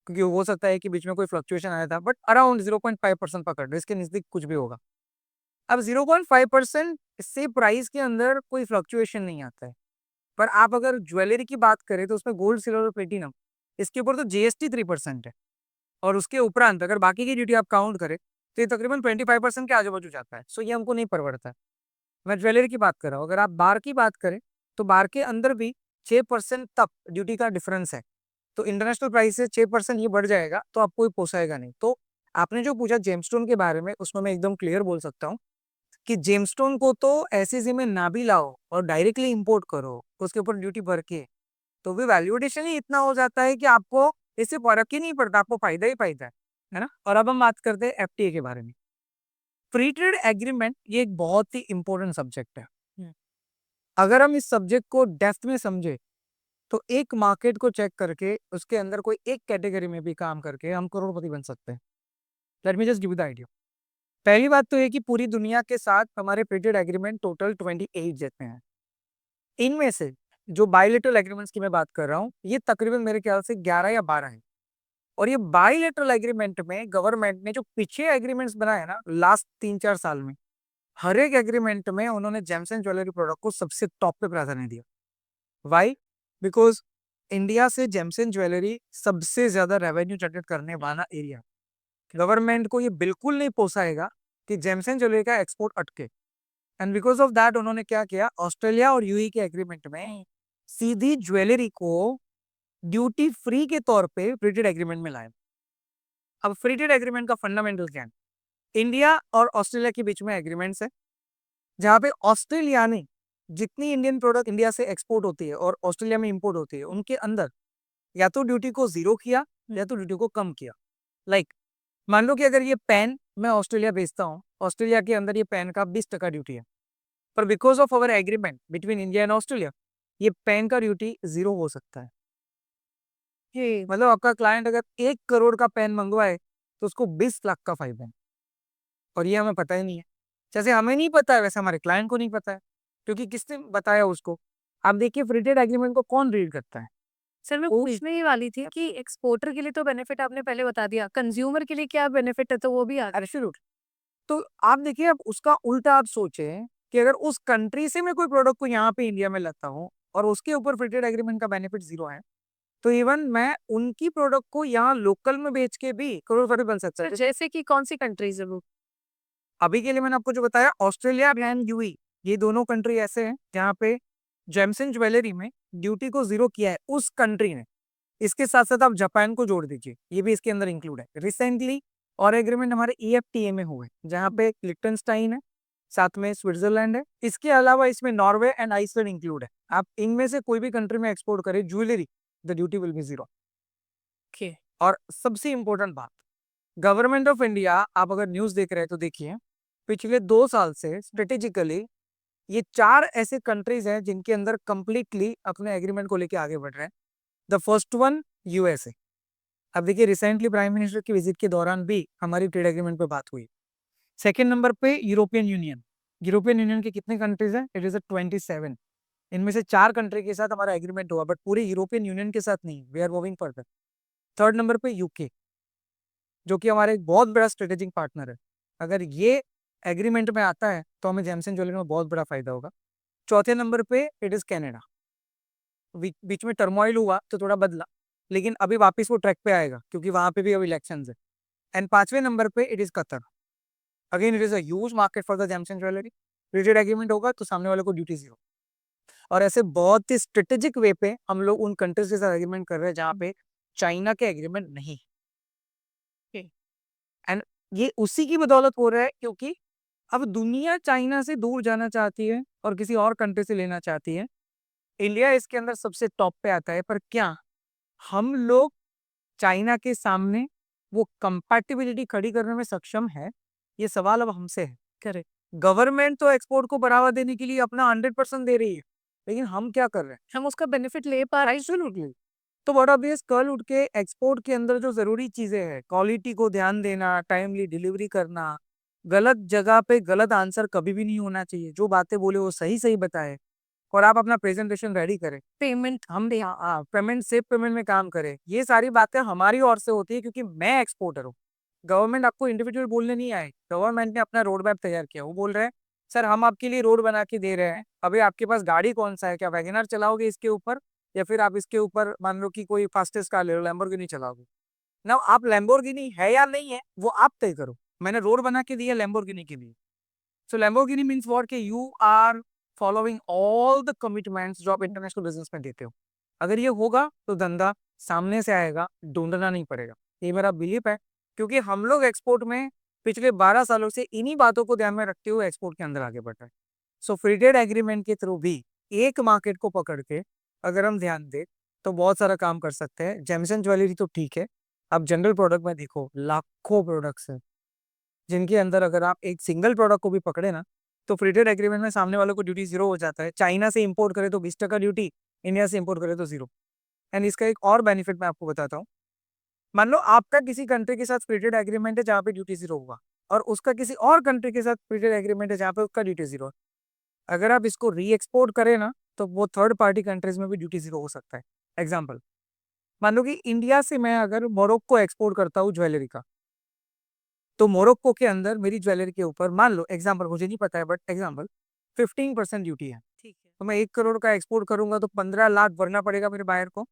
क्योंकि हो सकता है कि बीच में कोई फ्लक्चुएशन आया था, बट अराउंड 0.5% पकड़ लो, इसके नजदीक कुछ भी होगा। अब 0.5% से प्राइस के अंदर कोई फ्लक्चुएशन नहीं आता है। पर आप अगर ज्वेलरी की बात करें तो उसमें गोल्ड, सिल्वर और प्लेटिनम, इसके ऊपर तो जीएसटी 3% है। और उसके उपरांत अगर बाकी की ड्यूटी आप काउंट करें तो ये तकरीबन 25% के आजू बाजू जाता है। सो ये हमको नहीं परवड़ता है। मैं ज्वेलरी की बात कर रहा हूँ। अगर आप बार की बात करें तो बार के अंदर भी 6% तक ड्यूटी का डिफरेंस है। तो इंटरनेशनल प्राइस से 6% ये बढ़ जाएगा तो आपको ये पोसाएगा नहीं। तो आपने जो पूछा जेमस्टोन के बारे में, उसमें मैं एकदम क्लियर बोल सकता हूँ कि जेमस्टोन को तो ऐसे में ना भी लाओ और डायरेक्टली इंपोर्ट करो उसके ऊपर ड्यूटी भर के, तो भी वैल्यूएशन ही इतना हो जाता है कि आपको इससे फर्क ही नहीं पड़ता, आपको फायदा ही फायदा है ना। और अब हम बात करते हैं एफटीए के बारे में। फ्री ट्रेड एग्रीमेंट ये एक बहुत ही इंपॉर्टेंट सब्जेक्ट है। अगर हम इस सब्जेक्ट को डेप्थ में समझे तो एक मार्केट को चेक करके उसके अंदर कोई एक कैटेगरी में भी काम करके हम करोड़पति बन सकते हैं। Let me just give you the idea. पहली बात तो ये कि पूरी दुनिया के साथ हमारे फ्री ट्रेड एग्रीमेंट टोटल 28 जितने हैं। इनमें से जो बायलेटरल एग्रीमेंट्स की मैं बात कर रहा हूँ ये तकरीबन मेरे ख्याल से 11 या 12 है। और ये बायलेटरल एग्रीमेंट में गवर्नमेंट ने जो पीछे एग्रीमेंट्स बनाए ना लास्ट 3-4 साल में, हर एक एग्रीमेंट में उन्होंने जेम्स एंड ज्वेलरी प्रोडक्ट को सबसे टॉप पे प्राधान्य दिया। वाई? बिकॉज इंडिया से जेम्स एंड ज्वेलरी सबसे ज्यादा रेवेन्यू जनरेट करने वाला एरिया। गवर्नमेंट को ये बिल्कुल नहीं पोसाएगा कि जेम्स एंड ज्वेलरी का एक्सपोर्ट अटके। एंड बिकॉज ऑफ दैट उन्होंने क्या किया, ऑस्ट्रेलिया और यूई के एग्रीमेंट में सीधी ज्वेलरी को ड्यूटी फ्री के तौर पे फ्री ट्रेड एग्रीमेंट में लाया। अब फ्री ट्रेड एग्रीमेंट का फंडामेंटल क्या है? इंडिया और ऑस्ट्रेलिया के बीच में एग्रीमेंट्स है जहां पे ऑस्ट्रेलिया ने जितनी इंडियन प्रोडक्ट इंडिया से एक्सपोर्ट होती है और ऑस्ट्रेलिया में इंपोर्ट होती है उनके अंदर या तो ड्यूटी को जीरो किया या तो ड्यूटी को कम किया। लाइक मान लो कि अगर ये पेन मैं ऑस्ट्रेलिया भेजता हूँ, ऑस्ट्रेलिया के अंदर ये पेन का 20% ड्यूटी है, पर because of our agreement between India and Australia ये पेन का ड्यूटी जीरो हो सकता है। मतलब आपका क्लाइंट अगर 1 करोड़ का पेन मंगवाए तो उसको 20 लाख का फायदा है। और ये हमें पता ही नहीं है। जैसे हमें नहीं पता है वैसे हमारे क्लाइंट को नहीं पता है, क्योंकि किसने बताया उसको। आप देखिए फ्री ट्रेड एग्रीमेंट को कौन रीड करता है? सर मैं वो पूछने ही वाली थी कि एक्सपोर्टर के लिए तो बेनिफिट आपने पहले बता दिया, कंज्यूमर के लिए क्या बेनिफिट है तो वो भी आ एब्सोल्यूट। तो आप देखिए अब उसका उल्टा आप सोचें कि अगर उस कंट्री से मैं कोई प्रोडक्ट को यहाँ पे इंडिया में लाता हूँ और उसके ऊपर फ्री ट्रेड एग्रीमेंट का बेनिफिट जीरो है, तो इवन मैं उनकी प्रोडक्ट को यहाँ लोकल में बेच के भी करोड़पति बन सकता है। जैसे कि कौन सी कंट्रीज है वो? अभी के लिए मैंने आपको जो बताया ऑस्ट्रेलिया एंड यूई, ये दोनों कंट्री ऐसे हैं जहाँ पे जेम्स एंड ज्वेलरी में ड्यूटी को जीरो किया है उस कंट्री ने। इसके साथ साथ आप जापान को जोड़ दीजिए, ये भी इसके अंदर इंक्लूड है। रिसेंटली और एग्रीमेंट हमारे ईएफटीए में हुए जहाँ पे लिechtenstein है, साथ में स्विट्जरलैंड है। इसके अलावा इसमें नॉर्वे एंड आइसलैंड इंक्लूड है। आप इनमें से कोई भी कंट्री में एक्सपोर्ट करें jewellery, the duty will be zero. और सबसे इंपॉर्टेंट बात, गवर्नमेंट ऑफ इंडिया, आप अगर न्यूज देख रहे हैं तो देखिए पिछले 2 साल से स्ट्रेटेजिकली ये 4 ऐसे कंट्रीज हैं जिनके अंदर कंप्लीटली अपने एग्रीमेंट को लेके आगे बढ़ रहे हैं। The first one USA. अब देखिए रिसेंटली प्राइम मिनिस्टर की विजिट के दौरान भी हमारी ट्रेड एग्रीमेंट पे बात हुई। सेकेंड नंबर पे यूरोपियन यूनियन। यूरोपियन यूनियन के कितने कंट्रीज हैं? It is 27। इनमें से 4 कंट्री के साथ हमारा एग्रीमेंट हुआ, बट पूरे यूरोपियन यूनियन के साथ नहीं। We are moving further. Third number पे यूके, जो कि हमारा एक बहुत बड़ा स्ट्रेटेजिक पार्टनर है। अगर ये एग्रीमेंट में आता है तो हमें जेम्स एंड ज्वेलरी में बहुत बड़ा फायदा होगा। चौथे नंबर पे इट इज कनाडा। बीच में टर्मोइल हुआ तो थोड़ा बदला, लेकिन अभी वापस वो ट्रैक पे आएगा क्योंकि वहां पे भी अब इलेक्शंस है। एंड पांचवें नंबर पे it is Qatar. Again it is a huge market for the gems and jewellery. Free trade agreement होगा तो सामने वाले को ड्यूटी जीरो। और ऐसे बहुत ही स्ट्रेटेजिक वे पे हम लोग उन कंट्रीज के साथ एग्रीमेंट कर रहे हैं जहाँ पे चाइना के एग्रीमेंट नहीं। एंड ये उसी की बदौलत हो रहा है क्योंकि अब दुनिया चाइना से दूर जाना चाहती है और किसी और कंट्री से लेना चाहती है। इंडिया इसके अंदर सबसे टॉप पे आता है, पर क्या हम लोग चाइना के सामने वो कंपैटिबिलिटी खड़ी करने में सक्षम है? ये सवाल अब हमसे है। करेक्ट। गवर्नमेंट तो एक्सपोर्ट को बढ़ावा देने के लिए अपना 100% दे रही है, लेकिन हम क्या कर रहे हैं? हम उसका बेनिफिट ले पा रहे हैं? एब्सोल्युटली। तो बड़ा ऑब्वियस कल उठ के एक्सपोर्ट के अंदर जो जरूरी चीजें हैं, क्वालिटी को ध्यान देना, टाइमली डिलीवरी करना, गलत जगह पे गलत आंसर कभी भी नहीं होना चाहिए, जो बातें बोले वो सही सही बताए, और आप अपना प्रेजेंटेशन रेडी करें, पेमेंट हम दे, हाँ पेमेंट सेफ पेमेंट में काम करें, ये सारी बातें हमारी ओर से होती है क्योंकि मैं एक्सपोर्टर हूँ। गवर्नमेंट आपको इंडिविजुअल बोलने नहीं आए, गवर्नमेंट ने अपना रोड मैप तैयार किया, वो बोल रहे हैं सर हम आपके लिए रोड बना के दे रहे हैं, अभी आपके पास गाड़ी कौन सा है, क्या वैगनआर चलाओगे इसके ऊपर, या फिर आप इसके ऊपर मान लो कि कोई फास्टेस्ट कार ले लो, लैम्बोर्गिनी चलाओगे ना, आप लैम्बोर्गिनी है या नहीं है वो आप तय करो, मैंने रोड बना के दिया लैम्बोर्गिनी के लिए। सो लैम्बोर्गिनी मीन्स व्हाट कि you are following all the commitments जो आप इंटरनेशनल बिजनेस में देते हो। अगर ये होगा तो धंधा सामने से आएगा, ढूंढना नहीं पड़ेगा, ये मेरा बिलीफ है। क्योंकि हम लोग एक्सपोर्ट में पिछले 12 सालों से इन्हीं बातों को ध्यान में रखते हुए एक्सपोर्ट के अंदर आगे बढ़ रहे हैं। सो फ्री ट्रेड एग्रीमेंट के थ्रू भी एक मार्केट को पकड़ के अगर हम ध्यान दें तो बहुत सारा काम कर सकते हैं। जेम्स एंड ज्वेलरी तो ठीक है, अब जनरल प्रोडक्ट में देखो लाखों प्रोडक्ट्स हैं जिनके अंदर अगर आप एक सिंगल प्रोडक्ट को भी पकड़े ना, तो फ्री ट्रेड एग्रीमेंट में सामने वालों को ड्यूटी जीरो हो जाता है। चाइना से इंपोर्ट करे तो 20% ड्यूटी, इंडिया से इंपोर्ट करे तो जीरो। एंड इसका एक और बेनिफिट मैं आपको बताता हूँ। मान लो आपका किसी कंट्री के साथ फ्री ट्रेड एग्रीमेंट है जहाँ पे ड्यूटी जीरो हुआ, और उसका किसी और कंट्री के साथ फ्री ट्रेड एग्रीमेंट है जहाँ पे उसका ड्यूटी जीरो है। अगर आप इसको री एक्सपोर्ट करें ना, तो वो थर्ड पार्टी कंट्रीज में भी ड्यूटी जीरो हो सकता है। एग्जाम्पल, मान लो कि इंडिया से मैं अगर मोरक्को एक्सपोर्ट करता हूँ ज्वेलरी का, तो मोरक्को के अंदर मेरी ज्वेलरी के ऊपर मान लो एग्जाम्पल, मुझे नहीं पता है बट एग्जाम्पल, 15% ड्यूटी है। ठीक है, तो मैं 1 करोड़ का एक्सपोर्ट करूंगा तो 15 लाख भरना पड़ेगा मेरे बायर को।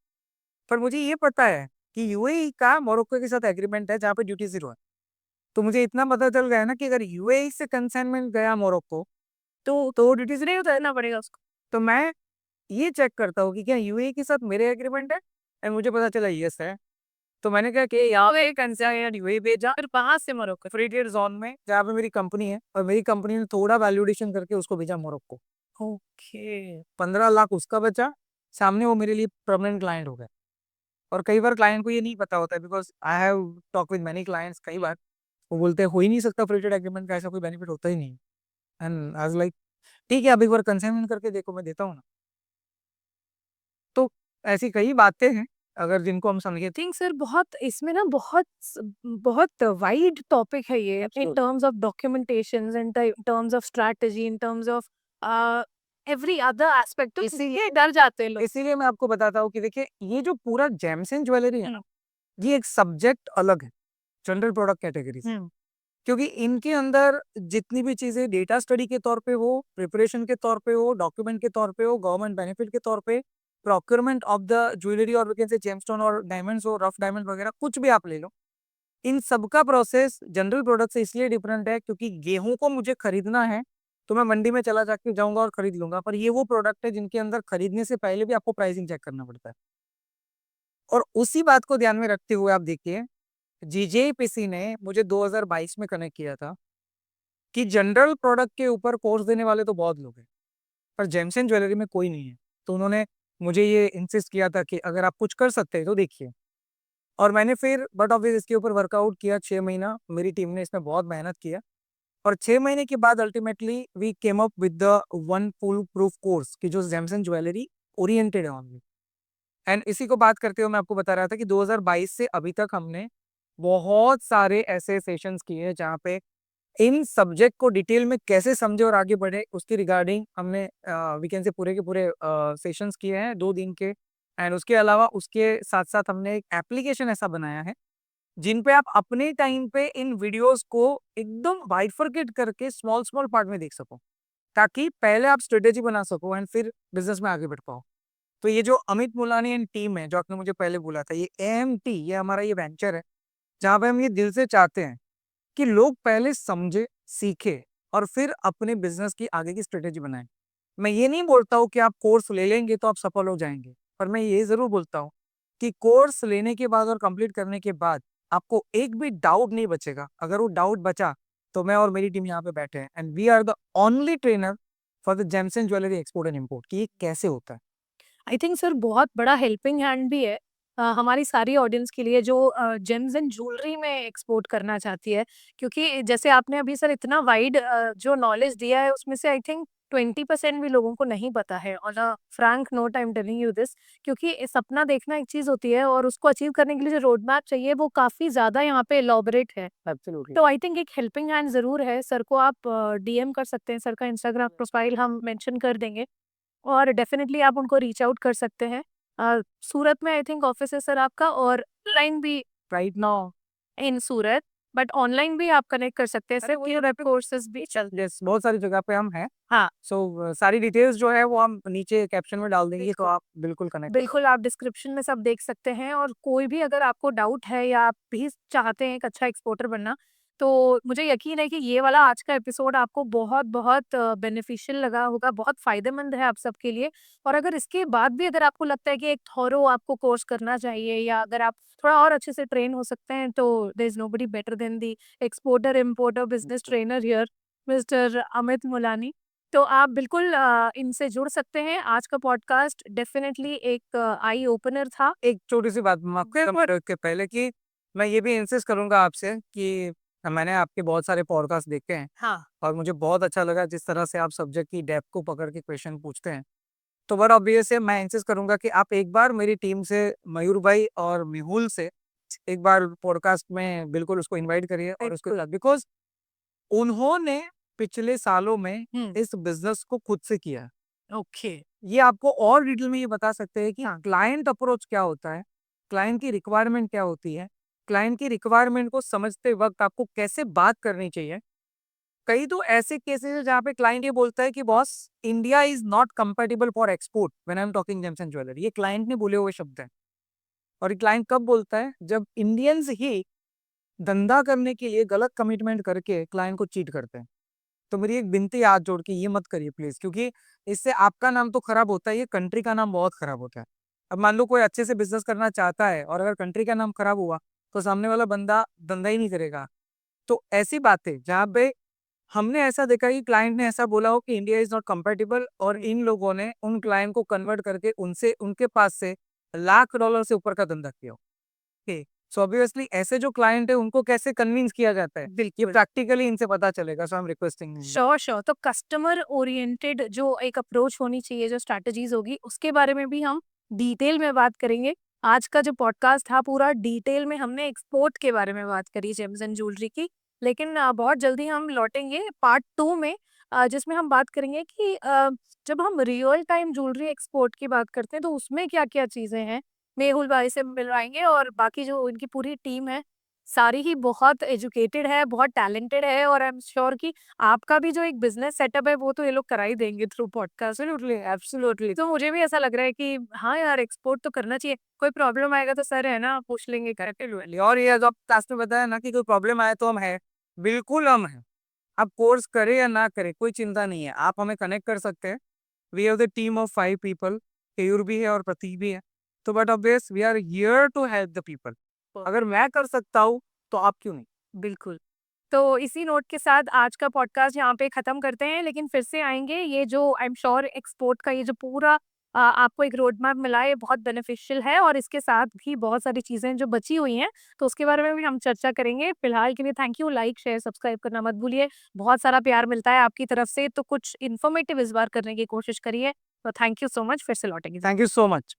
पर मुझे ये पता है कि यूएई का मोरक्को के साथ एग्रीमेंट है जहाँ पे ड्यूटी जीरो है। तो मुझे इतना पता चल गया ना कि अगर यूएई से कंसाइनमेंट गया मोरक्को तो ड्यूटी से नहीं उतारना पड़ेगा उसको। तो मैं ये चेक करता हूँ कि क्या यूएई के साथ मेरे एग्रीमेंट है, एंड मुझे पता चला यस है, तो मैंने कहा कि यहाँ पे कंसाइन यूएई भेजा, फिर वहां से मोरक्को फ्री ट्रेड जोन में जहाँ पे मेरी कंपनी है, और मेरी कंपनी ने थोड़ा वैल्यूडेशन करके उसको भेजा मोरक्को। ओके, 15 लाख उसका बचा, सामने वो मेरे लिए परमानेंट क्लाइंट हो गया। और कई बार क्लाइंट को ये नहीं पता होता है, because I have talk with many clients, कई बार वो बोलते हैं हो ही नहीं सकता फ्री ट्रेड एग्रीमेंट का, ऐसा कोई बेनिफिट होता ही नहीं। एंड आई वाज लाइक ठीक है, अब एक बार कंसाइनमेंट करके देखो, मैं देता हूँ ना। तो ऐसी कई बातें हैं अगर जिनको हम समझे। थिंक सर बहुत इसमें ना बहुत वाइड टॉपिक है ये in terms of documentations in terms of strategy in terms of every other aspect, तो इसीलिए इसलिए डर जाते हैं लोग। इसीलिए मैं आपको बताता हूँ कि देखिए ये जो पूरा जेम्स एंड ज्वेलरी है ना, ये एक सब्जेक्ट अलग है जनरल प्रोडक्ट कैटेगरी से। क्योंकि इनके अंदर जितनी भी चीजें डेटा स्टडी के तौर पे हो, प्रिपरेशन के तौर पे हो, डॉक्यूमेंट के तौर पे हो, गवर्नमेंट बेनिफिट के तौर पे, प्रोक्योरमेंट ऑफ द ज्वेलरी और वैसे जेमस्टोन और डायमंड्स हो, रफ डायमंड वगैरह कुछ भी आप ले लो, इन सबका प्रोसेस जनरल प्रोडक्ट से इसलिए डिफरेंट है क्योंकि गेहूं को मुझे खरीदना है तो मैं मंडी में चला जाके जाऊंगा और खरीद लूंगा, पर ये वो प्रोडक्ट है जिनके अंदर खरीदने से पहले भी आपको प्राइसिंग चेक करना पड़ता है। और उसी बात को ध्यान में रखते हुए आप देखिए, जीजेपीसी ने मुझे 2022 में कनेक्ट किया था कि जनरल प्रोडक्ट के ऊपर कोर्स देने वाले तो बहुत लोग हैं, पर जेम्स एंड ज्वेलरी में कोई नहीं है। तो उन्होंने मुझे ये इंसिस्ट किया था कि अगर आप कुछ कर सकते हैं तो देखिए। और मैंने फिर बट ऑफिस इसके ऊपर वर्कआउट किया 6 महीना, मेरी टीम ने इसमें बहुत मेहनत किया, और 6 महीने के बाद ultimately we came up with the one foolproof course कि जो जेम्स एंड ज्वेलरी ओरिएंटेड है ऑनली। एंड इसी को बात करते हुए मैं आपको बता रहा था कि 2022 से अभी तक हमने बहुत सारे ऐसे सेशंस किए हैं जहाँ पे इन सब्जेक्ट को डिटेल में कैसे समझे और आगे बढ़े उसकी रिगार्डिंग हमने वीकेंड से पूरे के पूरे सेशंस किए हैं 2 दिन के। एंड उसके अलावा उसके साथ साथ हमने एक एप्लीकेशन ऐसा बनाया है जिन पे आप अपने टाइम पे इन वीडियोस को एकदम बाइफरकेट करके स्मॉल स्मॉल पार्ट में देख सको, ताकि पहले आप स्ट्रेटेजी बना सको एंड फिर बिजनेस में आगे बढ़ पाओ। तो ये जो अमित मुलानी एंड टीम है जो आपने मुझे पहले बोला था, ये एएमटी, ये हमारा ये वेंचर है जहाँ पे हम ये दिल से चाहते हैं कि लोग पहले समझे, सीखे और फिर अपने बिजनेस की आगे की स्ट्रेटेजी बनाएं। मैं ये नहीं बोलता हूँ कि आप कोर्स ले लेंगे तो आप सफल हो जाएंगे, पर मैं ये जरूर बोलता हूँ कि कोर्स लेने के बाद और कंप्लीट करने के बाद आपको एक भी डाउट नहीं बचेगा। अगर वो डाउट बचा तो मैं और मेरी टीम यहाँ पे बैठे हैं and we are the only trainer for the gems and jewellery export and import कि ये कैसे होता है। आई थिंक सर बहुत बड़ा हेल्पिंग हैंड भी है हमारी सारी ऑडियंस के लिए जो जेम्स एंड ज्वेलरी में एक्सपोर्ट करना चाहती है, क्योंकि जैसे आपने अभी सर इतना वाइड जो नॉलेज दिया है उसमें से आई थिंक 20% भी लोगों को नहीं पता है। On a Frank note I am telling you this, क्योंकि सपना देखना एक चीज़ होती है और उसको अचीव करने के लिए जो रोड मैप चाहिए वो काफ़ी ज़्यादा यहाँ पे एलॉबरेट है। एब्सोल्युटली। तो आई थिंक एक हेल्पिंग हैंड ज़रूर है। सर को आप डीएम कर सकते हैं, सर का इंस्टाग्राम प्रोफाइल हम मेंशन कर देंगे और डेफ़िनिटली आप उनको रीच आउट कर सकते हैं। सूरत में आई थिंक ऑफ़िस है सर आपका, और ऑनलाइन भी right now in Surat, but online भी आप कनेक्ट कर सकते हैं सर, कि वेब कोर्सेज़ भी चल। यस, बहुत सारी जगह पे हम हैं। हाँ, सो सारी डिटेल्स जो है वो हम नीचे कैप्शन में डाल देंगे, तो बिल्कुल। आप बिल्कुल कनेक्ट बिल्कुल, आप डिस्क्रिप्शन में सब देख सकते हैं, और कोई भी अगर आपको डाउट है या आप भी चाहते हैं एक अच्छा एक्सपोर्टर बनना, तो मुझे यकीन है कि ये वाला आज का एपिसोड आपको बहुत-बहुत बेनिफिशियल लगा होगा, बहुत फ़ायदेमंद है आप सबके लिए। और अगर इसके बाद भी अगर आपको लगता है कि एक थॉरो आपको कोर्स करना चाहिए, या अगर आप थोड़ा और अच्छे से ट्रेन हो सकते हैं, तो there is nobody better than the exporter, importer, business trainer here, mister Amit Mulani. तो आप बिल्कुल इनसे जुड़ सकते हैं। आज का पॉडकास्ट डेफ़िनेटली एक आई ओपनर था। एक छोटी-सी बात माफ़ बिल्कुल। के पहले कि मैं ये भी इंसिस्ट करूँगा आपसे कि मैंने आपके बहुत सारे पॉडकास्ट देखे हैं हाँ, और मुझे बहुत अच्छा लगा जिस तरह से आप सब्जेक्ट की डेप्थ को पकड़ के क्वेश्चन पूछते हैं। तो बड़ा ऑब्वियस है, मैं इंसिस्ट करूँगा कि आप एक बार मेरी टीम से मयूर भाई और मेहुल से एक बार पॉडकास्ट में बिल्कुल उसको इनवाइट करिए और उसको बिल्कुल। बिकॉज़ उन्होंने पिछले सालों में हुँ, इस बिज़नेस को खुद से किया है। ओके। ये आपको और डिटेल में ये बता सकते हैं कि हाँ, क्लाइंट अप्रोच क्या होता है, क्लाइंट की रिक्वायरमेंट क्या होती है, क्लाइंट की रिक्वायरमेंट को समझते वक़्त आपको कैसे बात करनी चाहिए। कई तो ऐसे केसेस हैं जहाँ पे क्लाइंट ये बोलता है कि boss, India is not compatible for export when I am talking James and jewellery. ये क्लाइंट ने बोले हुए शब्द हैं। और ये क्लाइंट कब बोलता है? जब इंडियंस ही धंधा करने के लिए गलत कमिटमेंट करके क्लाइंट को चीट करते हैं। तो मेरी एक विनती है हाथ जोड़ के, ये मत करिए प्लीज़, क्योंकि इससे आपका नाम तो खराब होता है, ये कंट्री का नाम बहुत खराब होता है। अब मान लो कोई अच्छे से बिज़नेस करना चाहता है और अगर कंट्री का नाम खराब हुआ, तो सामने वाला बंदा धंधा ही नहीं करेगा। तो ऐसी बातें जहाँ पे हमने ऐसा देखा कि क्लाइंट ने ऐसा बोला हो कि इंडिया इज़ नॉट कंपैटिबल और इन लोगों ने उन क्लाइंट को कन्वर्ट करके उनसे उनके पास से लाख डॉलर से ऊपर का धंधा किया हो। ओके, सो ऑब्वियसली ऐसे जो क्लाइंट है उनको कैसे कन्विंस किया जाता है, ये बिल्कुल। प्रैक्टिकली इनसे पता चलेगा। So I am requesting you. Sure, sure. तो कस्टमर ओरिएंटेड जो एक अप्रोच होनी चाहिए, जो स्ट्रैटेजीज़ होगी, उसके बारे में भी हम डिटेल में बात करेंगे। आज का जो पॉडकास्ट था पूरा डिटेल में हमने एक्सपोर्ट के बारे में बात करी, जेम्स एंड ज्वेलरी की। लेकिन बहुत जल्दी हम लौटेंगे पार्ट 2 में, जिसमें हम बात करेंगे कि जब हम रियल टाइम ज्वेलरी एक्सपोर्ट की बात करते हैं तो उसमें क्या-क्या चीज़ें हैं। मेहुल भाई से मिलवाएँगे, और बाकी जो इनकी पूरी टीम है, सारी ही बहुत एजुकेटेड है, बहुत टैलेंटेड है, और आई एम श्योर कि आपका भी जो एक बिज़नेस सेटअप है वो तो ये लोग करा ही देंगे थ्रू पॉडकास्ट। Absolutely, absolutely. तो मुझे भी ऐसा लग रहा है कि हाँ यार, एक्सपोर्ट तो करना चाहिए। कोई प्रॉब्लम आएगा तो सर है ना, पूछ लेंगे करके। एब्सोल्युटली, और ये जो आप लास्ट में बताया ना कि कोई प्रॉब्लम आए तो हम हैं, बिल्कुल हम हैं। आप कोर्स करें या ना करें, कोई चिंता नहीं है। आप हमें कनेक्ट कर सकते हैं। We have the team of 5 people, Keyur भी है और प्रतीक भी है। तो but obvious we are here to help the people. अगर मैं कर सकता हूँ, तो आप क्यों नहीं? बिल्कुल। तो इसी नोट के साथ आज का पॉडकास्ट यहाँ पे ख़त्म करते हैं, लेकिन फिर से आएँगे। ये जो आई एम श्योर एक्सपोर्ट का ये जो पूरा आपको एक रोड मैप मिला है, ये बहुत बेनिफिशियल है, और इसके साथ भी बहुत सारी चीज़ें जो बची हुई हैं, तो उसके बारे में भी हम चर्चा करेंगे। फिलहाल के लिए thank you. Like, share, subscribe करना मत भूलिए। बहुत सारा प्यार मिलता है आपकी तरफ से, तो कुछ इन्फॉर्मेटिव इस बार करने की कोशिश करिए। तो थैंक यू सो मच। फिर से लौटेंगे। Thank you so much.